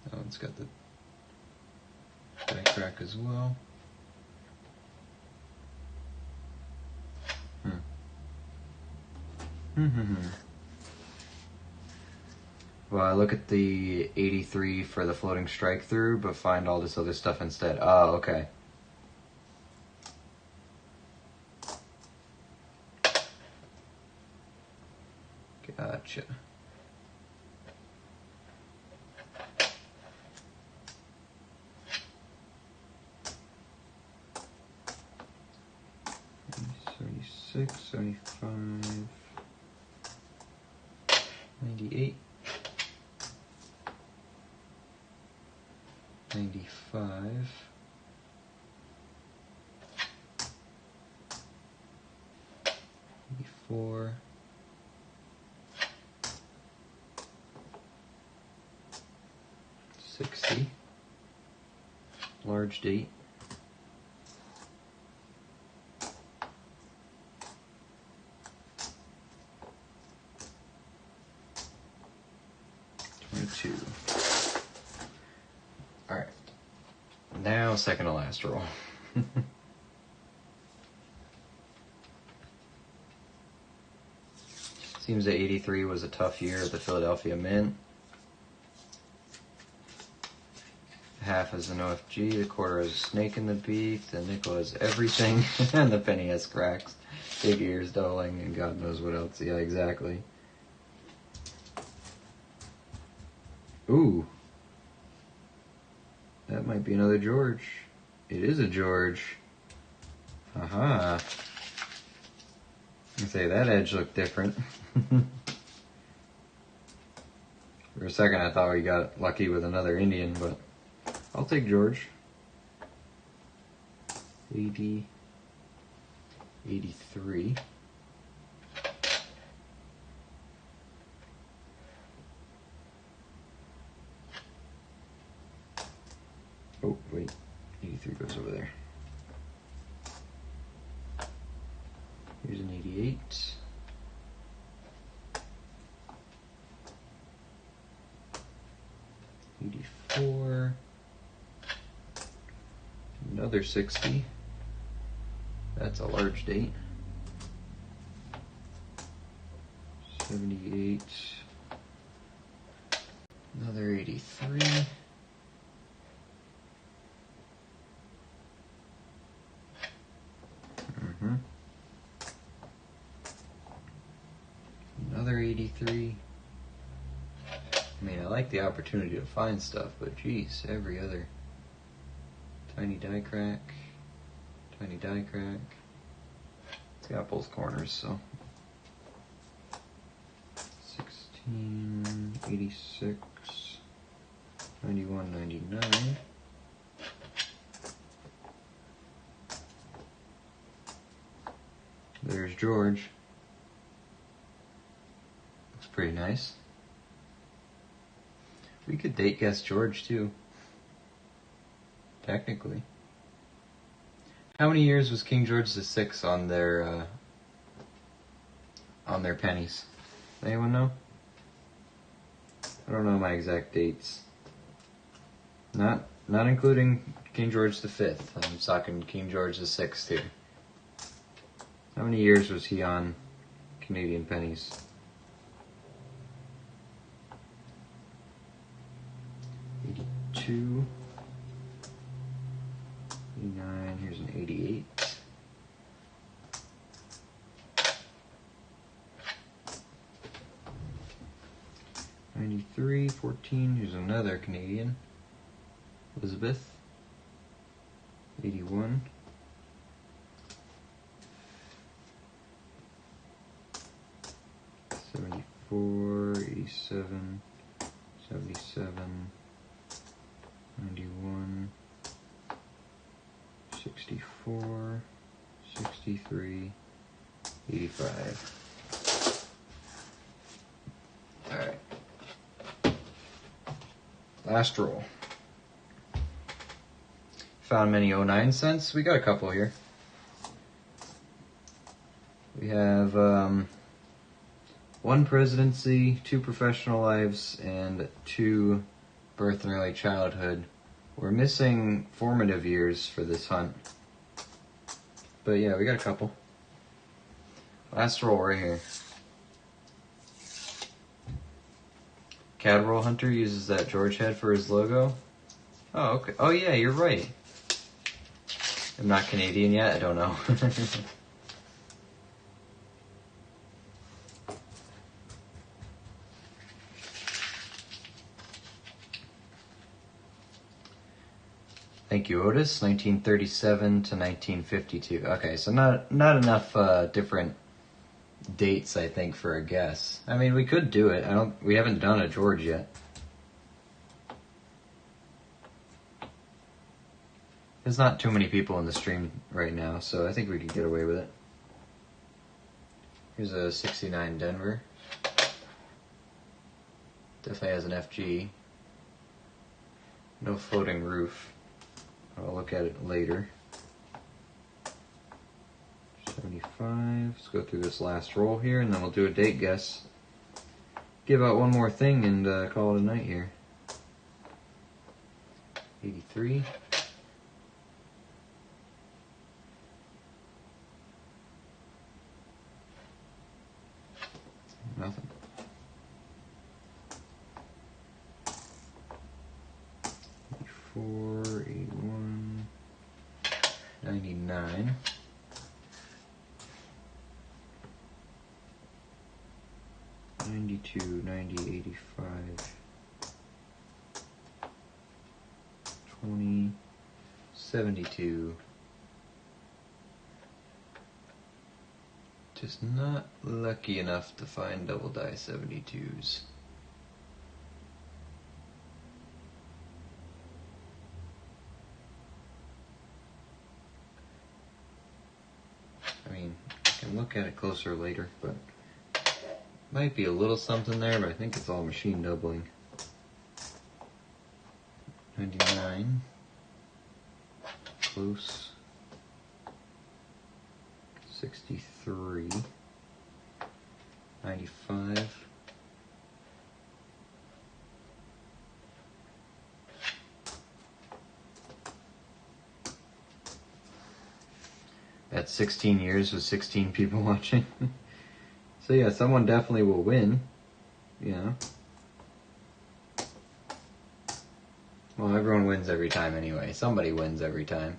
That one's got the die crack as well. Well, I look at the 83 for the floating strike through, but find all this other stuff instead. Oh, okay. Gotcha. '76, '75, '98. 95, 84, 60, large date, 22. Alright, now second to last roll. Seems that 83 was a tough year at the Philadelphia Mint. Half is an OFG, the quarter has a snake in the beak, the nickel has everything, and the penny has cracks, big ears, doubling, and God knows what else. Yeah, exactly. Ooh. That might be another George. It is a George. Aha. I say that edge looked different. For a second I thought we got lucky with another Indian, but I'll take George. 80, 83. Oh, wait. 83 goes over there. Here's an 88. 84. Another 60. That's a large date. 78. Another 83. Another 83. I mean, I like the opportunity to find stuff, but geez, every other tiny die crack, tiny die crack. It's got both corners, so 16, 86, 91, 99. George. Looks pretty nice. We could date guess George too. Technically. How many years was King George VI on their pennies? Anyone know? I don't know my exact dates. Not including King George V. I'm talking King George VI here. How many years was he on Canadian pennies? 82, 89, here's an 88. 93, 14, here's another Canadian. Elizabeth. 81. 74, 87, 77, 91, 64, 63, 85. Alright. Last roll. Found many 09 cents. We got a couple here. We have one presidency, 2 professional lives, and 2 birth and early childhood. We're missing formative years for this hunt. But yeah, we got a couple. Last roll right here. Cattle Hunter uses that George head for his logo. Oh, okay. Oh yeah, you're right. I'm not Canadian yet, I don't know. Thank you, Otis. 1937 to 1952. Okay, so not enough different dates, I think, for a guess. I mean, we could do it. We haven't done a George yet. There's not too many people in the stream right now, so I think we could get away with it. Here's a 69 Denver. Definitely has an FG. No floating roof. I'll look at it later. 75. Let's go through this last roll here, and then we'll do a date guess. Give out one more thing and call it a night here. 83. Nothing. 84, 81, 99. 92, 90, 85, 20, 72. Just not lucky enough to find double die 72s. I mean, I can look at it closer later, but might be a little something there, but I think it's all machine doubling. 99. Close. 63. 95. That's 16 years with 16 people watching. So yeah, someone definitely will win, you know. Well, everyone wins every time anyway. Somebody wins every time.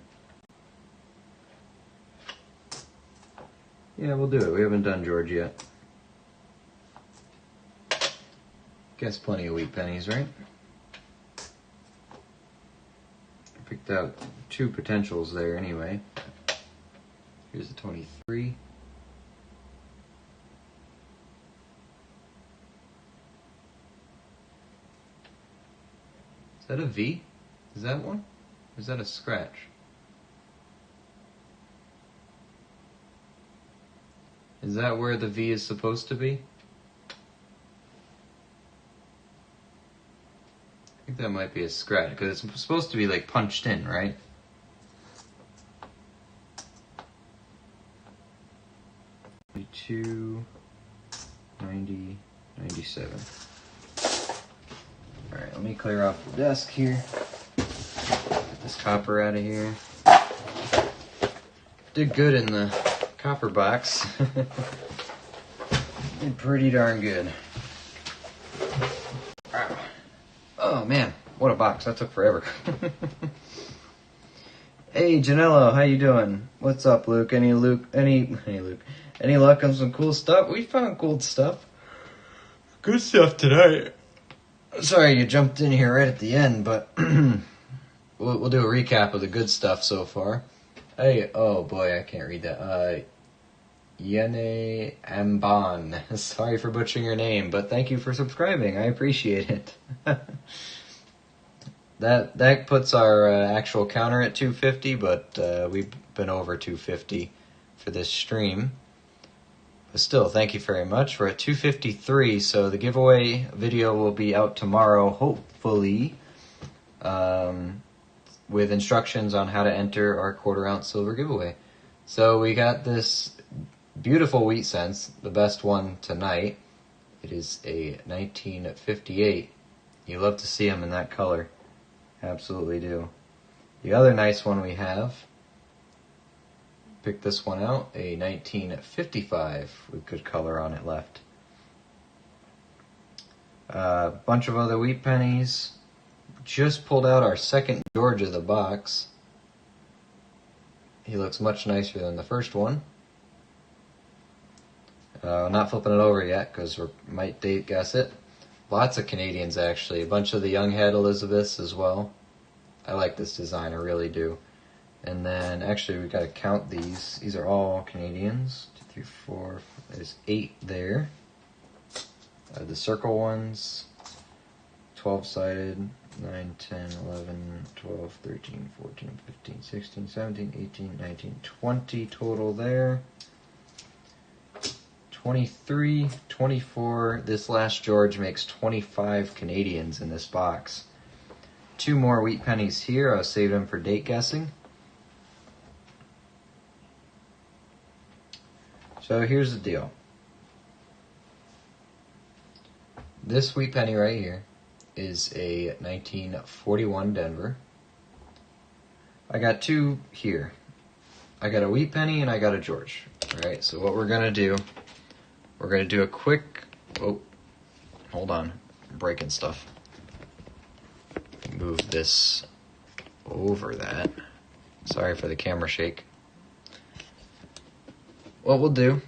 Yeah, we'll do it. We haven't done George yet. Guess plenty of wheat pennies, right? I picked out 2 potentials there anyway. Here's a 23. Is that a V? Is that one? Or is that a scratch? Is that where the V is supposed to be? I think that might be a scratch, because it's supposed to be like punched in, right? $92, $90, $97. Alright, let me clear off the desk here. Get this copper out of here. Did good in the copper box. Did pretty darn good. Wow. Oh man, what a box. That took forever. Hey Janello, how you doing? What's up, Luke? Any luck on some cool stuff? We found cool stuff. Good stuff tonight. Sorry you jumped in here right at the end, but we'll do a recap of the good stuff so far. Hey, oh boy, I can't read that. Yene Amban. Sorry for butchering your name, but thank you for subscribing. I appreciate it. That puts our actual counter at 250, but we've been over 250 for this stream. But still, thank you very much. We're at 253, so the giveaway video will be out tomorrow, hopefully, with instructions on how to enter our quarter-ounce silver giveaway. So we got this beautiful wheat cents, the best one tonight. It is a 1958. You love to see them in that color. Absolutely do. The other nice one we have, pick this one out, a 1955 with good color on it left. A bunch of other wheat pennies. Just pulled out our second George of the box. He looks much nicer than the first one. Not flipping it over yet because we might date guess it. Lots of Canadians actually. A bunch of the young head Elizabeths as well. I like this design, I really do. And then actually we got to count these. These are all Canadians. 2, 3, 4. There's 8 there. The circle ones. 12-sided. 9, 10, 11, 12, 13, 14, 15, 16, 17, 18, 19, 20 total there. 23, 24. This last George makes 25 Canadians in this box. 2 more wheat pennies here. I'll save them for date guessing. So here's the deal. This wheat penny right here is a 1941 Denver. I got 2 here. I got a wheat penny and I got a George. Alright, so what we're going to do, we're going to do a quick... Oh, hold on. I'm breaking stuff. Move this over that. Sorry for the camera shake. What we'll do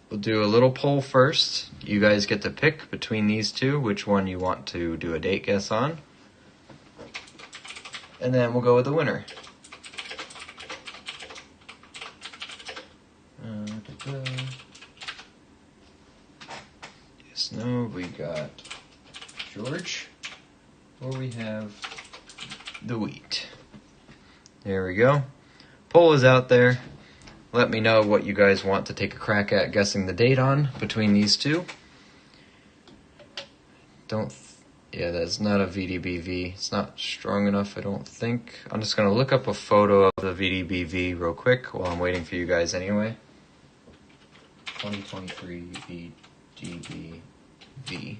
a little poll first. You guys get to pick between these two which one you want to do a date guess on. And then we'll go with the winner. Yes, no, we got George. Or we have the wheat. There we go. Poll is out there. Let me know what you guys want to take a crack at guessing the date on between these two. Yeah, that's not a VDBV. It's not strong enough, I don't think. I'm just going to look up a photo of the VDBV real quick while I'm waiting for you guys anyway. 2023 VDBV.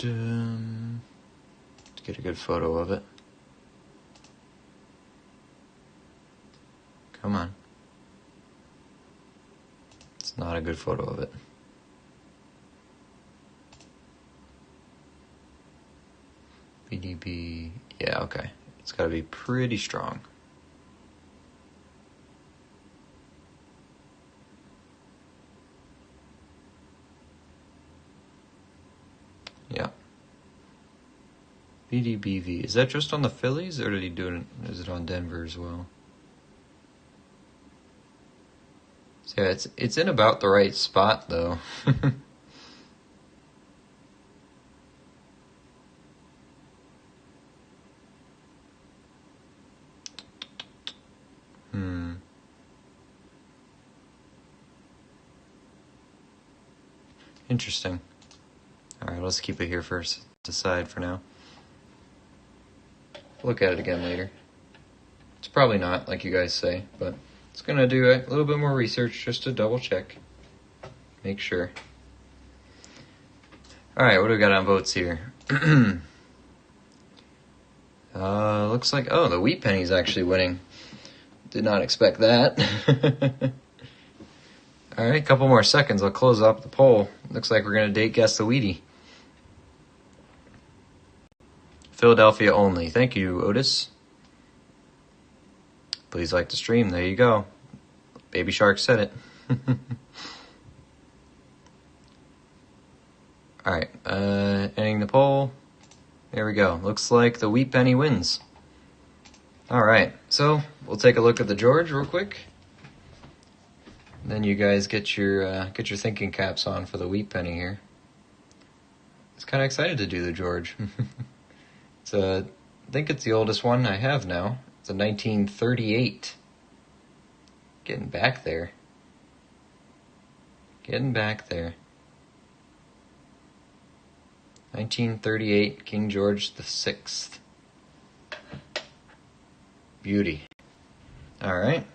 Let's get a good photo of it. Come on. It's not a good photo of it. BDB, yeah, okay. It's got to be pretty strong. Yeah. BDBV. Is that just on the Phillies, or did he do it? Is it on Denver as well? So yeah, it's in about the right spot though. Interesting. Alright, let's keep it here first to side for now. Look at it again later. It's probably not, like you guys say, but it's going to do a little bit more research just to double check. Make sure. Alright, what do we got on votes here? Looks like, oh, the wheat penny's actually winning. Did not expect that. Alright, a couple more seconds. I'll close up the poll. Looks like we're going to date guess the Wheatie. Philadelphia only. Thank you, Otis. Please like the stream. There you go. Baby Shark said it. Alright, ending the poll. There we go. Looks like the wheat penny wins. Alright, so we'll take a look at the George real quick. Then you guys get your thinking caps on for the wheat penny here. I was kind of excited to do the George. I think it's the oldest one I have now. It's a 1938. Getting back there. Getting back there. 1938, King George VI. Beauty. Alright.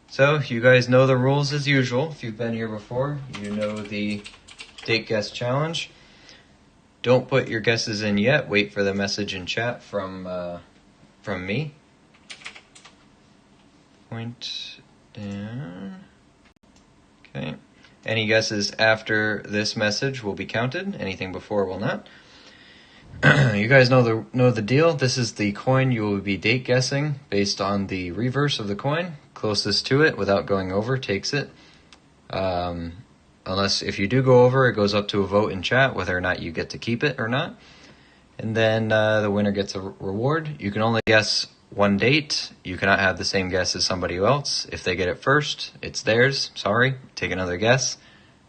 So, you guys know the rules as usual. If you've been here before, you know the date guess challenge. Don't put your guesses in yet. Wait for the message in chat from me. Point down. Okay. Any guesses after this message will be counted. Anything before will not. You guys know the deal. This is the coin you will be date guessing based on the reverse of the coin. Closest to it without going over takes it. Unless if you do go over, it goes up to a vote in chat whether or not you get to keep it or not. And then the winner gets a reward. You can only guess one date. You cannot have the same guess as somebody else. If they get it first, it's theirs. Sorry, take another guess.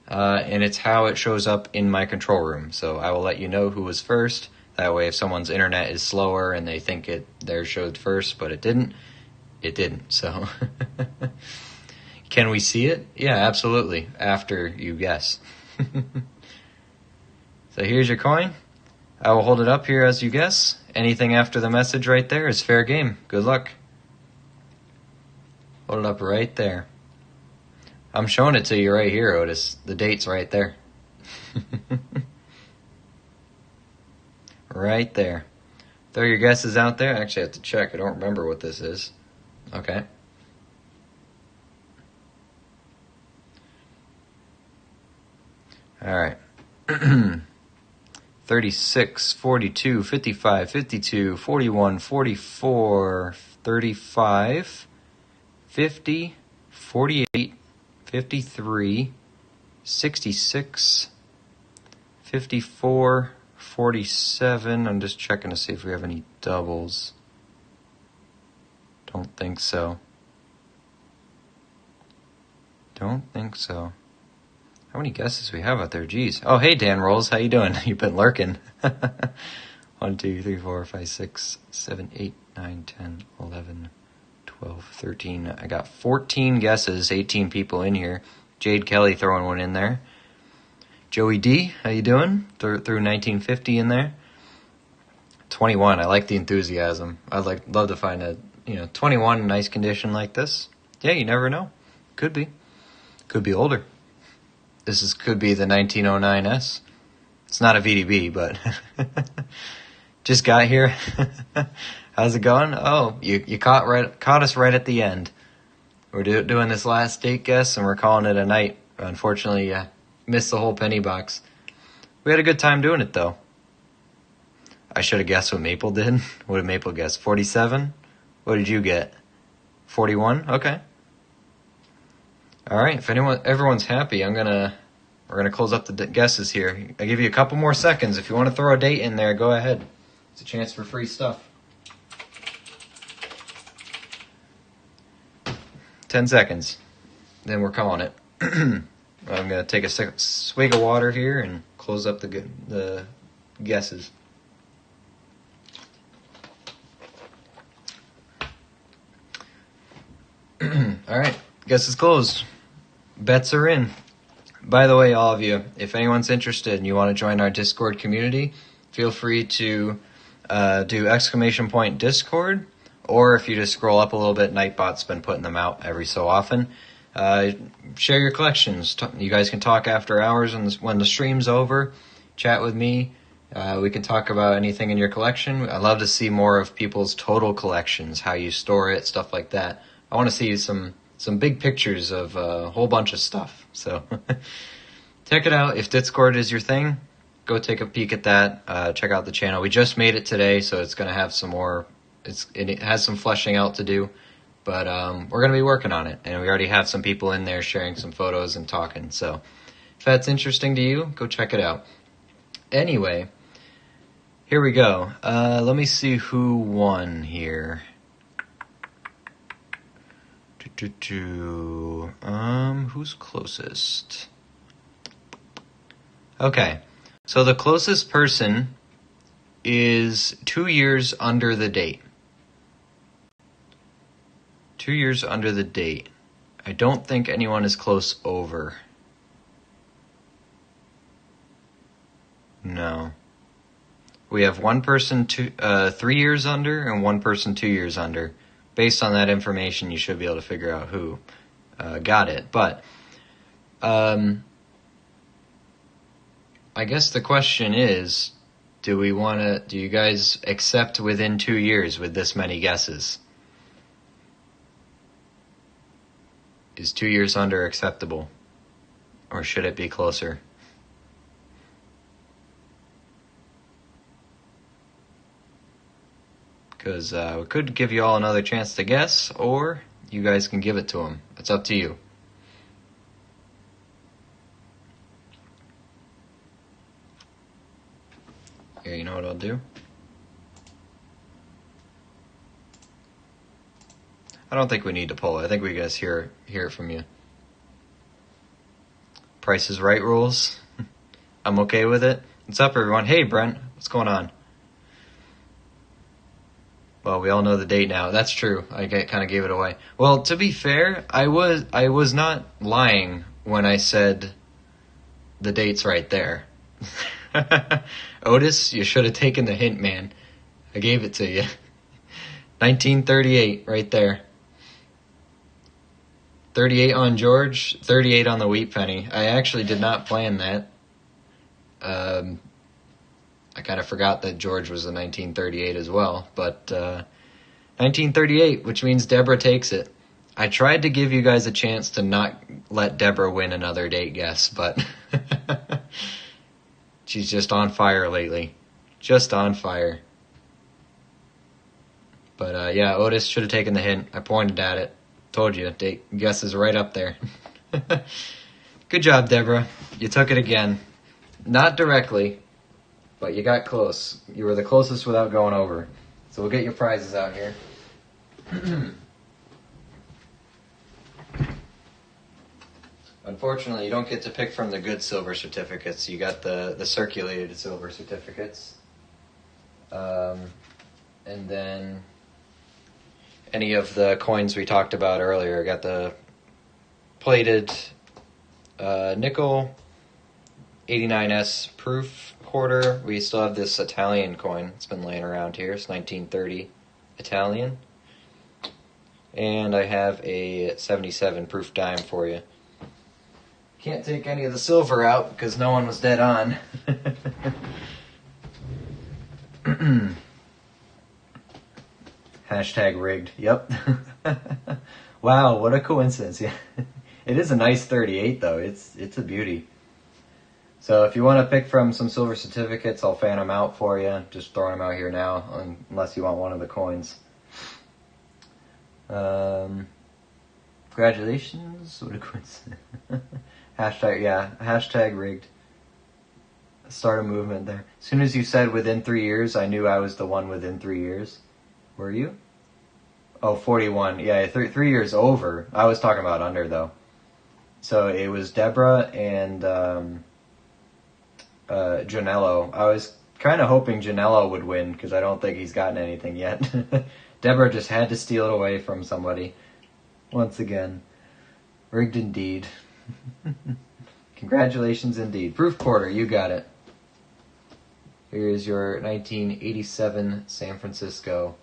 And it's how it shows up in my control room. So I will let you know who was first. That way if someone's internet is slower and they think theirs showed first but it didn't, so... Can we see it? Yeah, absolutely, after you guess. So here's your coin. I will hold it up here as you guess. Anything after the message right there is fair game. Good luck. Hold it up right there. I'm showing it to you right here, Otis. The date's right there. Right there. Throw your guesses out there. Actually, I have to check. I don't remember what this is. Okay. All right. 36, 42, 55, 52, 41, 44, 35, 50, 48, 53, 66, 54, 47. I'm just checking to see if we have any doubles. Don't think so. Don't think so. How many guesses we have out there? Jeez. Oh, hey, Dan Rolls. How you doing? You've been lurking. 1, 2, 3, 4, 5, 6, 7, 8, 9, 10, 11, 12, 13. I got 14 guesses, 18 people in here. Jade Kelly throwing one in there. Joey D, how you doing? Threw 1950 in there. 21. I like the enthusiasm. I'd love to find a 21 in nice condition like this. Yeah, you never know. Could be. Could be older. Could be the 1909S. It's not a VDB, but just got here. How's it going? Oh, you caught us right at the end. We're doing this last date guess, and we're calling it a night. Unfortunately, missed the whole penny box. We had a good time doing it, though. I should have guessed what Maple did. What did Maple guess? 47? What did you get? 41? Okay. All right. If everyone's happy, we're gonna close up the guesses here. I give you a couple more seconds. If you want to throw a date in there, go ahead. It's a chance for free stuff. 10 seconds. Then we're calling it. I'm gonna take a swig of water here and close up the guesses. All right. Guess it's closed. Bets are in. By the way, all of you, if anyone's interested and you want to join our Discord community, feel free to do ! Discord, or if you just scroll up a little bit, Nightbot's been putting them out every so often. Share your collections. You guys can talk after hours when the stream's over. Chat with me. We can talk about anything in your collection. I'd love to see more of people's total collections, how you store it, stuff like that. I want to see some big pictures of a whole bunch of stuff. So check it out. If Discord is your thing, go take a peek at that. Check out the channel. We just made it today, so it's going to have some more. It has some fleshing out to do, but we're going to be working on it. And we already have some people in there sharing some photos and talking. So if that's interesting to you, go check it out. Anyway, here we go. Let me see who won here. Who's closest? Okay, so the closest person is 2 years under the date. 2 years under the date. I don't think anyone is close over. No. We have one person 3 years under and one person 2 years under. Based on that information, you should be able to figure out who got it. But I guess the question is, do you guys accept within 2 years with this many guesses? Is 2 years under acceptable? Or should it be closer? Because we could give you all another chance to guess, or you guys can give it to them. It's up to you. Here, you know what I'll do? I don't think we need to poll it. I think we guys hear it from you. Price is Right rules. I'm okay with it. What's up, everyone? Hey, Brent. What's going on? Well, we all know the date now. That's true. I kind of gave it away. Well, to be fair, I was not lying when I said the date's right there. Otis, you should have taken the hint, man. I gave it to you. 1938, right there. 38 on George, 38 on the wheat penny. I actually did not plan that. I kind of forgot that George was in 1938 as well, but 1938, which means Deborah takes it. I tried to give you guys a chance to not let Deborah win another date guess, but she's just on fire lately. Just on fire. But yeah, Otis should have taken the hint. I pointed at it. Told you, date guess is right up there. Good job, Deborah. You took it again. Not directly, but you got close. You were the closest without going over. So we'll get your prizes out here. Unfortunately, you don't get to pick from the good silver certificates. You got the circulated silver certificates. And then any of the coins we talked about earlier. Got the plated nickel 89S proof quarter. We still have this Italian coin. It's been laying around here. It's 1930 Italian. And I have a 77 proof dime for you. Can't take any of the silver out because no one was dead on. Hashtag rigged. Yep. Wow, what a coincidence. Yeah. It is a nice 38 though. It's a beauty. So if you want to pick from some silver certificates, I'll fan them out for you. Just throwing them out here now, unless you want one of the coins. Congratulations. What a coincidence. Hashtag rigged. Start a movement there. As soon as you said within 3 years, I knew I was the one within 3 years. Were you? Oh, 41. Yeah, 3 years over. I was talking about under, though. So it was Deborah and Janello. I was kind of hoping Janello would win, because I don't think he's gotten anything yet. Deborah just had to steal it away from somebody. Once again. Rigged indeed. Congratulations indeed. Proof quarter, you got it. Here's your 1987 San Francisco.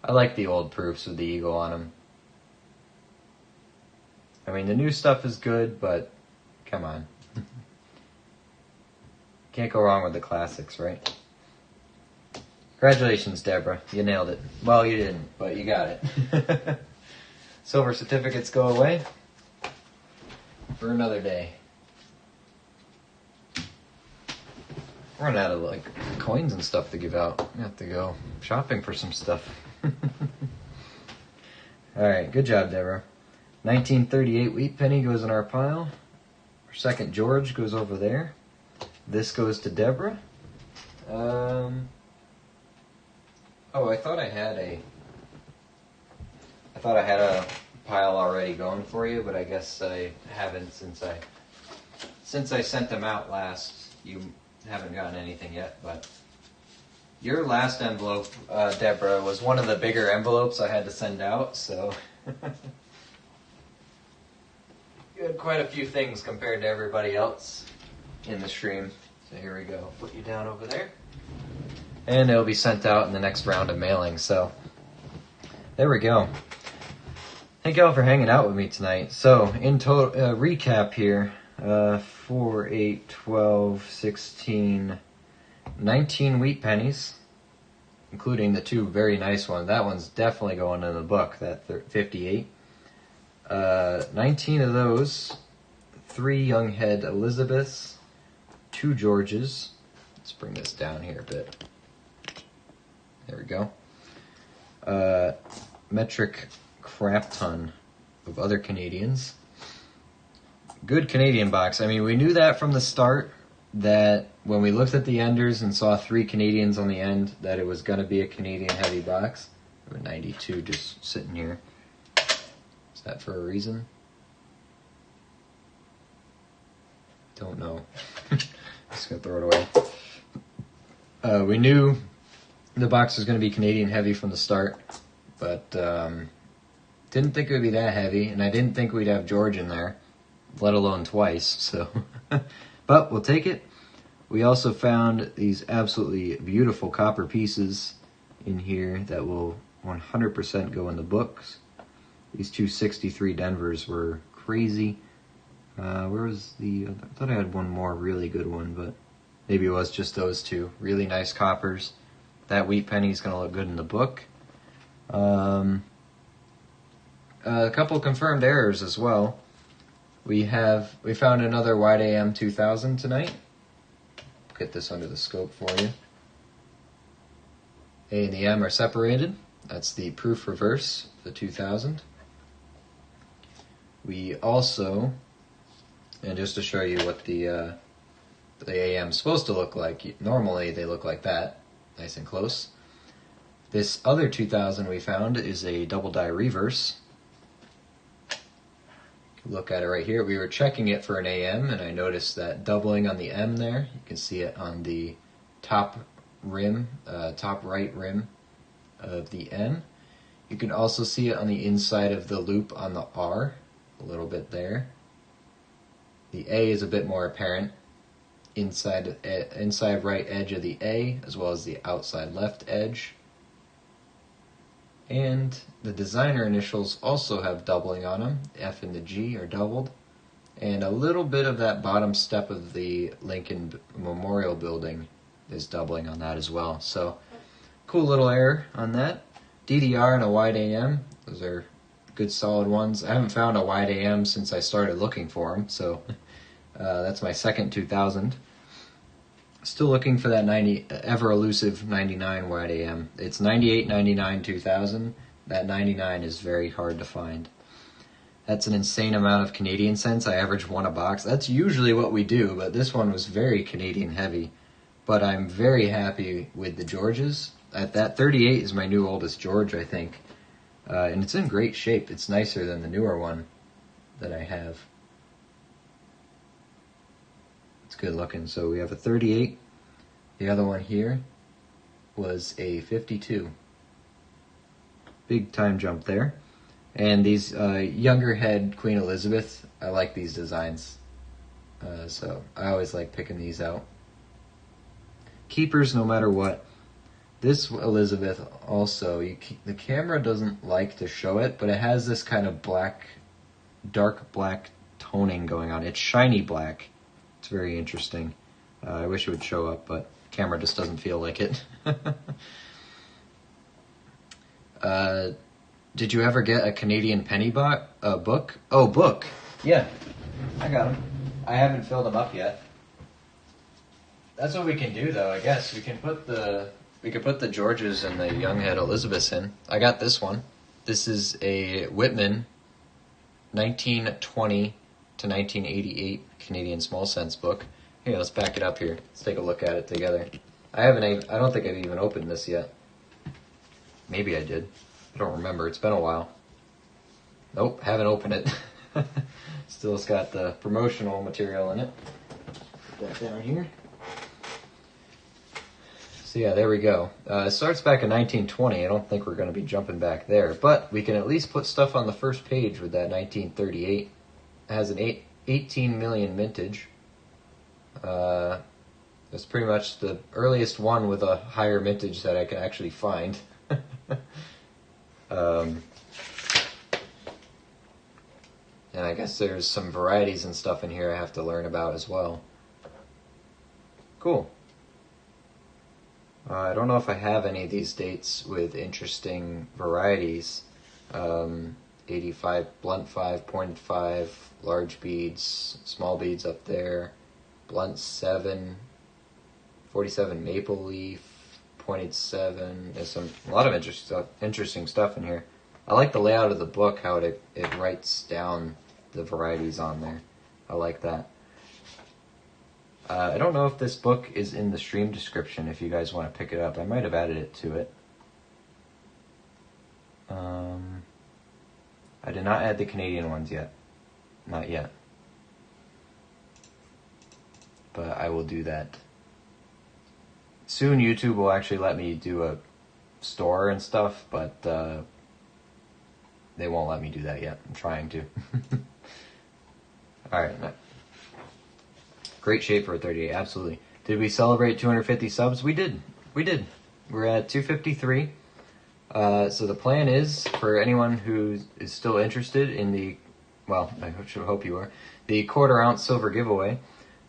I like the old proofs with the eagle on them. I mean, the new stuff is good, but come on. Can't go wrong with the classics, right? Congratulations, Deborah. You nailed it. Well, you didn't, but you got it. Silver certificates go away for another day. We're running out of coins and stuff to give out. We have to go shopping for some stuff. Alright, good job, Deborah. 1938 wheat penny goes in our pile. Our second George goes over there. This goes to Deborah. Oh, I thought I had a pile already going for you, but I guess I haven't since I sent them out last. You haven't gotten anything yet, but your last envelope, Deborah, was one of the bigger envelopes I had to send out, so you had quite a few things compared to everybody else in the stream. So here we go. Put you down over there. And it'll be sent out in the next round of mailing, so there we go. Thank y'all for hanging out with me tonight. So, in total, recap here, 4, 8, 12, 16, 19 wheat pennies, including the two very nice ones. That one's definitely going in the book, that 58. 19 of those, 3 young head Elizabeths, 2 Georges. Let's bring this down here a bit. There we go. Metric crap ton of other Canadians. Good Canadian box. I mean, we knew that from the start, that when we looked at the enders and saw 3 Canadians on the end, that it was going to be a Canadian heavy box. We have a 92 just sitting here. Is that for a reason? Don't know. Just going to throw it away. We knew the box was going to be Canadian heavy from the start, but didn't think it would be that heavy, and I didn't think we'd have George in there, let alone twice, so. But we'll take it. We also found these absolutely beautiful copper pieces in here that will 100% go in the books. These 263 Denvers were crazy. Where was the other? I thought I had one more really good one, but maybe it was just those two. Really nice coppers. That wheat penny is going to look good in the book. A couple confirmed errors as well. We found another Wide AM 2000 tonight. Get this under the scope for you. A and the M are separated. That's the proof reverse, the 2000. We also, and just to show you what the AM is supposed to look like, normally they look like that, nice and close. This other 2000 we found is a double die reverse. Look at it right here. We were checking it for an AM, and I noticed that doubling on the M there. You can see it on the top rim, top right rim of the N. You can also see it on the inside of the loop on the R, a little bit there. The A is a bit more apparent inside right edge of the A, as well as the outside left edge. And the designer initials also have doubling on them. The F and the G are doubled. And a little bit of that bottom step of the Lincoln Memorial Building is doubling on that as well. So, cool little error on that. DDR and a wide AM. Those are good solid ones. I haven't found a wide AM since I started looking for them. So, that's my second 2000. Still looking for that ever elusive 99 wide AM. It's 98, 99, 2000. That 99 is very hard to find. That's an insane amount of Canadian cents. I average one a box. That's usually what we do, but this one was very Canadian heavy. But I'm very happy with the Georges. That 38 is my new oldest George, I think. And it's in great shape. It's nicer than the newer one that I have. Good looking. So we have a 38. The other one here was a 52. Big time jump there. And these younger head Queen Elizabeth, I like these designs. So I always like picking these out. Keepers no matter what. This Elizabeth also, the camera doesn't like to show it, but it has this kind of black, dark black toning going on. It's shiny black. It's very interesting. I wish it would show up, but camera just doesn't feel like it. Did you ever get a Canadian penny book? Oh, book. Yeah, I got them. I haven't filled them up yet. That's what we can do, though. I guess we could put the Georges and the Younghead Elizabeths in. I got this one. This is a Whitman 1920 to 1988 Canadian small cents book. Here, let's back it up here. Let's take a look at it together. I don't think I've even opened this yet. Maybe I did. I don't remember. It's been a while. Nope, haven't opened it. Still, it's got the promotional material in it. Put that down here. So yeah, there we go. It starts back in 1920. I don't think we're going to be jumping back there, but we can at least put stuff on the first page with that 1938. It has an 18 million mintage. That's pretty much the earliest one with a higher mintage that I can actually find. And I guess there's some varieties and stuff in here I have to learn about as well. Cool. I don't know if I have any of these dates with interesting varieties. 85 blunt 5, pointed 5, large beads, small beads up there, blunt 7, 47 maple leaf, pointed 7. There's a lot of interesting stuff in here. I like the layout of the book, how it writes down the varieties on there. I like that. I don't know if this book is in the stream description if you guys want to pick it up. I might have added it to it. I did not add the Canadian ones yet. Not yet. But I will do that. Soon YouTube will actually let me do a store and stuff, but they won't let me do that yet. I'm trying to. Alright. Great shape for a 38, absolutely. Did we celebrate 250 subs? We did. We're at 253. So the plan is, for anyone who is still interested in the, well, I should hope you are, the quarter-ounce silver giveaway,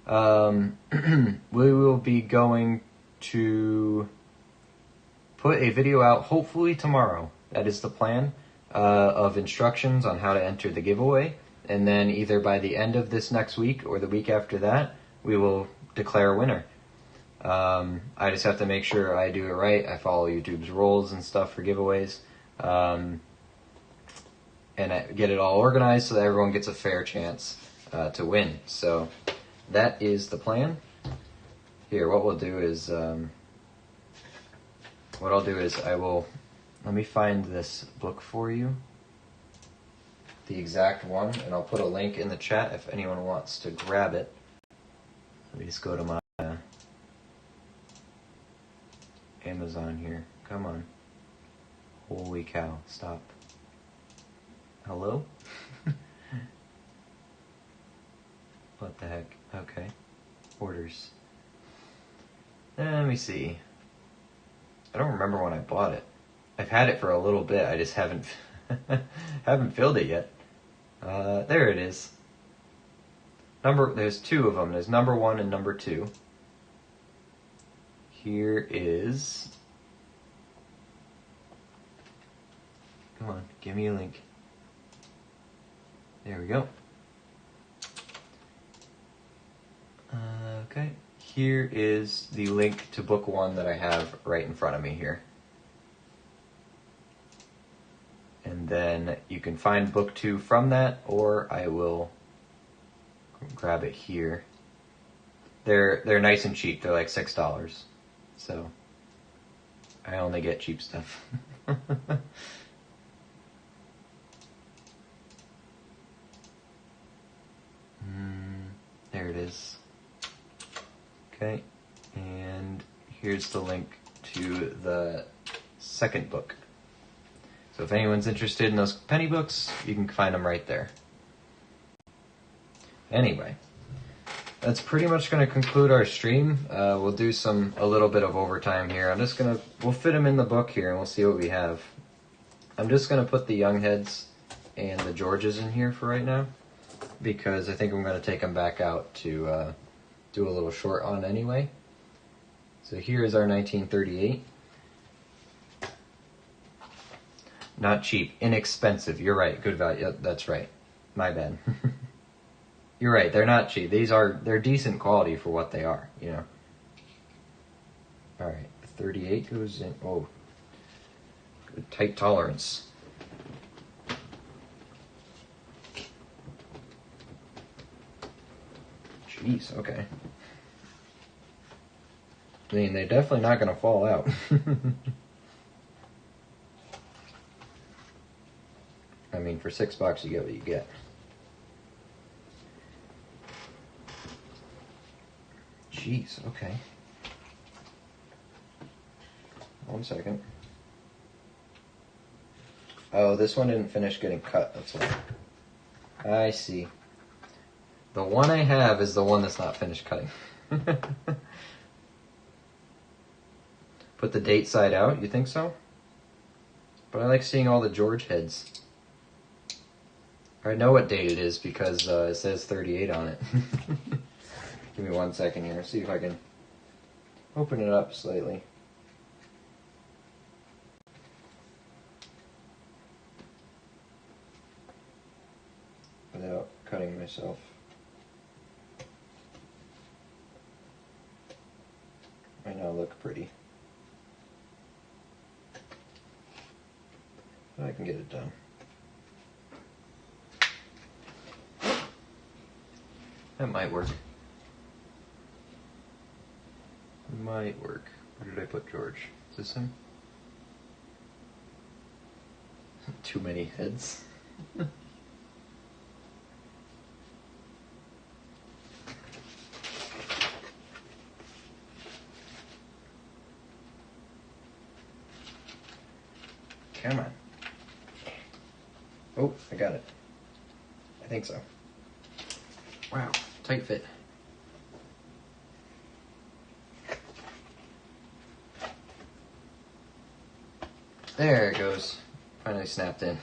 we will be going to put a video out hopefully tomorrow. That is the plan, of instructions on how to enter the giveaway. And then either by the end of this next week or the week after that, we will declare a winner. I just have to make sure I do it right. I follow YouTube's rules and stuff for giveaways. And I get it all organized so that everyone gets a fair chance to win. So that is the plan. Here, what we'll do is, let me find this book for you. The exact one, and I'll put a link in the chat if anyone wants to grab it. Let me just go to my Amazon here. Come on. Holy cow, stop. Hello? What the heck? Okay. Orders. Let me see. I don't remember when I bought it. I've had it for a little bit, I just haven't filled it yet. There it is. There's two of them. There's number 1 and number 2. Here is... Come on, give me a link. There we go. Okay, here is the link to book 1 that I have right in front of me here. And then you can find book 2 from that, or I will grab it here. They're nice and cheap. They're like $6. So I only get cheap stuff. There it is. Okay, and here's the link to the second book. So if anyone's interested in those penny books, you can find them right there. Anyway, that's pretty much going to conclude our stream. We'll do a little bit of overtime here. We'll fit them in the book here and we'll see what we have. I'm just going to put the young heads and the Georges in here for right now, because I think I'm going to take them back out to do a little short on anyway. So here is our 1938. Not cheap, inexpensive. You're right, good value. Yep, that's right. My bad. You're right, they're not cheap. They're decent quality for what they are, you know. All right, 38 goes in. Oh, good tight tolerance. Jeez, okay. I mean, they're definitely not going to fall out. I mean, for $6, you get what you get. Jeez, okay. 1 second. Oh, this one didn't finish getting cut, that's why. I see. The one I have is the one that's not finished cutting. Put the date side out, you think so? But I like seeing all the George heads. I know what date it is because it says 38 on it. Give me 1 second here, see if I can open it up slightly. Without cutting myself. Might not look pretty. But I can get it done. That might work. Might work. Where did I put George? Is this him? Too many heads. Come on. Oh, I got it. I think so. Wow, tight fit. There it goes. Finally snapped in.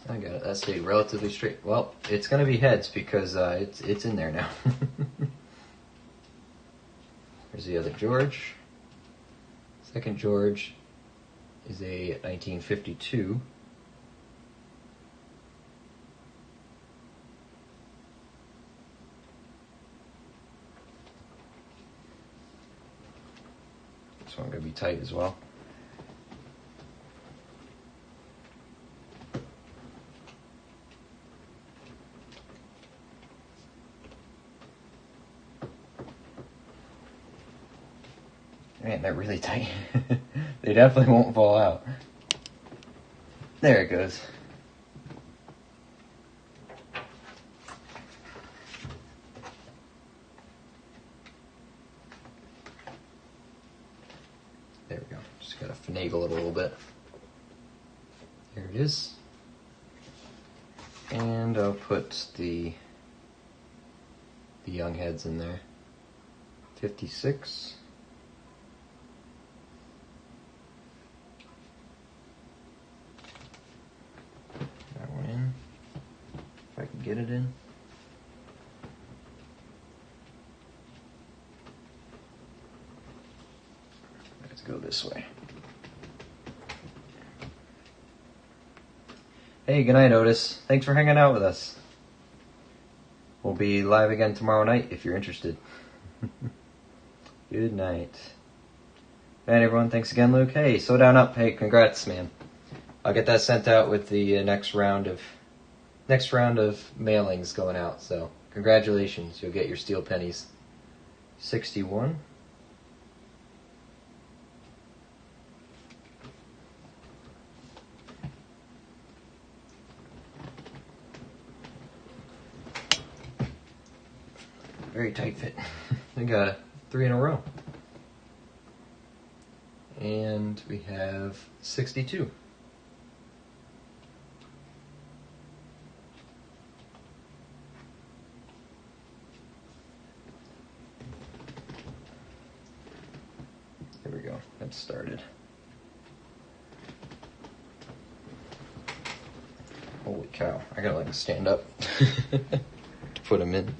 I got it. That stayed relatively straight. Well, it's going to be heads because it's in there now. Here's the other George. Second George is a 1952. This one going to be tight as well. Man, they're really tight. They definitely won't fall out. There it goes. There we go. Just gotta finagle it a little bit. Here it is. And I'll put the young heads in there. 56. That one in. If I can get it in. Let's go this way. Hey, good night, Otis. Thanks for hanging out with us. We'll be live again tomorrow night if you're interested. Good night. And everyone, thanks again, Luke. Hey, slow down up. Hey, congrats, man. I'll get that sent out with the next round of mailings going out. So, congratulations. You'll get your steel pennies. 61. Very tight fit. We got 3 in a row. And we have 62. it started. Holy cow, I gotta let him stand up to put him in.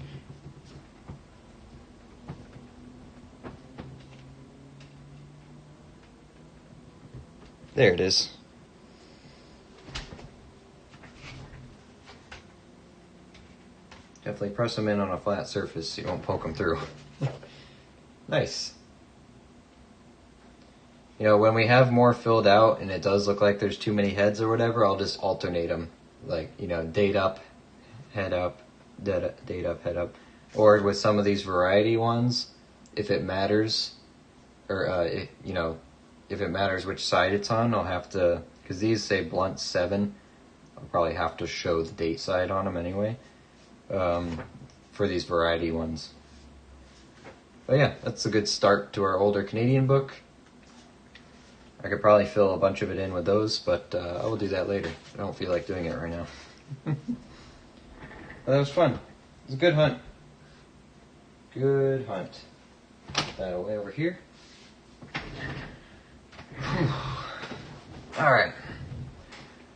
There it is. Definitely press them in on a flat surface so you don't poke them through. Nice. You know, when we have more filled out and it does look like there's too many heads or whatever, I'll just alternate them. Like, you know, date up, head up, date up, head up. Or with some of these variety ones, if it matters, or, if it matters which side it's on, I'll have to, because these say blunt 7, I'll probably have to show the date side on them anyway, for these variety ones. But yeah, that's a good start to our older Canadian book. I could probably fill a bunch of it in with those, but I will do that later. I don't feel like doing it right now. Well, that was fun. It was a good hunt. Good hunt. Put that away over here. Alright.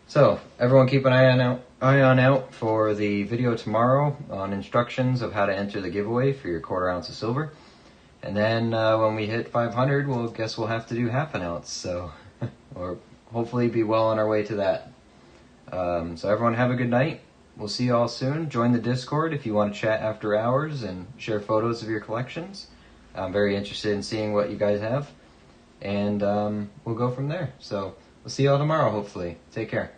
So, everyone keep an eye on out for the video tomorrow on instructions of how to enter the giveaway for your 1/4 ounce of silver. And then when we hit 500, we'll have to do 1/2 ounce. So, or hopefully be well on our way to that. So everyone have a good night. We'll see you all soon. Join the Discord if you want to chat after hours and share photos of your collections. I'm very interested in seeing what you guys have. And we'll go from there. So we'll see you all tomorrow, hopefully. Take care.